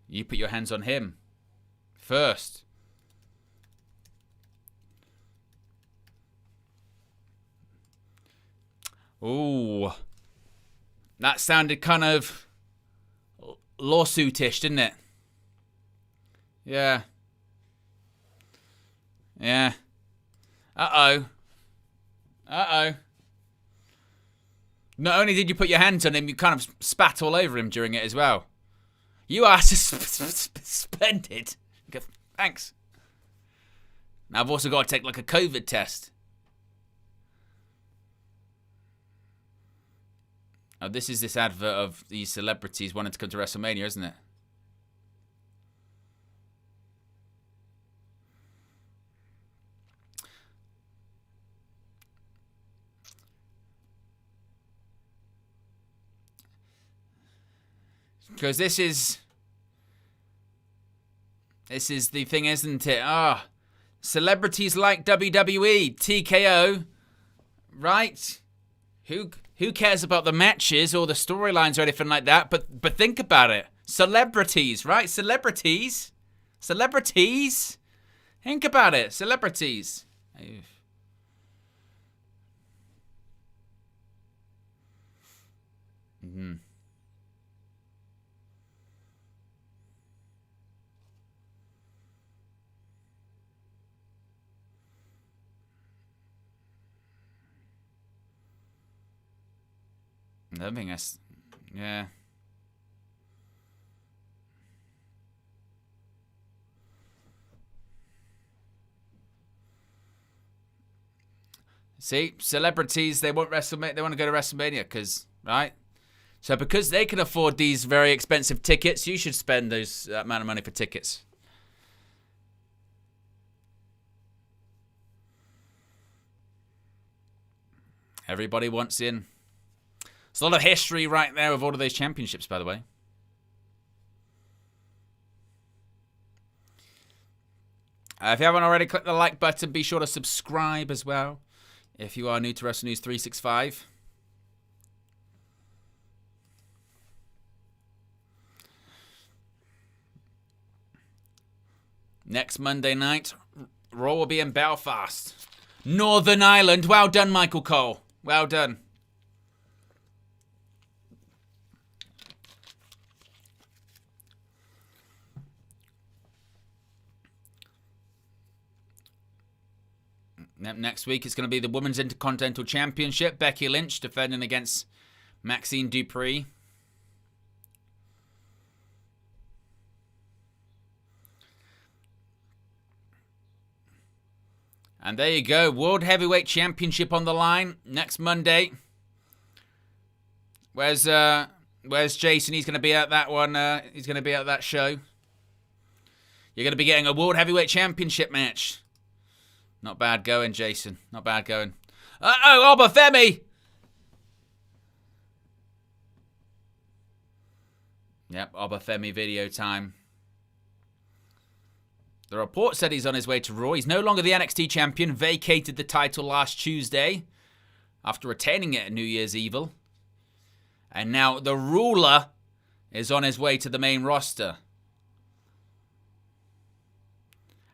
You put your hands on him first. Ooh. That sounded kind of lawsuitish, didn't it? Yeah. Yeah. Uh-oh. Uh-oh. Not only did you put your hands on him, you kind of spat all over him during it as well. You are suspended. Thanks. Now I've also got to take like a COVID test. Oh, this is this advert of these celebrities wanting to come to WrestleMania, isn't it? Because this is the thing, isn't it? Celebrities like WWE, TKO, right? Who cares about the matches or the storylines or anything like that? But think about it. Celebrities, right? Celebrities. Think about it. Celebrities. Mm-hmm. I don't think that's... Yeah. See, celebrities, they want WrestleMania. They want to go to WrestleMania because, right? So because they can afford these very expensive tickets, you should spend that amount of money for tickets. Everybody wants in. There's a lot of history right there with all of those championships, by the way. If you haven't already, click the like button. Be sure to subscribe as well if you are new to Wrestle News 365. Next Monday night, Raw will be in Belfast, Northern Ireland. Well done, Michael Cole. Well done. Next week, it's going to be the Women's Intercontinental Championship. Becky Lynch defending against Maxine Dupree. And there you go. World Heavyweight Championship on the line next Monday. Where's Jason? He's going to be at that one. He's going to be at that show. You're going to be getting a World Heavyweight Championship match. Not bad going, Jason. Not bad going. Uh-oh, Obafemi! Yep, Obafemi video time. The report said he's on his way to Raw. He's no longer the NXT champion. Vacated the title last Tuesday after retaining it at New Year's Evil. And now the ruler is on his way to the main roster.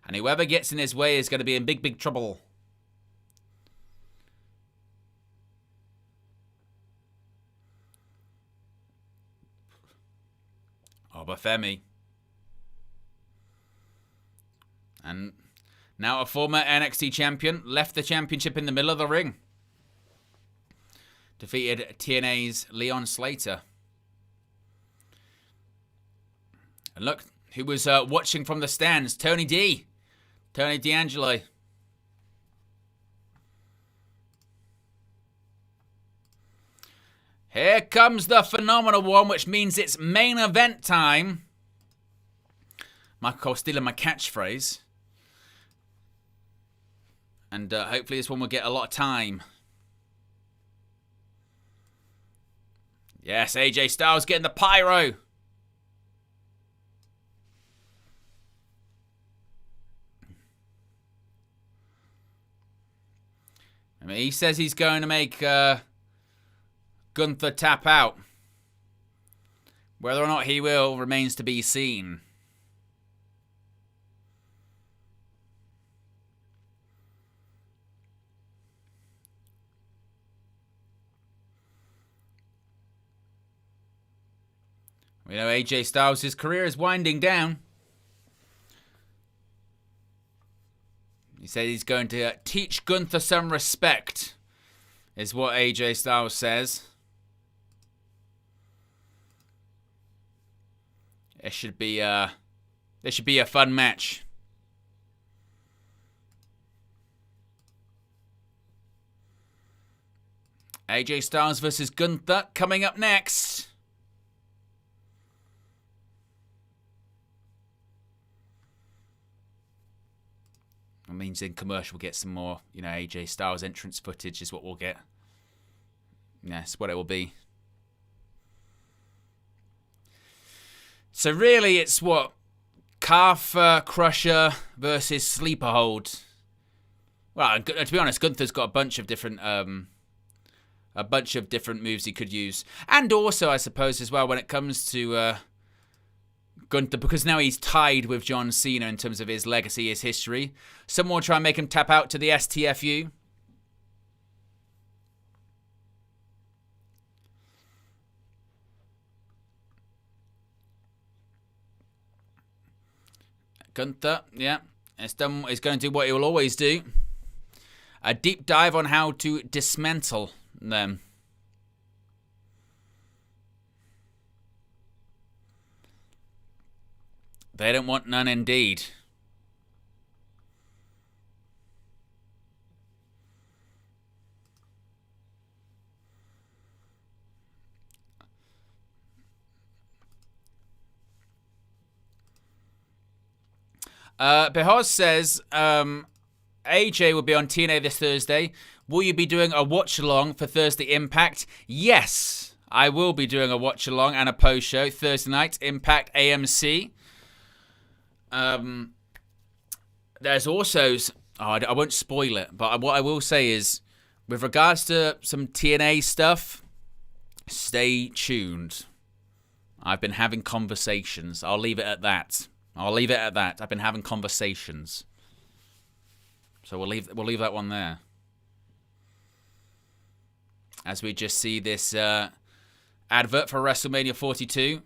And whoever gets in his way is going to be in big, big trouble. Obafemi. And now a former NXT champion left the championship in the middle of the ring. Defeated TNA's Leon Slater. And look, who was watching from the stands? Tony D'Angelo. Here comes the phenomenal one, which means it's main event time. Michael Cole stealing my catchphrase. And hopefully this one will get a lot of time. Yes, AJ Styles getting the pyro. I mean, he says he's going to make Gunther tap out. Whether or not he will remains to be seen. We know AJ Styles' career is winding down. He said he's going to teach Gunther some respect, is what AJ Styles says. This should be a fun match. AJ Styles versus Gunther coming up next. That means in commercial we'll get some more, AJ Styles entrance footage is what we'll get. Yeah, that's what it will be. So really it's what? Calf Crusher versus Sleeper Hold. Well, to be honest, Gunther's got a bunch of different a bunch of different moves he could use. And also, I suppose, as well, when it comes to Gunther, because now he's tied with John Cena in terms of his legacy, his history, someone will try and make him tap out to the STFU. Gunther, yeah, it's going to do what he will always do. A deep dive on how to dismantle them. They don't want none indeed. Behoz says, AJ will be on TNA this Thursday. Will you be doing a watch-along for Thursday Impact? Yes, I will be doing a watch-along and a post-show Thursday night, Impact AMC. There's also... I won't spoil it, but what I will say is, with regards to some TNA stuff, stay tuned. I've been having conversations. I'll leave it at that. I've been having conversations. So we'll leave that one there. As we just see this advert for WrestleMania 42.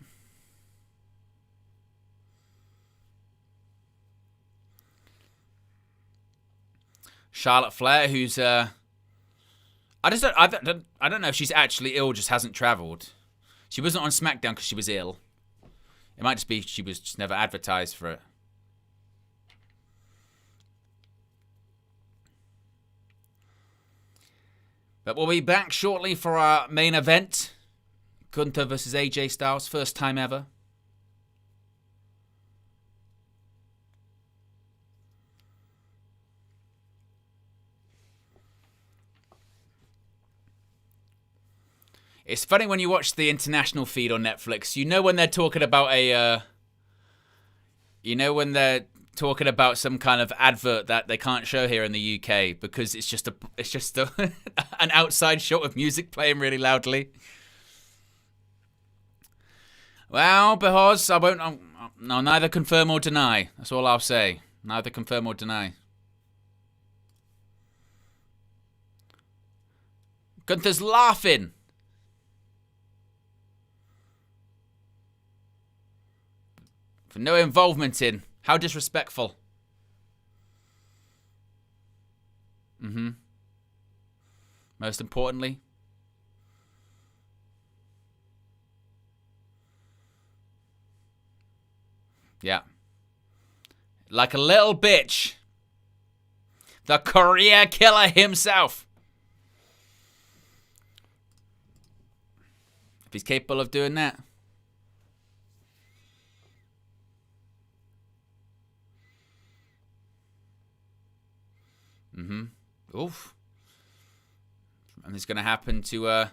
Charlotte Flair, who's I don't know if she's actually ill, just hasn't travelled. She wasn't on SmackDown because she was ill. It might just be she was just never advertised for it. But we'll be back shortly for our main event. Gunther versus AJ Styles, first time ever. It's funny when you watch the international feed on Netflix. You know when they're talking about talking about some kind of advert that they can't show here in the UK because it's just an outside shot of music playing really loudly. Well, Behoz, I won't. No, neither confirm or deny. That's all I'll say. Neither confirm or deny. Gunther's laughing. For no involvement in. How disrespectful. Most importantly. Yeah. Like a little bitch. The career killer himself. If he's capable of doing that. Oof. And it's going to happen to...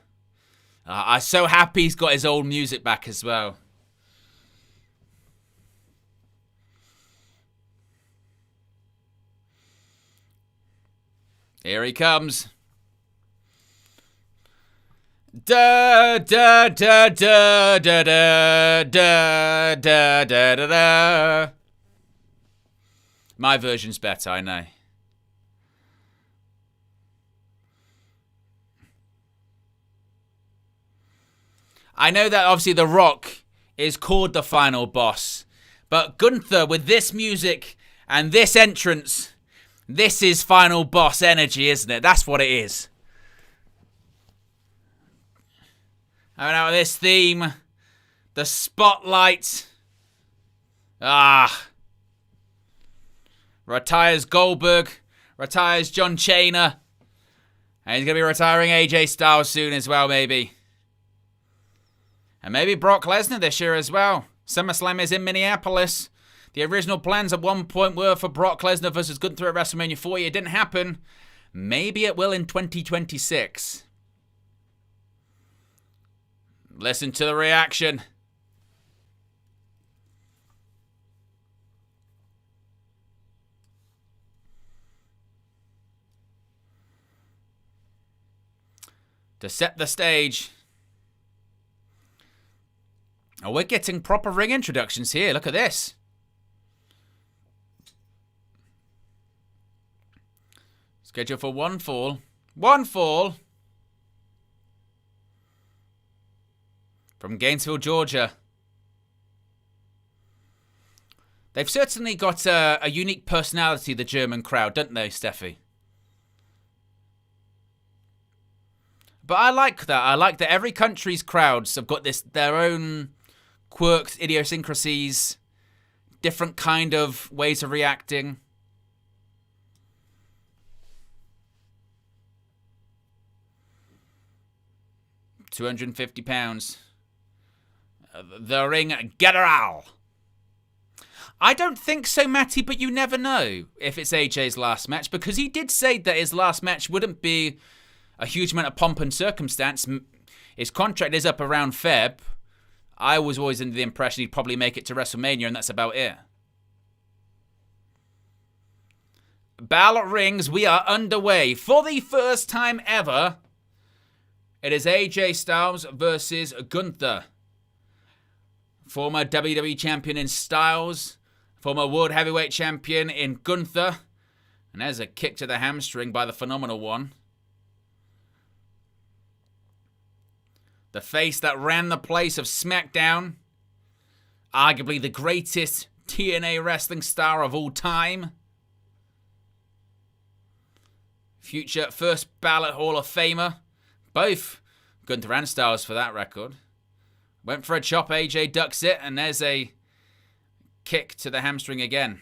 I'm so happy he's got his old music back as well. Here he comes. Da da da da da da da da da da da. My version's better, I know. I know that obviously The Rock is called the final boss, but Gunther with this music and this entrance, this is final boss energy, isn't it? That's what it is. And now this theme, the spotlight. Retires Goldberg, retires John Cena, and he's going to be retiring AJ Styles soon as well, maybe. And maybe Brock Lesnar this year as well. SummerSlam is in Minneapolis. The original plans at one point were for Brock Lesnar versus Gunther at WrestleMania 40. It didn't happen. Maybe it will in 2026. Listen to the reaction. to set the stage. Oh, we're getting proper ring introductions here. Look at this. Scheduled for one fall. One fall. From Gainesville, Georgia. They've certainly got a unique personality, the German crowd, don't they, Steffi? But I like that. I like that every country's crowds have got their own quirks, idiosyncrasies, different kind of ways of reacting. £250. The Ring General. I don't think so, Matty, but you never know if it's AJ's last match, because he did say that his last match wouldn't be a huge amount of pomp and circumstance. His contract is up around Feb. I was always under the impression he'd probably make it to WrestleMania, and that's about it. Bell rings, we are underway. For the first time ever, it is AJ Styles versus Gunther. Former WWE champion in Styles, former World Heavyweight champion in Gunther. And there's a kick to the hamstring by the Phenomenal One. The face that ran the place of SmackDown. Arguably the greatest TNA wrestling star of all time. Future first ballot Hall of Famer. Both Gunther and Styles for that record. Went for a chop, AJ ducks it, and there's a kick to the hamstring again.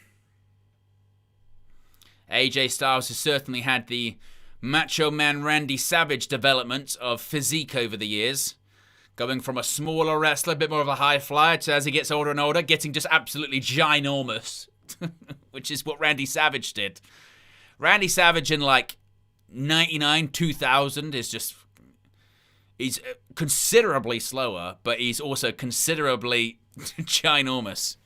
AJ Styles has certainly had the Macho Man Randy Savage development of physique over the years. Going from a smaller wrestler, a bit more of a high flyer, to as he gets older and older, getting just absolutely ginormous. Which is what Randy Savage did. Randy Savage in like 99, 2000 is just... He's considerably slower, but he's also considerably ginormous.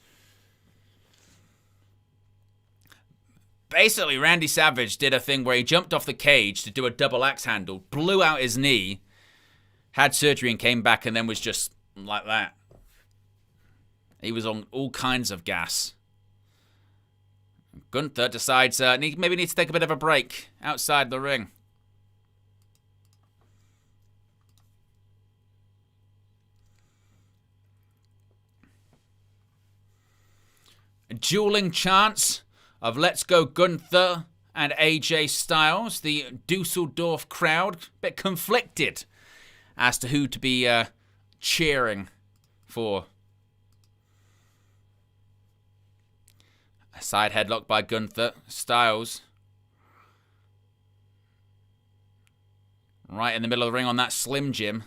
Basically, Randy Savage did a thing where he jumped off the cage to do a double axe handle, blew out his knee, had surgery and came back, and then was just like that. He was on all kinds of gas. Gunther decides maybe needs to take a bit of a break outside the ring. Dueling chants of Let's Go Gunther and AJ Styles. The Dusseldorf crowd a bit conflicted as to who to be cheering for. A side headlock by Gunther. Styles right in the middle of the ring on that Slim Jim.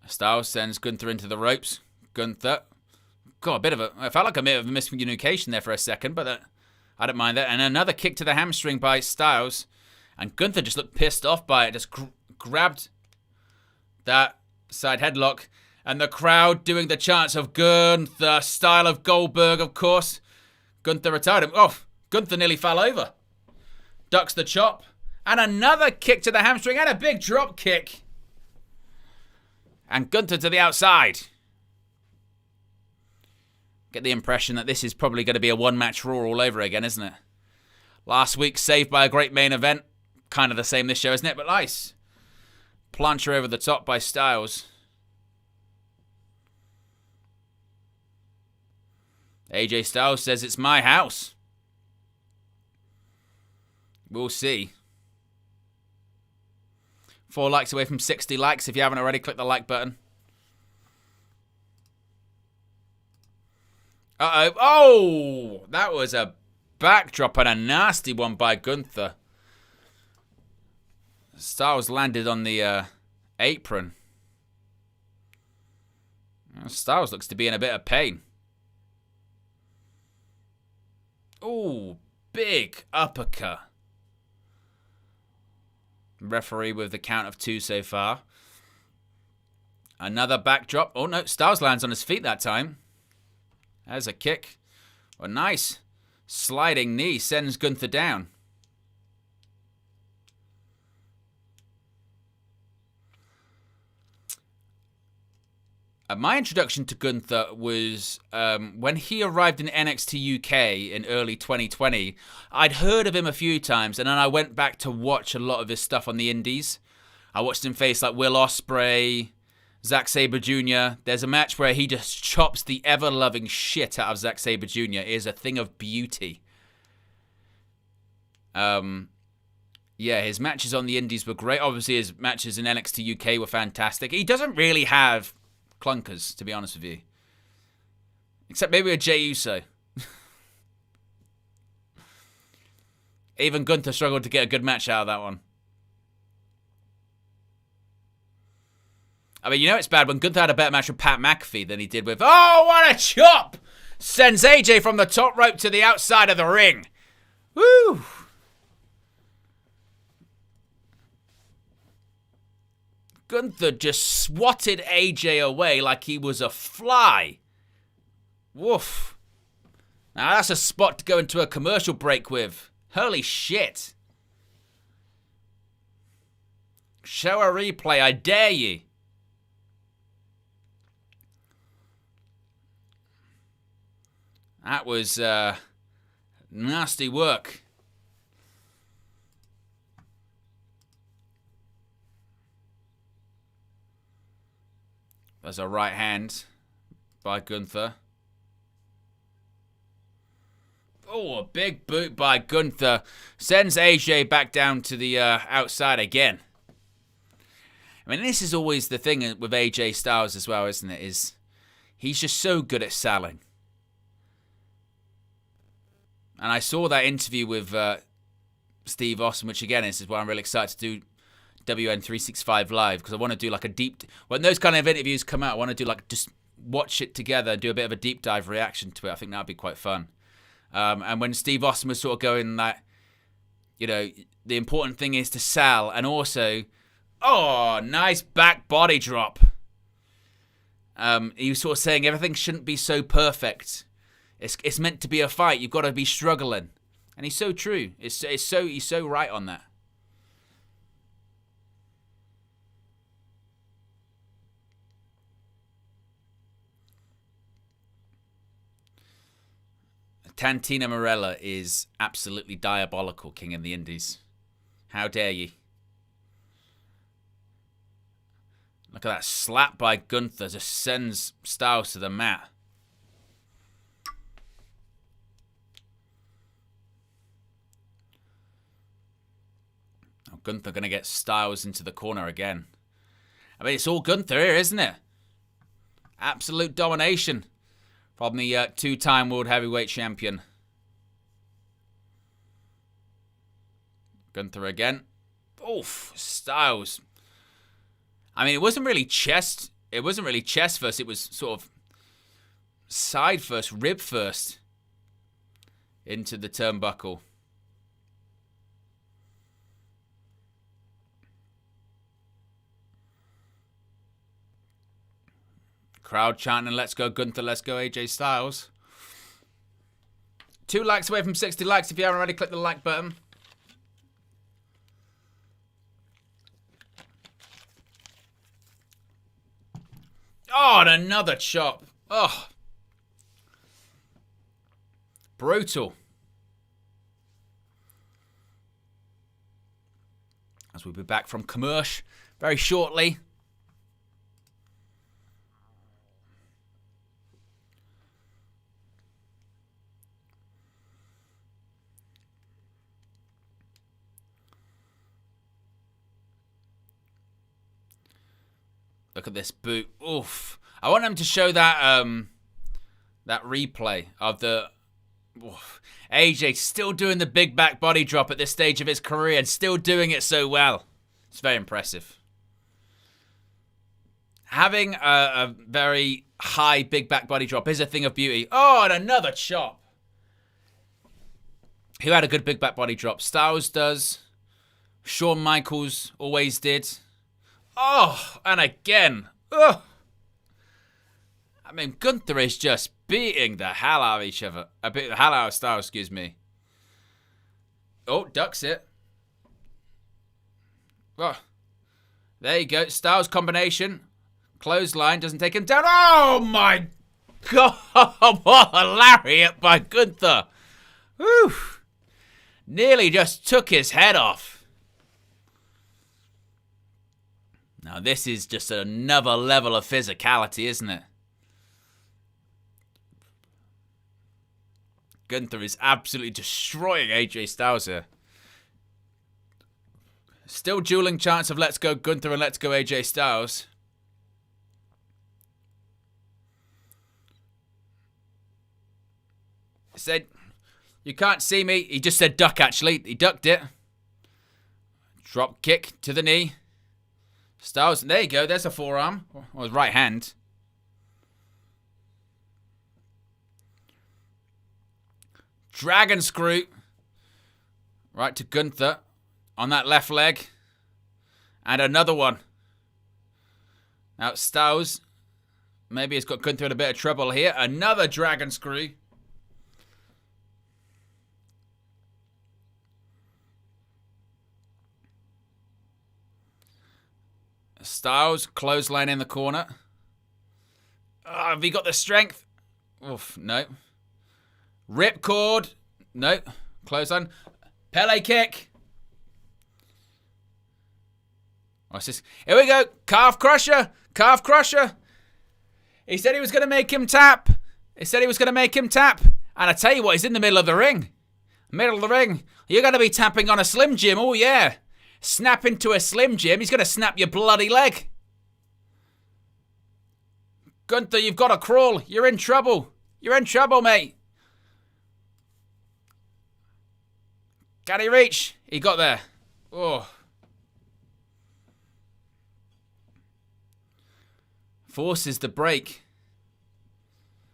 Styles sends Gunther into the ropes. Gunther. God, I felt like a bit of a miscommunication there for a second, but I don't mind that. And another kick to the hamstring by Styles. And Gunther just looked pissed off by it. Just grabbed that side headlock. And the crowd doing the chants of Gunther, style of Goldberg, of course. Gunther retired him. Oh, Gunther nearly fell over. Ducks the chop. And another kick to the hamstring and a big drop kick. And Gunther to the outside. Get the impression that this is probably going to be a one-match Raw all over again, isn't it? Last week, saved by a great main event. Kind of the same this show, isn't it? But nice. Plancher over the top by Styles. AJ Styles says it's my house. We'll see. 4 likes away from 60 likes. If you haven't already, click the like button. Uh-oh. Oh! That was a backdrop and a nasty one by Gunther. Styles landed on the apron. Styles looks to be in a bit of pain. Ooh, big uppercut. Referee with the count of 2 so far. Another backdrop. Oh no, Styles lands on his feet that time. There's a kick. A nice sliding knee sends Gunther down. My introduction to Gunther was when he arrived in NXT UK in early 2020. I'd heard of him a few times, and then I went back to watch a lot of his stuff on the indies. I watched him face like Will Ospreay, Zack Sabre Jr. There's a match where he just chops the ever-loving shit out of Zack Sabre Jr. It is a thing of beauty. Yeah, his matches on the indies were great. Obviously, his matches in NXT UK were fantastic. He doesn't really have clunkers, to be honest with you. Except maybe a Jey Uso. Even Gunther struggled to get a good match out of that one. I mean, you know it's bad when Gunther had a better match with Pat McAfee than he did with... Oh, what a chop! Sends AJ from the top rope to the outside of the ring. Woo! Gunther just swatted AJ away like he was a fly. Woof. Now that's a spot to go into a commercial break with. Holy shit. Show a replay, I dare you. That was nasty work. There's a right hand by Gunther. Oh, a big boot by Gunther. Sends AJ back down to the outside again. I mean, this is always the thing with AJ Styles as well, isn't it? Is he's just so good at selling. And I saw that interview with Steve Austin, which again is why I'm really excited to do WN365 Live, because I want to do like a deep... When those kind of interviews come out, I want to do like just watch it together and do a bit of a deep dive reaction to it. I think that would be quite fun. And when Steve Austin was sort of going that, you know, the important thing is to sell, and also, oh, nice back body drop. He was sort of saying everything shouldn't be so perfect. It's meant to be a fight. You've got to be struggling. And he's so true. He's so right on that. Tantina Morella is absolutely diabolical, King of the Indies. How dare you? Look at that slap by Gunther. Just sends Styles to the mat. Oh, Gunther going to get Styles into the corner again. I mean, it's all Gunther here, isn't it? Absolute domination from the two-time World Heavyweight Champion. Gunther again. Oof, Styles. I mean, it wasn't really chest. It wasn't really chest first. It was sort of side first, rib first into the turnbuckle. Crowd chanting, let's go Gunther, let's go AJ Styles. 2 likes away from 60 likes. If you haven't already, click the like button. Oh, and another chop. Oh. Brutal. As we'll be back from commercial very shortly. Look at this boot. Oof. I want them to show that that replay of the... Oof. AJ still doing the big back body drop at this stage of his career and still doing it so well. It's very impressive. Having a very high big back body drop is a thing of beauty. Oh, and another chop. Who had a good big back body drop? Styles does. Shawn Michaels always did. Oh, and again. Oh. I mean, Gunther is just beating the hell out of each other. The hell out of Styles, excuse me. Oh, ducks it. Oh, there you go. Styles combination. Clothesline doesn't take him down. Oh, my God. What a lariat by Gunther. Whew. Nearly just took his head off. Now, this is just another level of physicality, isn't it? Gunther is absolutely destroying AJ Styles here. Still dueling chants of let's go Gunther and let's go AJ Styles. He said, you can't see me. He just said duck, actually. He ducked it. Drop kick to the knee. Styles, there you go. There's a forearm. Or his right hand. Dragon screw. Right to Gunther. On that left leg. And another one. Now Styles. Maybe he's got Gunther in a bit of trouble here. Another dragon screw. Styles, clothesline in the corner. Oh, have he got the strength? Oof, no. Ripcord. No. Clothesline. Pele kick. What's this? Here we go. Calf crusher. Calf crusher. He said he was going to make him tap. And I tell you what, he's in the middle of the ring. You're going to be tapping on a Slim Jim. Oh, yeah. Snap into a Slim Jim. He's going to snap your bloody leg. Gunther, you've got to crawl. You're in trouble. Mate. Can he reach? He got there. Oh. Forces the break.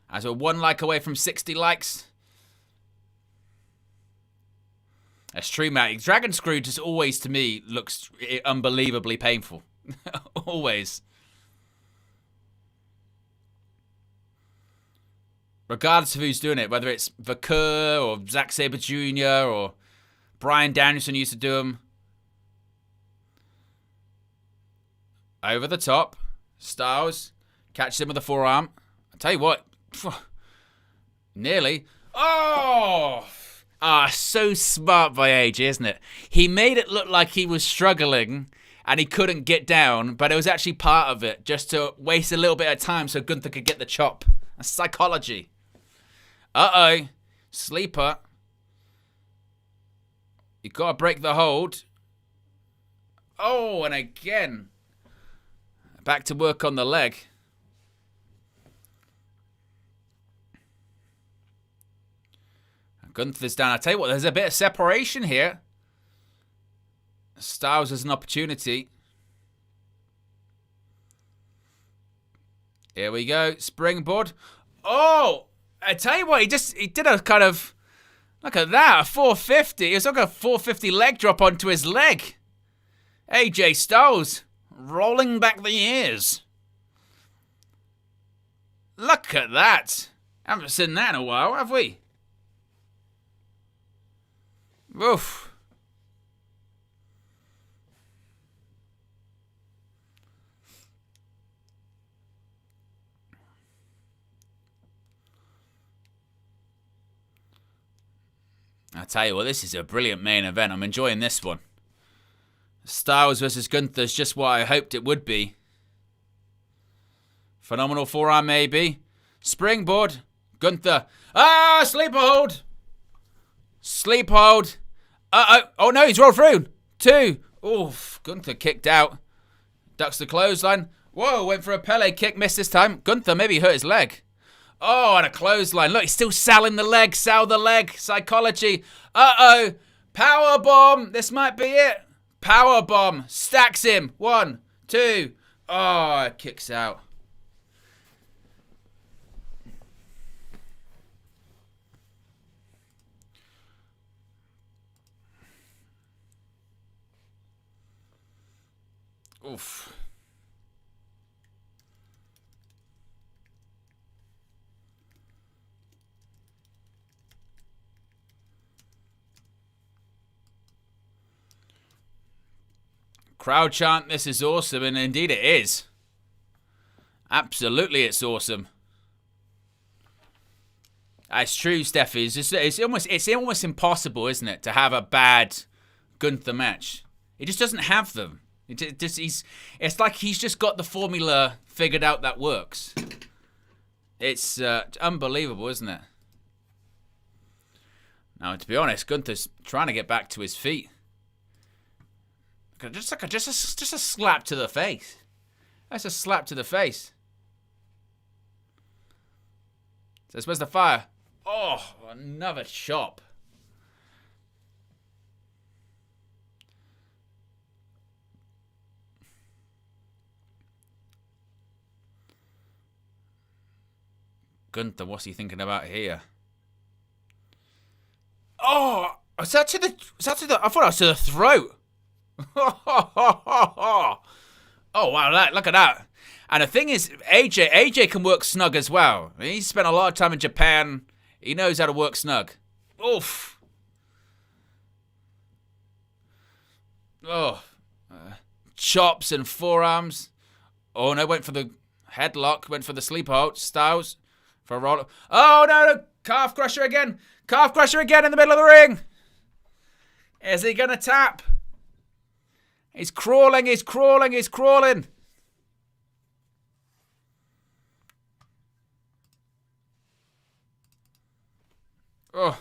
As we're 1 like away from 60 likes. That's true, Matt. Dragon Screw just always, to me, looks unbelievably painful. Always. Regardless of who's doing it, whether it's Vakur or Zack Sabre Jr. or Bryan Danielson used to do them. Over the top. Styles. Catches him with a forearm. I tell you what. Nearly. Oh! So smart by AJ, isn't it? He made it look like he was struggling and he couldn't get down, but it was actually part of it, just to waste a little bit of time so Gunther could get the chop. That's psychology. Uh-oh. Sleeper. You got to break the hold. Oh, and again. Back to work on the leg. Gunther's down. I tell you what, there's a bit of separation here. Styles has an opportunity. Here we go. Springboard. Oh! I tell you what, he did a kind of... Look at that, a 450. It was like a 450 leg drop onto his leg. AJ Styles rolling back the ears. Look at that. Haven't seen that in a while, have we? Oof. I tell you what, this is a brilliant main event. I'm enjoying this one. Styles versus Gunther is just what I hoped it would be. Phenomenal forearm, maybe. Springboard. Gunther. Ah, sleeper hold. Sleep hold. Uh-oh. Oh, no, he's rolled through. 2. Oof. Gunther kicked out. Ducks the clothesline. Whoa, went for a Pele kick. Missed this time. Gunther maybe hurt his leg. Oh, and a clothesline. Look, he's still selling the leg. Sell the leg. Psychology. Uh-oh. Power bomb. This might be it. Power bomb. Stacks him. 1, 2. Oh, kicks out. Oof. Crowd chant, this is awesome, and indeed it is. Absolutely, it's awesome. It's true, Steffi. It's almost impossible, isn't it, to have a bad Gunther match. He just doesn't have them. It's like he's just got the formula figured out that works. It's unbelievable, isn't it? Now, to be honest, Gunther's trying to get back to his feet. Just a slap to the face. That's a slap to the face. Says, where's the fire? Oh, another chop. Gunther, what's he thinking about here? Oh, is that to the? I thought that was to the throat. Oh wow! Look at that. And the thing is, AJ can work snug as well. I mean, he's spent a lot of time in Japan. He knows how to work snug. Oof. Oh, chops and forearms. Oh no! Went for the headlock. Went for the sleeper hold. Styles for a roll. Oh no! Calf crusher again. Calf crusher again in the middle of the ring. Is he gonna tap? He's crawling. He's crawling. He's crawling. Oh.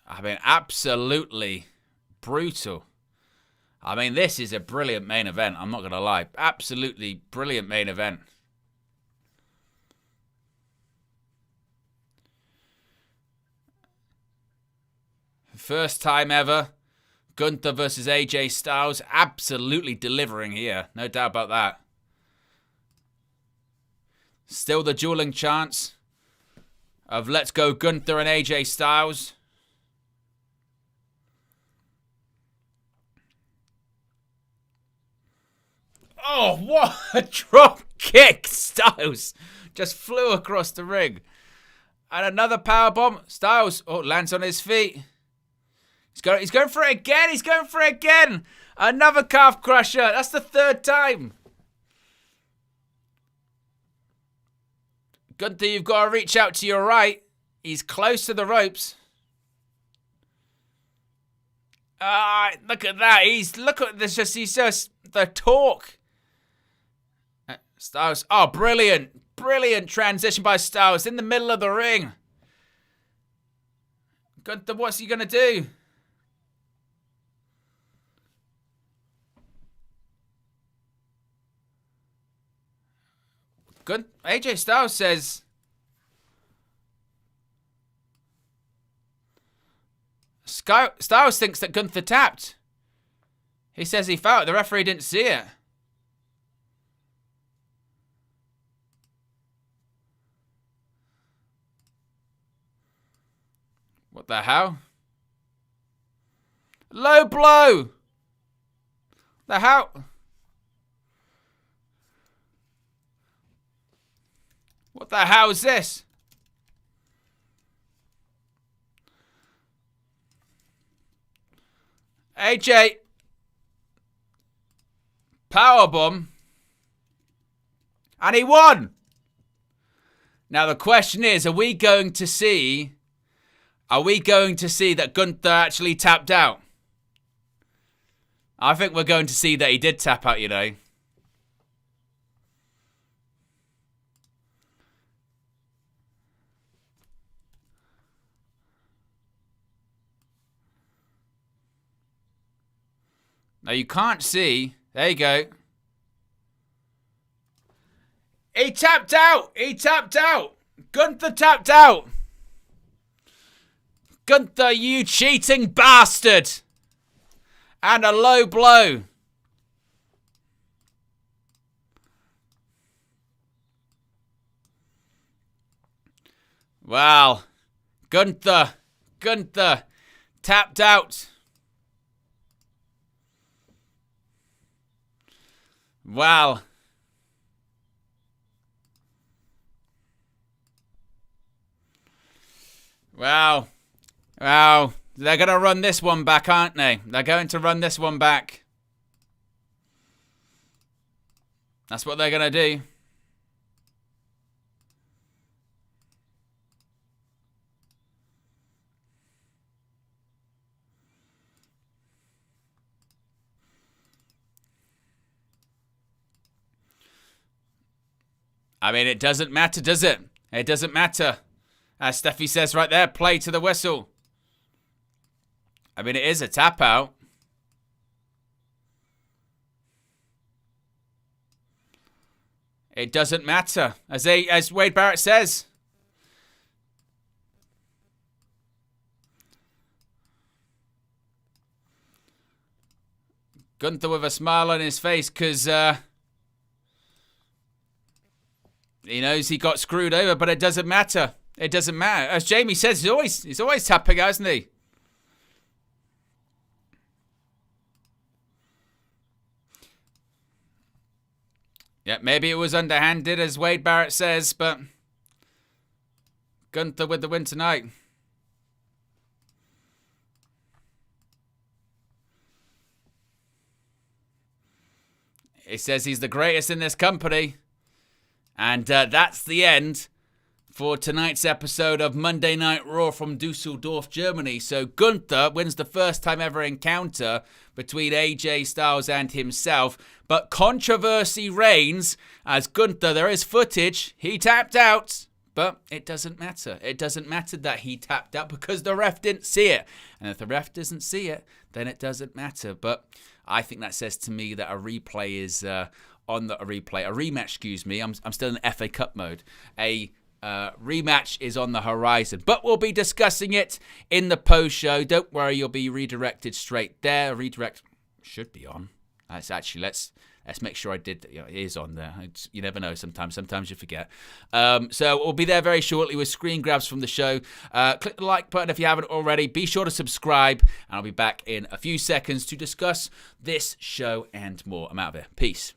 I mean, absolutely brutal. I mean, this is a brilliant main event. I'm not going to lie. Absolutely brilliant main event. First time ever. Gunther versus AJ Styles. Absolutely delivering here. No doubt about that. Still the dueling chance of let's go Gunther and AJ Styles. Oh, what a drop kick. Styles just flew across the ring. And another powerbomb. Styles lands on his feet. He's going for it again. He's going for it again. Another calf crusher. That's the third time. Gunther, you've got to reach out to your right. He's close to the ropes. Look at that. He's just the torque. Styles. Oh, brilliant. Brilliant transition by Styles in the middle of the ring. Gunther, what's he going to do? AJ Styles says Styles thinks that Gunther tapped. He says he felt it. The referee didn't see it. What the hell? Low blow. The hell? What the hell is this? AJ. Powerbomb. And he won. Now the question is, are we going to see that Gunther actually tapped out? I think we're going to see that he did tap out, you know. Now you can't see. There you go. He tapped out. He tapped out. Gunther tapped out. Gunther, you cheating bastard. And a low blow. Well, Gunther tapped out. Well. Well, they're going to run this one back, aren't they? They're going to run this one back. That's what they're going to do. I mean, it doesn't matter, does it? It doesn't matter. As Steffi says right there, play to the whistle. I mean, it is a tap out. It doesn't matter. As Wade Barrett says. Gunther with a smile on his face because he knows he got screwed over, but it doesn't matter. It doesn't matter. As Jamie says, he's always tapping, hasn't he? Yeah, maybe it was underhanded, as Wade Barrett says, but Gunther with the win tonight. He says he's the greatest in this company. And that's the end for tonight's episode of Monday Night Raw from Dusseldorf, Germany. So Gunther wins the first time ever encounter between AJ Styles and himself. But controversy reigns as Gunther, there is footage, he tapped out. But it doesn't matter. It doesn't matter that he tapped out because the ref didn't see it. And if the ref doesn't see it, then it doesn't matter. But I think that says to me that a replay is a rematch, excuse me. I'm still in FA Cup mode. A rematch is on the horizon, but we'll be discussing it in the post show. Don't worry, you'll be redirected straight there. Redirect should be on. Let's make sure I did. It is on there. You never know. Sometimes you forget. So we'll be there very shortly with screen grabs from the show. Click the like button if you haven't already. Be sure to subscribe, and I'll be back in a few seconds to discuss this show and more. I'm out of here. Peace.